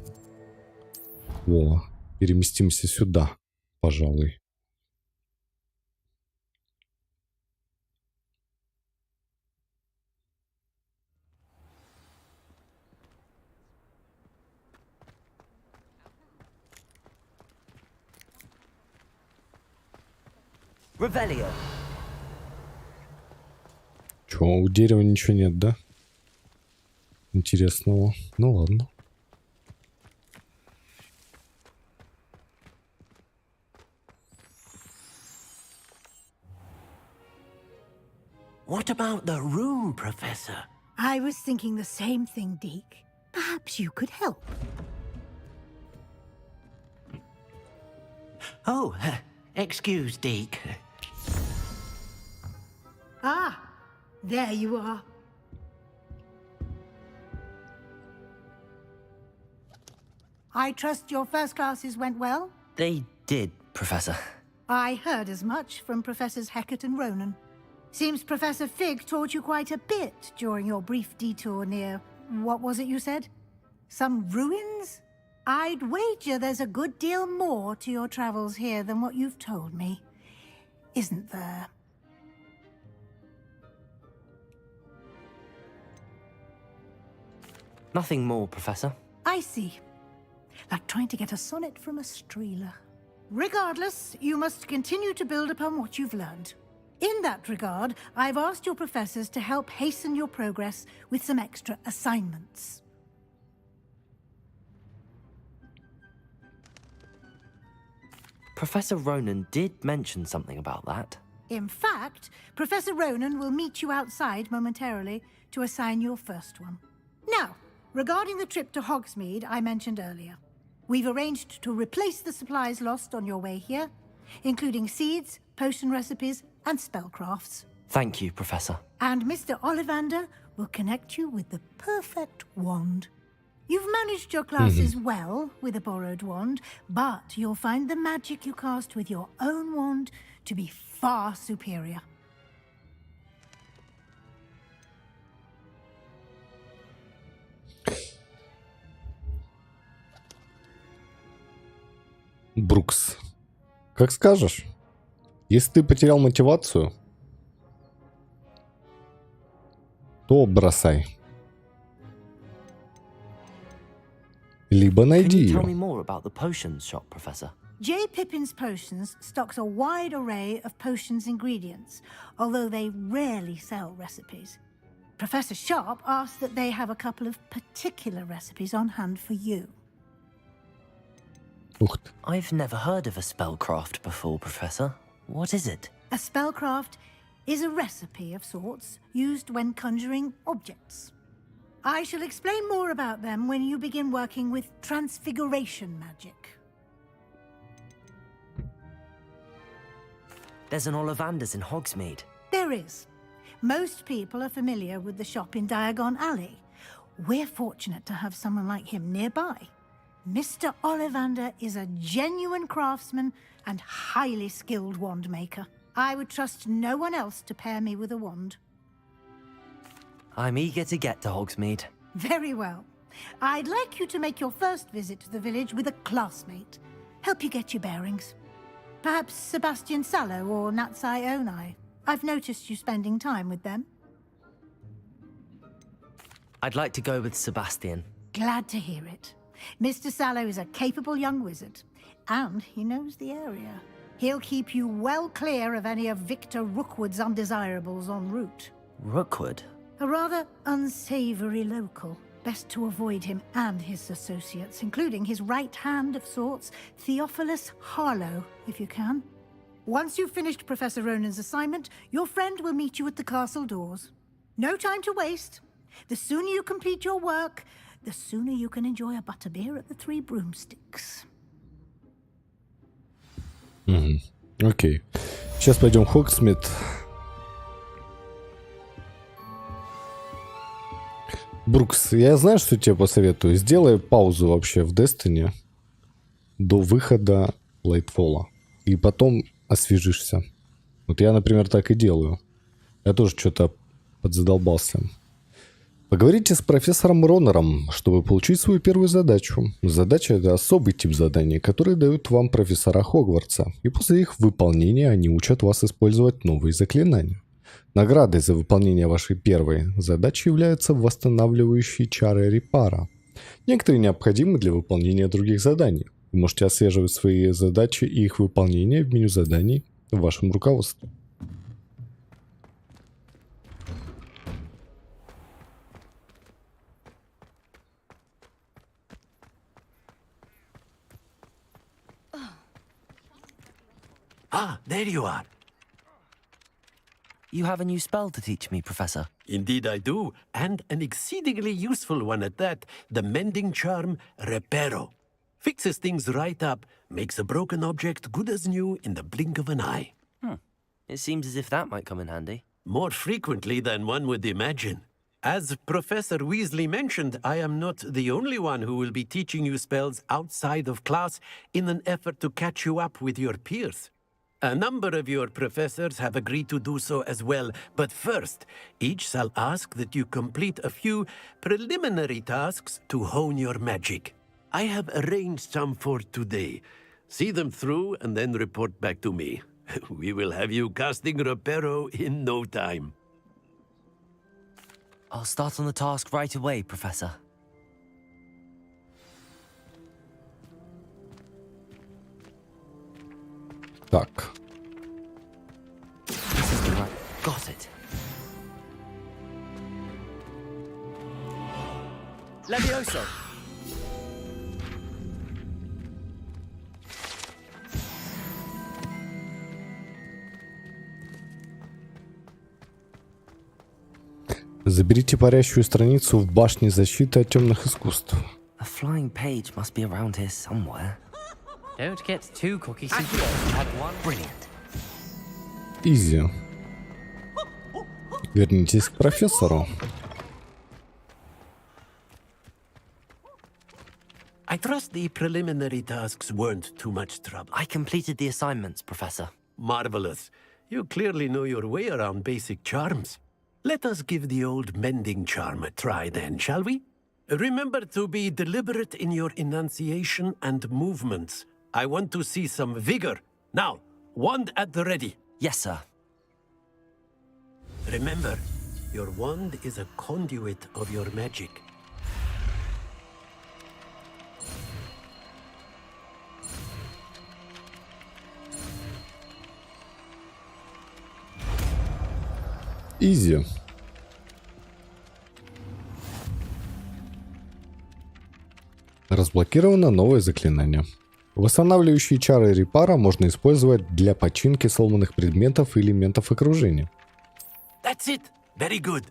переместимся сюда, пожалуй. Revelio. Чё, у дерева ничего нет, да? Интересного. Ну ладно. What about the room, Professor? I was thinking the same thing, Deke. Perhaps you could help. Oh, excuse, Deke. Ah, there you are. I trust your first classes went well? They did, Professor. I heard as much from Professors Hecat and Ronan. Seems Professor Fig taught you quite a bit during your brief detour near... what was it you said? Some ruins? I'd wager there's a good deal more to your travels here than what you've told me. Isn't there? Nothing more, Professor. I see. Like trying to get a sonnet from a streeler. Regardless, you must continue to build upon what you've learned. In that regard, I've asked your professors to help hasten your progress with some extra assignments. Professor Ronan did mention something about that. In fact, Professor Ronan will meet you outside momentarily to assign your first one. Now, regarding the trip to Hogsmeade I mentioned earlier, we've arranged to replace the supplies lost on your way here, including seeds, potion recipes, and spellcrafts. Thank you, Professor. And Mr. Ollivander will connect you with the perfect wand. You've managed your classes well with a borrowed wand, but you'll find the magic you cast with your own wand to be far superior. Брукс, как скажешь. Если ты потерял мотивацию, то бросай. Либо найди Can you tell me ее. more about the potions shop, Professor? J. Pippin's Potions stocks a wide array of potions ingredients, although they rarely sell recipes. Professor Sharp asked that they have a couple of particular recipes on hand for you. I've never heard of a spellcraft before, Professor. What is it? A spellcraft is a recipe of sorts used when conjuring objects. I shall explain more about them when you begin working with transfiguration magic. There's an Ollivander's in Hogsmeade. There is. Most people are familiar with the shop in Diagon Alley. We're fortunate to have someone like him nearby. Mr. Ollivander is a genuine craftsman and highly skilled wand maker. I would trust no one else to pair me with a wand. I'm eager to get to Hogsmeade. Very well. I'd like you to make your first visit to the village with a classmate. Help you get your bearings. Perhaps Sebastian Sallow or Natsai Onai. I've noticed you spending time with them. I'd like to go with Sebastian. Glad to hear it. Mr. Sallow is a capable young wizard, and he knows the area. He'll keep you well clear of any of Victor Rookwood's undesirables en route. Rookwood? A rather unsavory local. Best to avoid him and his associates, including his right hand of sorts, Theophilus Harlow, if you can. Once you've finished Professor Ronan's assignment, your friend will meet you at the castle doors. No time to waste. The sooner you complete your work, the sooner you can enjoy a butterbeer at the Three Broomsticks. Окей. Сейчас пойдем в Хогсмит. Брукс, я знаю, что тебе посоветую. Сделай паузу вообще в Destiny до выхода Lightfall. И потом освежишься. Вот я, например, так и делаю. Я тоже что-то подзадолбался. Поговорите с профессором Ронером, чтобы получить свою первую задачу. Задача — это особый тип заданий, которые дают вам профессора Хогвартса. И после их выполнения они учат вас использовать новые заклинания. Наградой за выполнение вашей первой задачи являются восстанавливающие чары репара. Некоторые необходимы для выполнения других заданий. Вы можете отслеживать свои задачи и их выполнение в меню заданий в вашем руководстве. Ah, there you are. You have a new spell to teach me, Professor. Indeed I do, and an exceedingly useful one at that, the mending charm Reparo. Fixes things right up, makes a broken object good as new in the blink of an eye. It seems as if that might come in handy. More frequently than one would imagine. As Professor Weasley mentioned, I am not the only one who will be teaching you spells outside of class in an effort to catch you up with your peers. A number of your professors have agreed to do so as well, but first, each shall ask that you complete a few preliminary tasks to hone your magic. I have arranged some for today. See them through and then report back to me. We will have you casting Reparo in no time. I'll start on the task right away, Professor. Так. This is the right. Got it. Levioso! Заберите парящую страницу в башне защиты от темных искусств. A flying page must be around here somewhere. Don't get too cocky. Brilliant. Изи. Вернитесь к профессору. I trust the preliminary tasks weren't too much trouble. I completed the assignments, Professor. Marvelous. You clearly know your way around basic charms. Let us give the old mending charm a try then, shall we? Remember to be deliberate in your enunciation and movements. I want to see some vigor. Now, wand at the ready. Yes, sir. Remember, your wand is a conduit of your magic. Изи. Разблокировано новое заклинание. Восстанавливающие чары репара можно использовать для починки сломанных предметов и элементов окружения. That's it. Very good.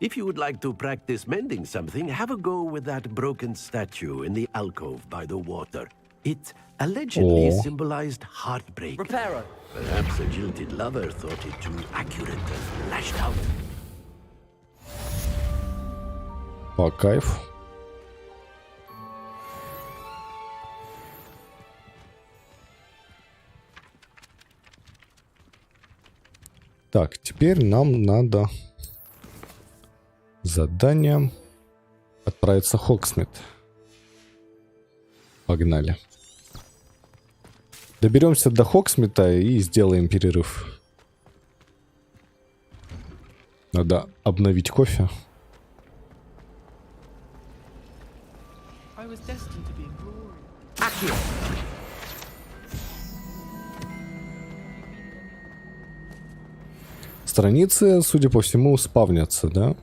If you would like to practice mending something, have a go with that broken statue in the alcove by the water. It allegedly symbolized heartbreak. Reparo! Perhaps a jilted lover thought it too accurate and lashed out. По кайфу. Так, теперь нам надо задание отправиться в Хогсмит. Погнали. Доберемся до Хогсмита и сделаем перерыв. Надо обновить кофе. Страницы, судя по всему, спавнятся, да?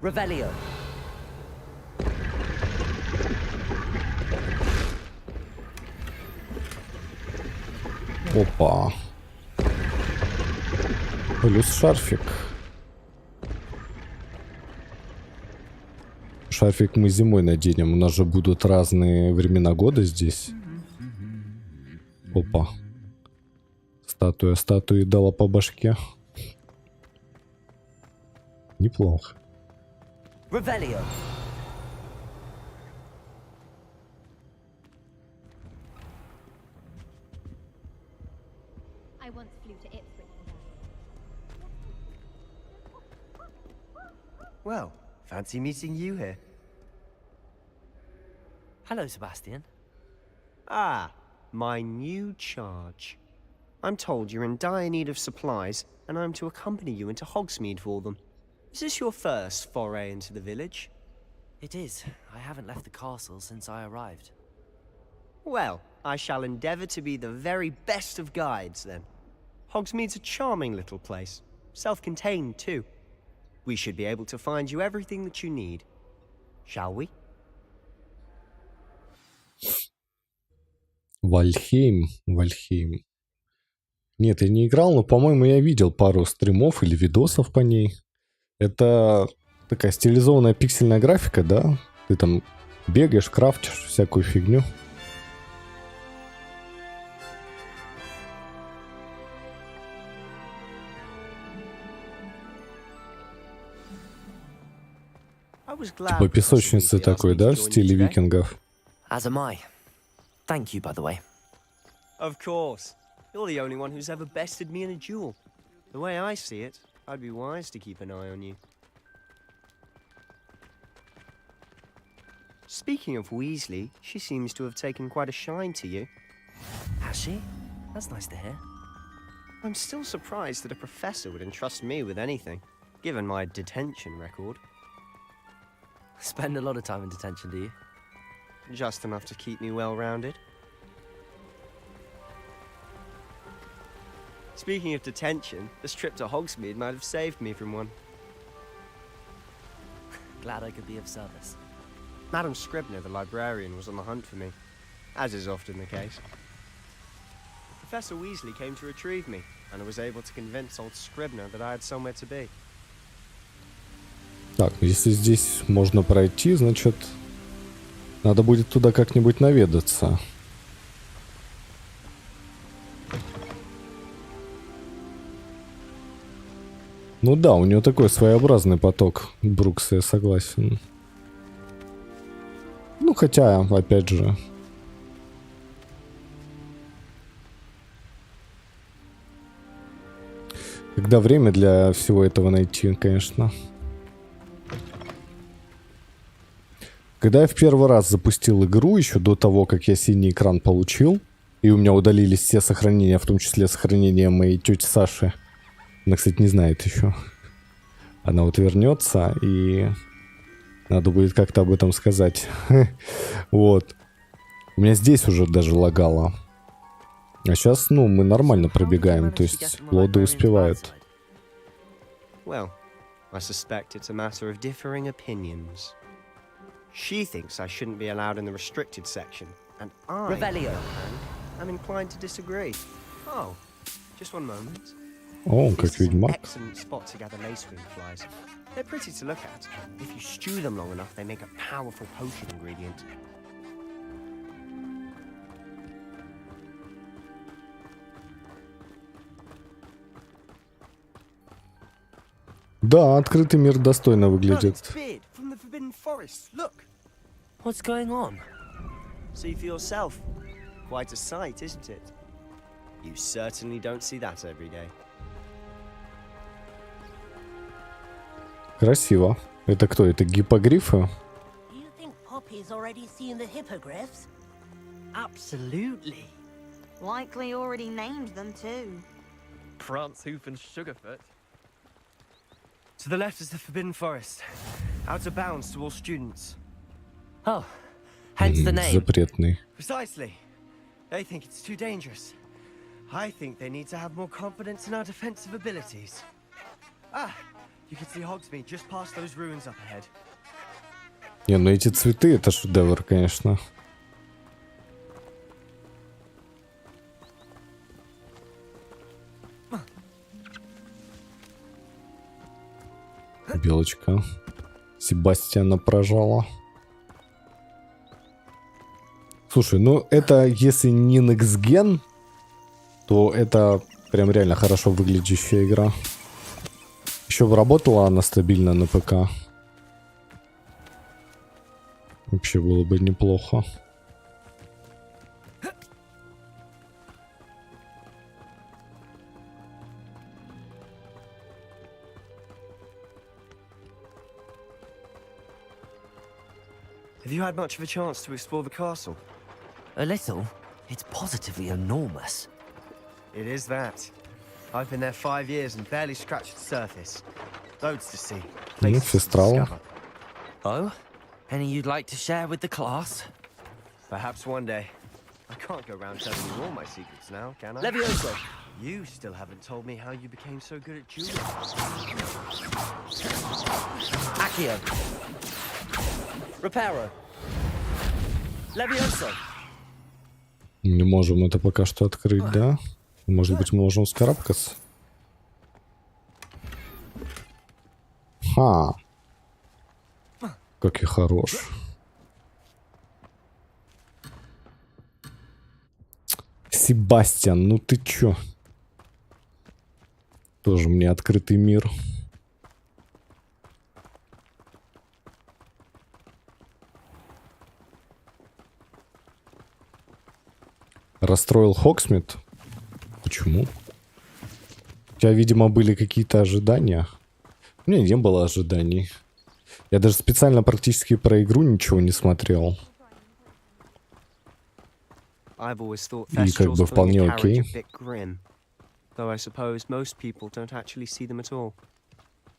Revelio. Опа. Плюс шарфик. Шарфик мы зимой наденем. У нас же будут разные времена года здесь. Опа. Статуя статуи дала по башке. Неплохо. Revelio. I once flew to Ipswich. Well, fancy meeting you here. Hello, Sebastian. Ah, my new charge. I'm told you're in dire need of supplies, and I'm to accompany you into Hogsmeade for them. Is this your first foray into the village? It is. I haven't left the castle since I arrived. Well, I shall endeavour to be the very best of guides, then. Hogsmeade's a charming little place. Self-contained, too. We should be able to find you everything that you need. Shall we? Вальхейм. Нет, я не играл, но, по-моему, я видел пару стримов или видосов по ней. Это такая стилизованная пиксельная графика, да? Ты там Бегаешь, крафтишь всякую фигню. Типа песочницы такой, да, в стиле викингов. As am I. Thank you, by the way. Of course. You're the only one who's ever bested me in a duel. The way I see it, I'd be wise to keep an eye on you. Speaking of Weasley, she seems to have taken quite a shine to you. Has she? That's nice to hear. I'm still surprised that a professor would entrust me with anything, given my detention record. Spend a lot of time in detention, do you? Just enough to keep me well-rounded. Speaking of detention, this trip to Hogsmeade might have saved me from one. Glad I could be of service. Madam Scribner, the librarian, was on the hunt for me, as is often the case. Professor Weasley came to retrieve me, and I was able to convince old Scribner that I had somewhere to be. Так, если здесь можно пройти, значит, надо будет туда как-нибудь наведаться. Ну да, у него такой своеобразный поток Брукса, я согласен. Ну хотя, опять же... Когда время для всего этого найти, конечно. Когда я в первый раз запустил игру, еще до того, как я синий экран получил, и у меня удалились все сохранения, в том числе сохранения моей тети Саши. Она, кстати, не знает еще. Она вот вернется, и надо будет как-то об этом сказать. Вот. У меня здесь уже даже лагало. А сейчас, ну, мы нормально пробегаем, то есть лоды успевают. Well, I suspect it's a matter of differing opinions. She thinks I shouldn't be allowed in the restricted section, and I, Revelio. am inclined to disagree. Oh, just one moment. О, как This is an ведьмак. excellent spot to gather lacewing flies. They're pretty to look at. If you stew them long enough, they make a powerful potion ingredient. Да, открытый мир достойно выглядит. Beard from the Forbidden Forest. Look. What's going on? See for yourself. Quite a sight, isn't it? You certainly don't see that every day. Красиво. Это кто? Это гиппогрифы? You think Poppy's already seen the hippogriffs? Absolutely. Likely already named them too. Prance, Hoof, and Sugarfoot. To the left is the Forbidden Forest. Out of bounds to all students. Oh, hence the name. Запретный. Precisely. They think it's too dangerous. I think they need to have more confidence in our defensive abilities. Ah, you can see Hogsmeade just past those ruins up ahead. Не, ну эти цветы, это шедевр, конечно. Белочка. Себастьяна прожала. Слушай, ну это если не Next Gen, то это прям реально хорошо выглядящая игра. Еще бы работала она стабильно на ПК. Вообще было бы неплохо. Have you had much of a chance to explore the castle? A little. It's positively enormous. It is that. I've been there 5 years and barely scratched the surface. Loads to see. Ну, Places to сестрал. discover. Oh? Any you'd like to share with the class? Perhaps one day. I can't go around telling you all my secrets now, can I? Levioso. You still haven't told me how you became so good at dueling. Accio. Reparo. Levioso. Не можем это пока что открыть, да? Может быть, мы можем вскарабкаться? Ха! Как я хорош. Себастьян, ну ты чё? Тоже мне открытый мир. Расстроил Хогсмит? Почему? У тебя, видимо, были какие-то ожидания. У меня не было ожиданий. Я даже специально практически про игру ничего не смотрел. И как бы вполне окей. Though I suppose most people don't actually see them at all.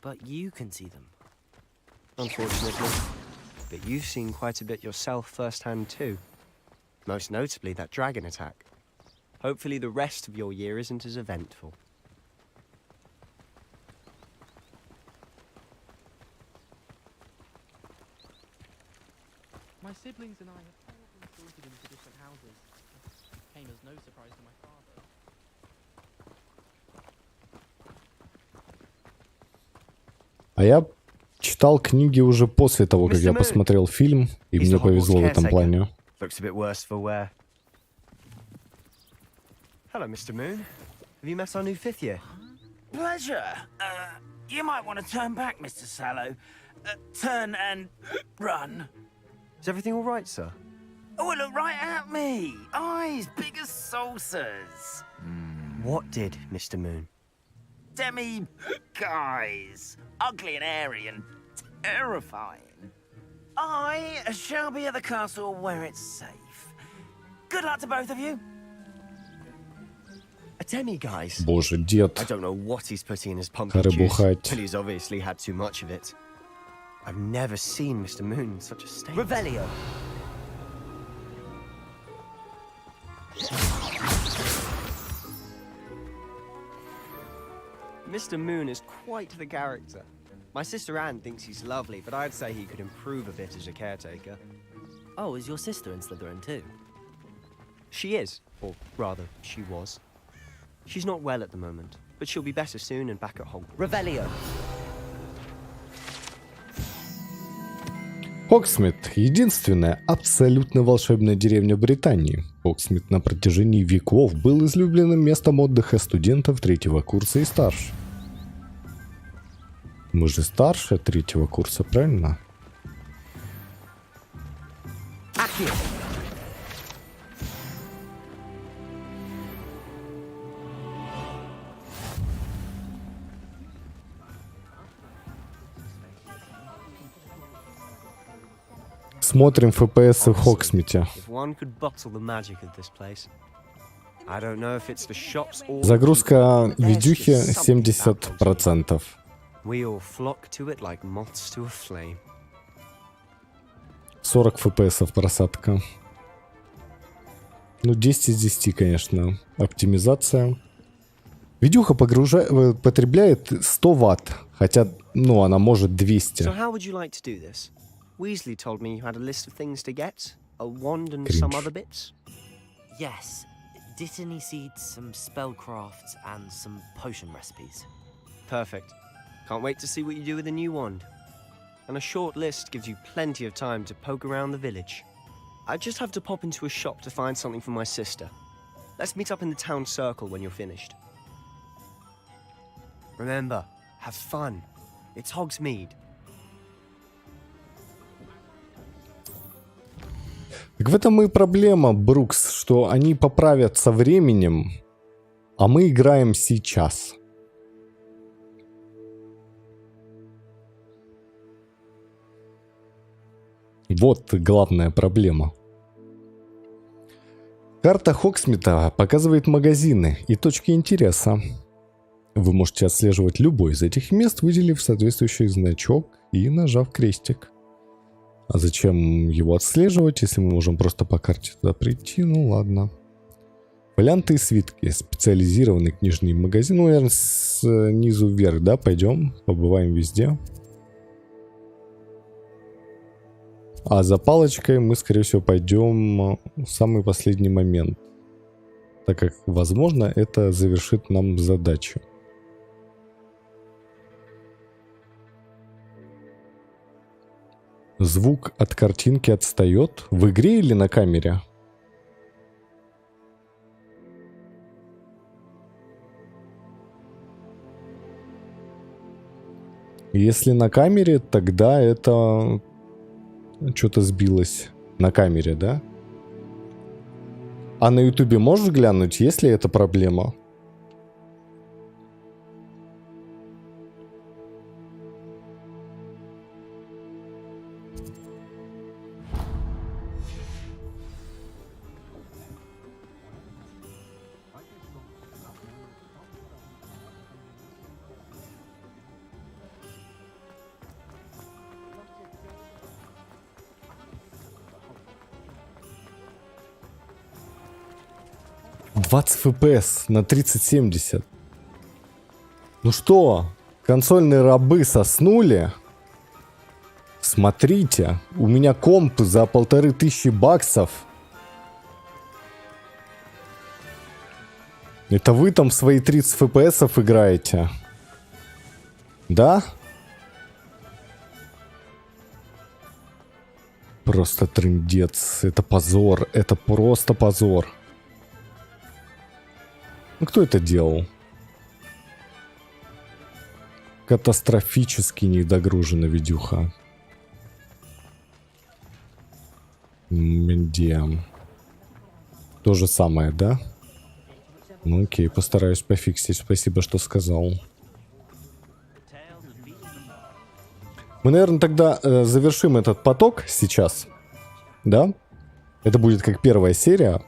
But you can see them. Unfortunately. But you've seen quite a bit yourself firsthand too. Most notably that dragon attack. Hopefully the rest of your year isn't as eventful. My siblings and I have all been sorted into different houses. Came as no surprise to my father. А я читал книги уже после того, как я посмотрел фильм, и мне повезло в этом плане. Hello, Mr. Moon. Have you met our new fifth year? Pleasure. You might want to turn back, Mr. Sallow. Turn and run. Is everything all right, sir? Oh, look right at me. Eyes big as saucers. What did, Mr. Moon? Guys. Ugly and airy and terrifying. I shall be at the castle where it's safe. Good luck to both of you. A demi-guise? Боже, дед. I don't know what he's putting in his pumpkin juice, but he's obviously had too much of it. I've never seen Mr. Moon in such a state. Revelio. Mr. Moon is quite the character. My sister Anne thinks he's lovely, but I'd say he could improve a bit as a caretaker. Oh, is your sister in Slytherin too? She is, or rather, she was. She's not well at the moment, but she'll be better soon and back at Hogwarts. Revelio. Хогсмит — единственная абсолютно волшебная деревня в Британии. Хогсмит на протяжении веков был излюбленным местом отдыха студентов третьего курса и старше. Мы же старше третьего курса, правильно? Смотрим FPS в Хогсмите. Загрузка видюхи 70%. 40 FPS просадка. Ну, 10 из 10, конечно. Оптимизация. Видюха потребляет 100 Вт. Хотя, ну, она может 200. Weasley told me you had a list of things to get, a wand and some other bits. Yes, Dittany seeds, some spellcrafts, and some potion recipes. Perfect. Can't wait to see what you do with the new wand. And a short list gives you plenty of time to poke around the village. I just have to pop into a shop to find something for my sister. Let's meet up in the town circle when you're finished. Remember, have fun. It's Hogsmeade. Так в этом и проблема, Брукс, что они поправят со временем, а мы играем сейчас. Вот главная проблема. Карта Хогсмита показывает магазины и точки интереса. Вы можете отслеживать любой из этих мест, выделив соответствующий значок и нажав крестик. А зачем его отслеживать, если мы можем просто по карте туда прийти? Ну ладно. Фолианты и свитки. Специализированный книжный магазин. Ну, наверное, снизу вверх, да, пойдем. Побываем везде. А за палочкой мы, скорее всего, пойдем в самый последний момент. Так как, возможно, это завершит нам задачу. Звук от картинки отстает. В игре или на камере? Если на камере, тогда это что-то сбилось на камере, да? А на ютубе можешь глянуть, есть ли это проблема? FPS на 3070. Ну что, консольные рабы соснули? Смотрите, у меня комп за 1500 баксов. Это вы там в свои 30 FPS играете? Да? Просто трындец. Это позор. Это просто позор. Ну, кто это делал? Катастрофически недогружена видюха. Где? То же самое, да? Ну окей, постараюсь пофиксить. Спасибо, что сказал. Мы, наверное, тогда завершим этот поток сейчас. Да? Это будет как первая серия.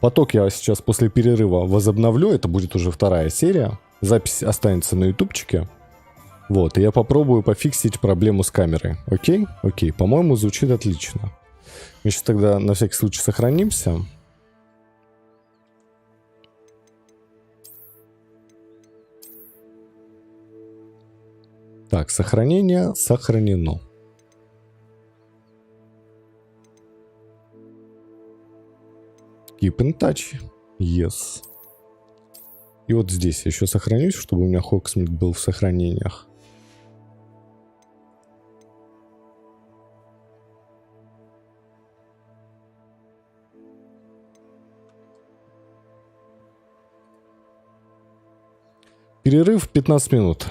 Поток я сейчас после перерыва возобновлю. Это будет уже вторая серия. Запись останется на ютубчике. Вот, и я попробую пофиксить проблему с камерой. Окей? Окей, по-моему, звучит отлично. Мы сейчас тогда на всякий случай сохранимся. Так, сохранение сохранено. Keep in touch. Yes. И вот здесь я еще сохранюсь, чтобы у меня Хоксмит был в сохранениях. Перерыв 15 минут.